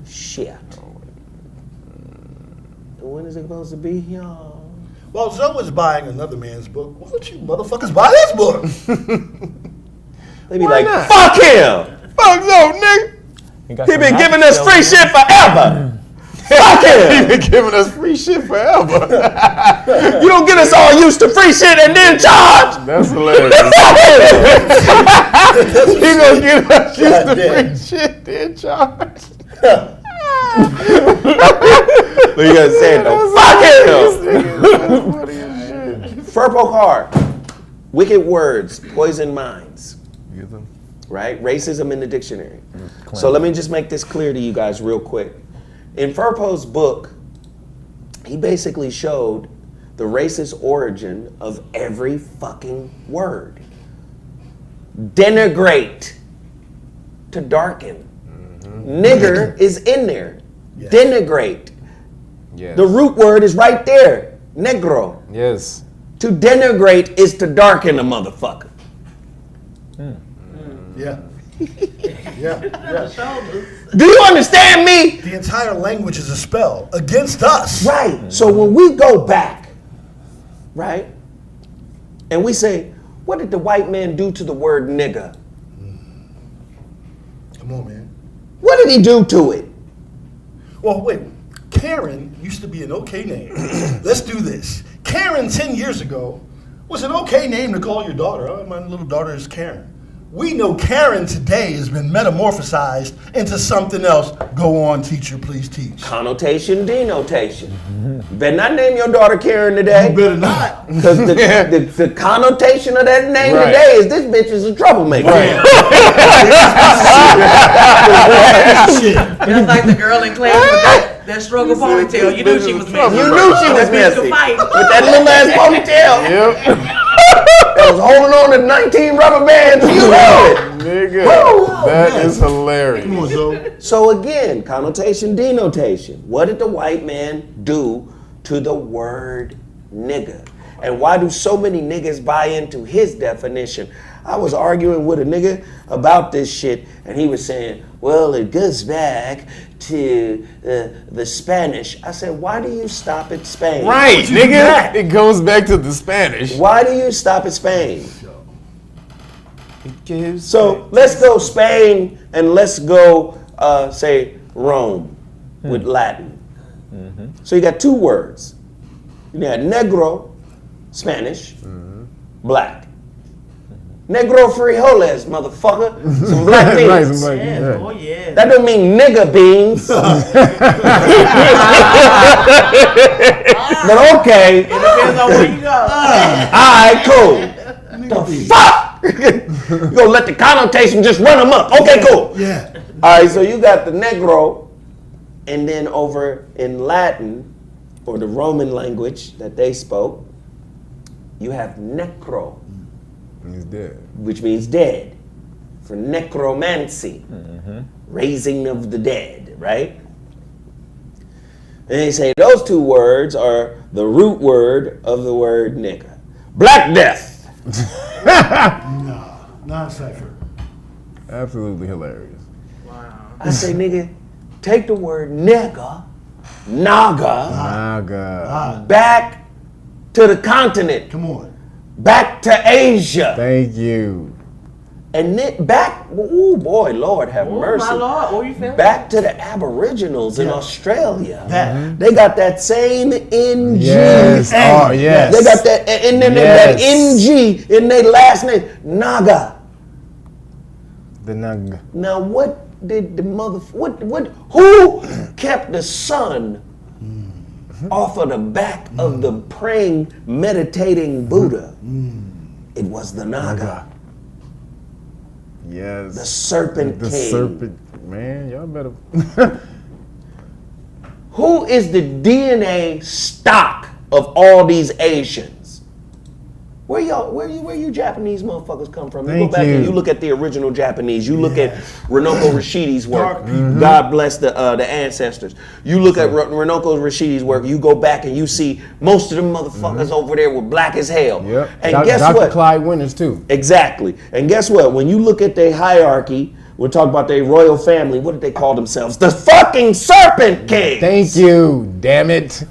Shit. When is it supposed to be, y'all? While Zoe is buying another man's book, why don't you motherfuckers buy his book? They be like, fuck him! Fuck no, nigga. He got He some been magic giving us spells free in shit forever! Fuck He him! been giving us free shit forever. You don't get us all used to free shit and then charge! That's hilarious. Fuck him! He gonna get us used to Goddamn. free shit, then charge. What you gonna say though? Fuck him! Furpo card. Wicked words, poison minds. Right? Racism in the dictionary. So let me just make this clear to you guys real quick. In Furpo's book, he basically showed the racist origin of every fucking word. Denigrate, to darken. Nigger is in there. Yes. Denigrate. Yes. The root word is right there. Negro. Yes. To denigrate is to darken a motherfucker. Yeah. Yeah. Do you understand me? The entire language is a spell against us. Right. So when we go back, right, and we say, what did the white man do to the word nigga? Come on, man. What did he do to it? Well, wait. Karen used to be an okay name. Let's do this. Karen 10 years ago was an okay name to call your daughter. Oh, my little daughter is Karen. We know Karen today has been metamorphosized into something else. Go on, teacher, please teach. Connotation, denotation. You better not name your daughter Karen today. You better not. Because the connotation of that name Right. today is this bitch is a troublemaker. Just like the girl in class with that struggle ponytail. You knew she was messy. You knew she was That bitch could messy. fight. With that little ass ponytail. Yep. That was holding on to 19 rubber bands. You know it. Nigga, that is hilarious. Come on, Zoe. So again, connotation, denotation. What did the white man do to the word nigga? And why do so many niggas buy into his definition? I was arguing with a nigga about this shit, and he was saying, well, it goes back to the Spanish. I said, why do you stop at Spain? Right, nigga. It goes back to the Spanish. Why do you stop at Spain? So let's go Spain and let's go, say, Rome with Latin. So you got two words. You got negro, Spanish, black. Negro frijoles, motherfucker. Some black beans. Right, some black Yes, beans. oh yeah. That don't mean nigga beans. But okay. Depends on where you go. Alright, cool. The fuck? You gonna let the connotation just run them up. Okay, cool. Yeah. Alright, so you got the negro, and then over in Latin, or the Roman language that they spoke, you have necro, He's dead. which means dead, for necromancy, raising of the dead, right? And they say those two words are the root word of the word nigga. Black Death. No, non-cipher. Absolutely hilarious. I say, nigga, take the word nigga, naga, Naga. back to the continent, Come on. back to Asia, Thank you. and then back, oh boy, Lord have Oh mercy. my Lord, oh you feel me? Back to the Aboriginals in Yeah. Australia. That. They got that same NG. Yes. Oh, yes. They got that, and then Yes. that NG in their last name, Naga. The Naga. Now, what did the who kept the sun off of the back of the praying, meditating Buddha? It was the Naga, Yes. the serpent The king. serpent. Man, y'all better. Who is the DNA stock of all these Asians? Where you Japanese motherfuckers come from? You Thank go back you. and you look at the original Japanese. You look at Renoko Rashidi's work. Dark people. God bless the ancestors. You look at Renoko Rashidi's work. You go back and you see most of them motherfuckers over there were black as hell. Yep. And guess Dr. what? Clyde Winters, too. Exactly. And guess what? When you look at their hierarchy, we're talking about their royal family. What did they call themselves? The fucking Serpent King. Thank you. Damn it.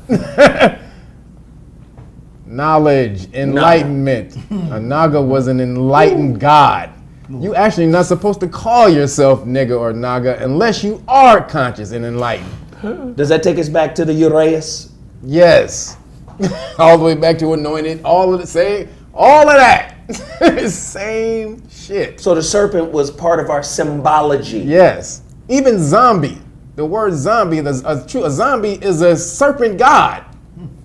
knowledge, enlightenment. A Naga was an enlightened god. You actually not supposed to call yourself nigga or Naga unless you are conscious and enlightened. Does that take us back to the Uraeus? Yes. All the way back to anointed, all of that. Same shit. So the serpent was part of our symbology. Yes. Even zombie. The word zombie, a zombie is a serpent god.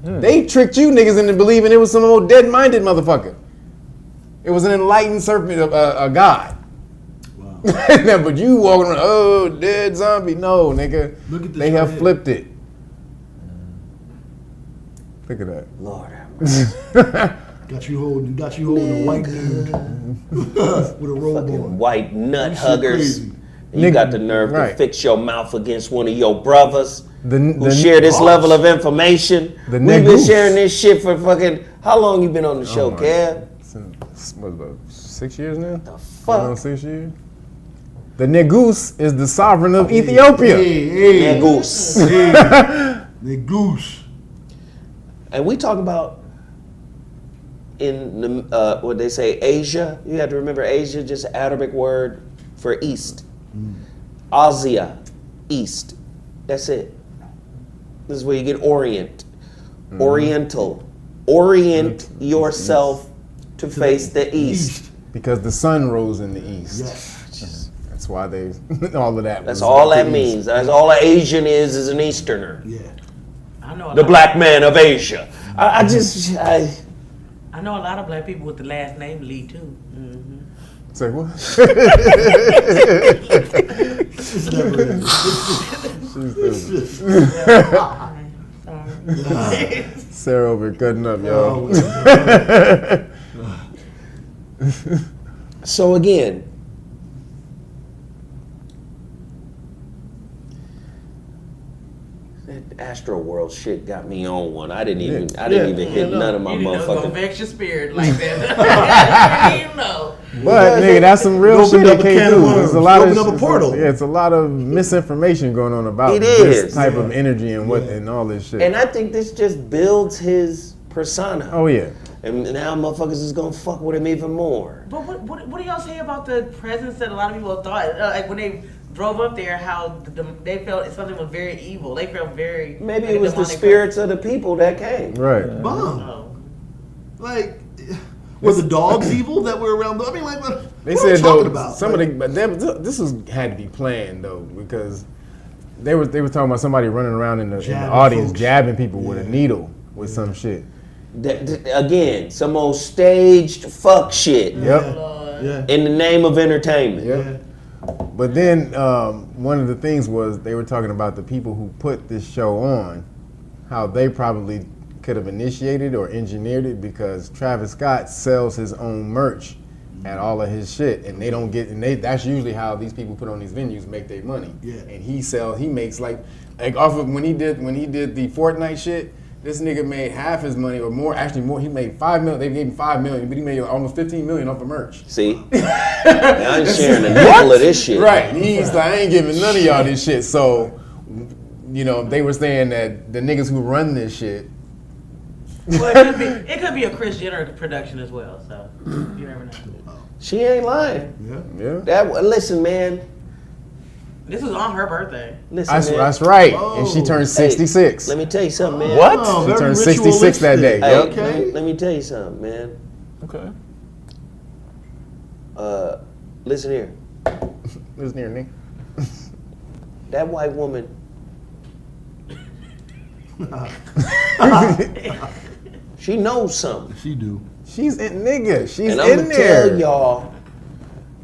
They tricked you niggas into believing it was some old dead-minded motherfucker. It was an enlightened serpent, a god. Wow. But you walking around, oh, dead zombie. No, nigga. Look at this. They have flipped it. Look at that. Lord. Got you holding a white dude with a robe on. White nut That shit huggers. crazy. And you got the nerve to Right. fix your mouth against one of your brothers who The- share this level of information. The We've been negus. sharing this shit for fucking, how long you been on the show, Kev? What, about 6 years now? The fuck? Going on 6 years? The Negus is the sovereign of Ethiopia. Hey, Negus. the goose. And we talk about in the, what they say, Asia. You have to remember Asia, just an Arabic word for east. Asia, east. That's it. This is where you get orient. Oriental. Orient yourself to face the east. Because the sun rose in the east. Yes. That's why they, all of that. That's was all the that east. means. That's all an Asian is an Easterner. Yeah. I know a The lot black man of Asia. I I know a lot of black people with the last name Lee too. Mm-hmm. Say what? It's never ending. Sorry. Sarah over cutting up, y'all. So again, that Astro World shit got me on one. I didn't even hit none of my You didn't know it's gonna motherfucking. vex your spirit like that. You know. But nigga, that's some real shit opened that up a came can of through. worms. There's a lot You of opened up a portal. Yeah, it's a lot of misinformation going on about It this is. type of energy and what and all this shit. And I think this just builds his persona. Oh yeah. And now motherfuckers is gonna fuck with him even more. But what do y'all say about the presence that a lot of people thought, like when they drove up there, how they felt something was very evil. They felt very. Maybe like it was the demonic spirits of the people that came. Right. Bomb. Oh. Like, were the dogs evil that were around? I mean, like, what They are said we talking though about? some Like, of the but this was had to be planned though because they were talking about somebody running around in the Jabbing audience folks. jabbing people with a needle with some shit. Again, some old staged fuck shit Yep. yeah. in the name of entertainment. Yep. But then one of the things was they were talking about the people who put this show on, how they probably could have initiated or engineered it because Travis Scott sells his own merch at all of his shit, and they don't get. And that's usually how these people put on these venues make their money. Yeah. And he makes like off of when he did the Fortnite shit. This nigga made half his money or more. Actually, more. He made $5 million. They gave him $5 million, but he made almost $15 million off of merch. See? I ain't sharing a nickel of this shit. Right. He's like, I ain't giving none of y'all this shit. So, you know, they were saying that the niggas who run this shit. Well, it could be a Kris Jenner production as well. So you never know. She ain't lying. Yeah. Listen, man. This was on her birthday. Listen, That's, man. that's right. Oh. And she turned Hey, 66. let me tell you something, man. What? Oh, She very turned 66 that day. ritualistic. Yep. Okay. Let me tell you something, man. Okay. Listen here. Listen here, nigga. That white woman. She knows something. She do. She's in nigga. She's And I'm in gonna there. tell y'all,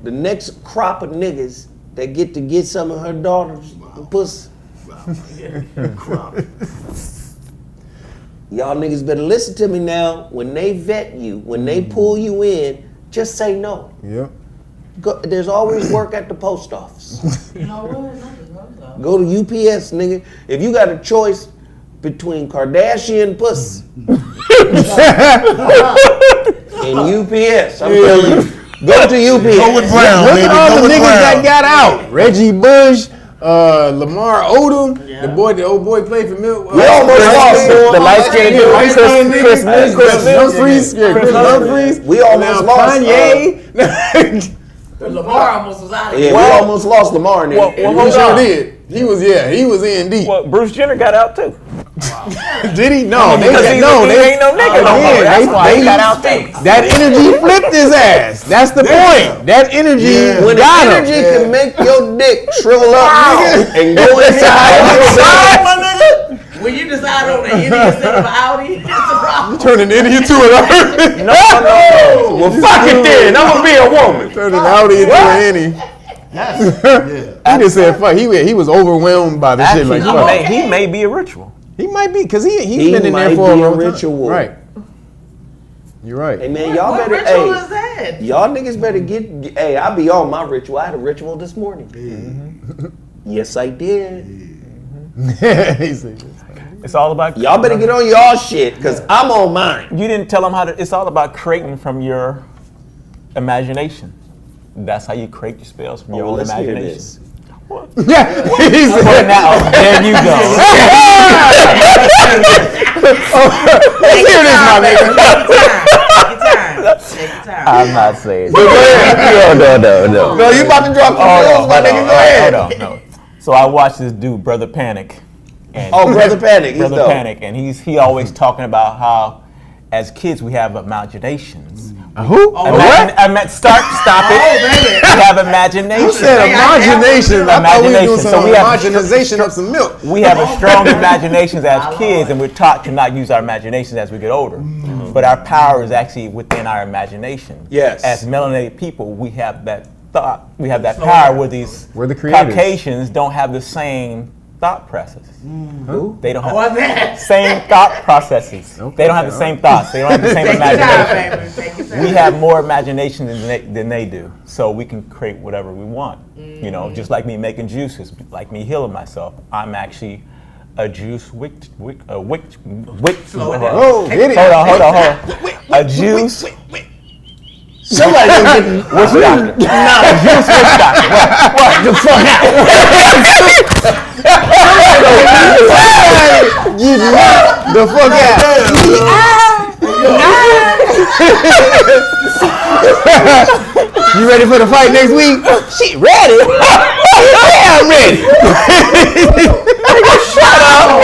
the next crop of niggas that get some of her daughter's pussy. Crop. Y'all niggas better listen to me now. When they vet you, when they pull you in, just say no. Yep. There's always work at the post office. You know what? Go to UPS, nigga. If you got a choice between Kardashian pussy and UPS, I'm telling you, go to UPS. Go with Brown, Look baby. at all Go the with niggas Brown. that got out. Reggie Bush, Lamar Odom, the old boy played for Milwaukee. We almost lost. The light-skinned dude, Chris Humphries. We almost lost. Kanye. Lamar almost was out of Yeah, here. we almost lost Lamar in there. He sure did. He was in deep. Well, Bruce Jenner got out too. Did he? No, Because he ain't no nigga no more. That's why he got out too. That energy flipped his ass. That's the point. That energy When the got him. energy can make your dick shrivel up and go inside. When you decide on an Indy instead of an Audi, it's a problem. Turn an idiot to an No. Well, fuck it then. I'm gonna be a woman. Turn an Audi into an Indy. He just said fuck. He was overwhelmed by the shit. Actually, Like fuck. he may be a ritual. He might be because he's He been in there might for a be a long time. ritual. Right. You're right. Hey man, y'all What better. ritual Hey, is that? y'all niggas better get. Hey, I be on my ritual. I had a ritual this morning. Yes, I did. He said, It's all about. Y'all better get on y'all shit because I'm on mine. You didn't tell them how to. It's all about creating from your imagination. That's how you create your spells from your own let's hear imagination. this. yeah. He said, Well, now, there you go. let's hear this, my nigga. Take your time. I'm not saying. No, you about to drop the pills, my nigga. Go ahead. Hold on, no. So I watched this dude, Brother Panic. And Oh, Brother Panic. He's Brother dope. Panic, and he always talking about how, as kids, we have imaginations. Who? Stop it. We have imagination. You said imagination. I thought we were doing So some we have- imagination of some milk. We have a strong imaginations as kids, and we're taught to not use our imaginations as we get older. But our power is actually within our imagination. Yes. As melanated people, we have that thought. We have that power where these We're the creators. Caucasians don't have the same thought processes. They don't have What's that? same thought processes. They don't have the same thoughts. They don't have the same Take your time, imagination. baby. Take your time. We have more imagination than they do, so we can create whatever we want. You know, just like me making juices, like me healing myself. I'm actually a juice Slow it down. Oh, get it. Hold on. A juice. Somebody gonna get Witch doctor. No, juice witch doctor. What the fuck? The fuck out. You ready for the fight next week? She ready? Yeah, I'm ready. Shut up.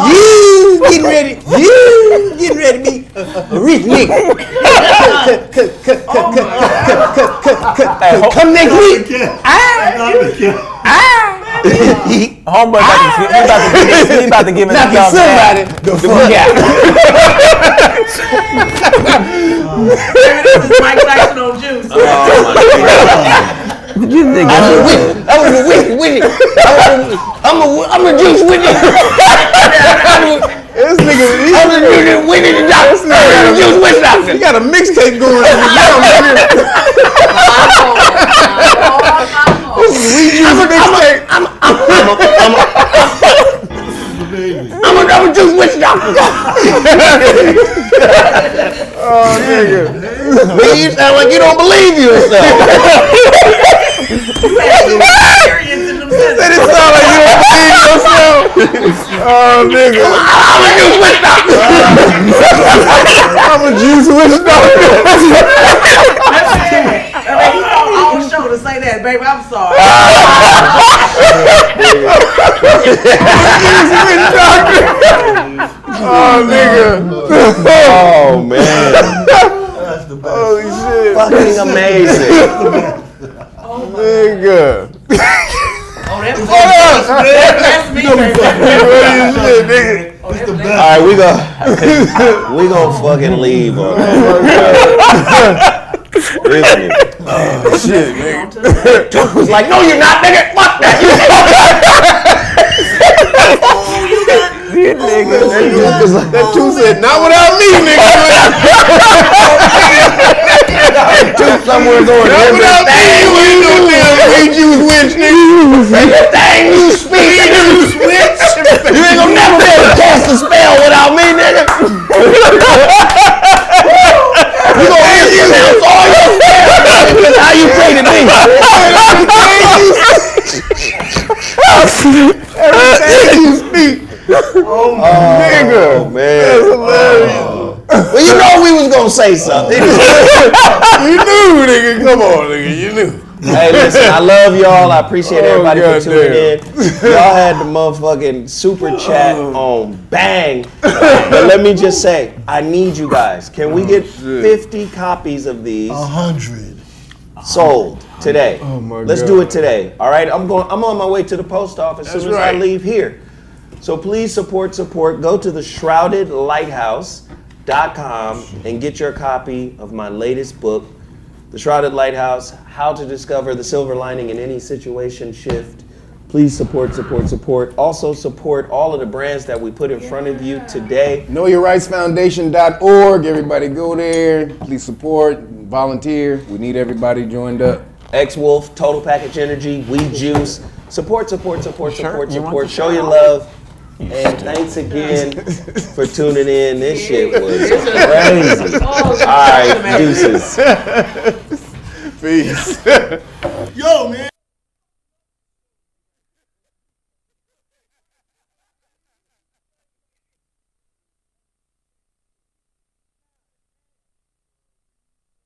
You getting ready? You getting ready to be a rich nigga? Come next week. Homeboy, he about to give it Knocking somebody the fuck out. Baby, this is Mike Tyson on juice. I'm a witch. I'm a juice witch. This nigga, I'm a juice witch doctor. I'm a juice witch doctor. he got a mixtape going on. I'm a juice witch doctor. Oh, nigga. Man, you sound like you don't believe yourself. You had some experience in them It sound like you don't believe yourself. Oh, nigga. I'm a juice witch doctor. I'm a juice witch doctor. He's on our show to say that, baby. I'm sorry. Oh, nigga. Oh man, Holy shit. fucking amazing. Nigga. Oh, that's me, baby. Holy shit, nigga. Oh, that's me. All right, we gonna fucking leave on that. Really? Oh, shit, nigga. Dude was like, no, you're not, nigga. Fuck that. That two said, not without me, nigga. Dude, somewhere going. Not without me. You ain't no damn juice witch, nigga. Everything you speak, you ain't gonna never be able to cast a spell without me, nigga. You gonna renounce all your spells because how you treated me. nigga. Man. That's hilarious. Well, you know we was gonna say something. You knew, nigga. Come on, nigga. You knew. Hey, listen, I love y'all. I appreciate everybody for tuning in. Y'all had the motherfucking super chat on bang. But let me just say, I need you guys. Can we get 50 copies of these 100 sold today? Oh my Let's God. do it today. All right, I'm on my way to the post office as soon as I leave here. So please support. Go to the shroudedlighthouse.com and get your copy of my latest book, The Shrouded Lighthouse, How to Discover the Silver Lining in Any Situation Shift. Please support. Also support all of the brands that we put in front of you today. KnowYourRightsFoundation.org. Everybody go there. Please support, volunteer. We need everybody joined up. X-Wolf, Total Package Energy, We Juice. Support. Show your love. And thanks again for tuning in. This shit was crazy. All right, deuces. Peace. Yo, man.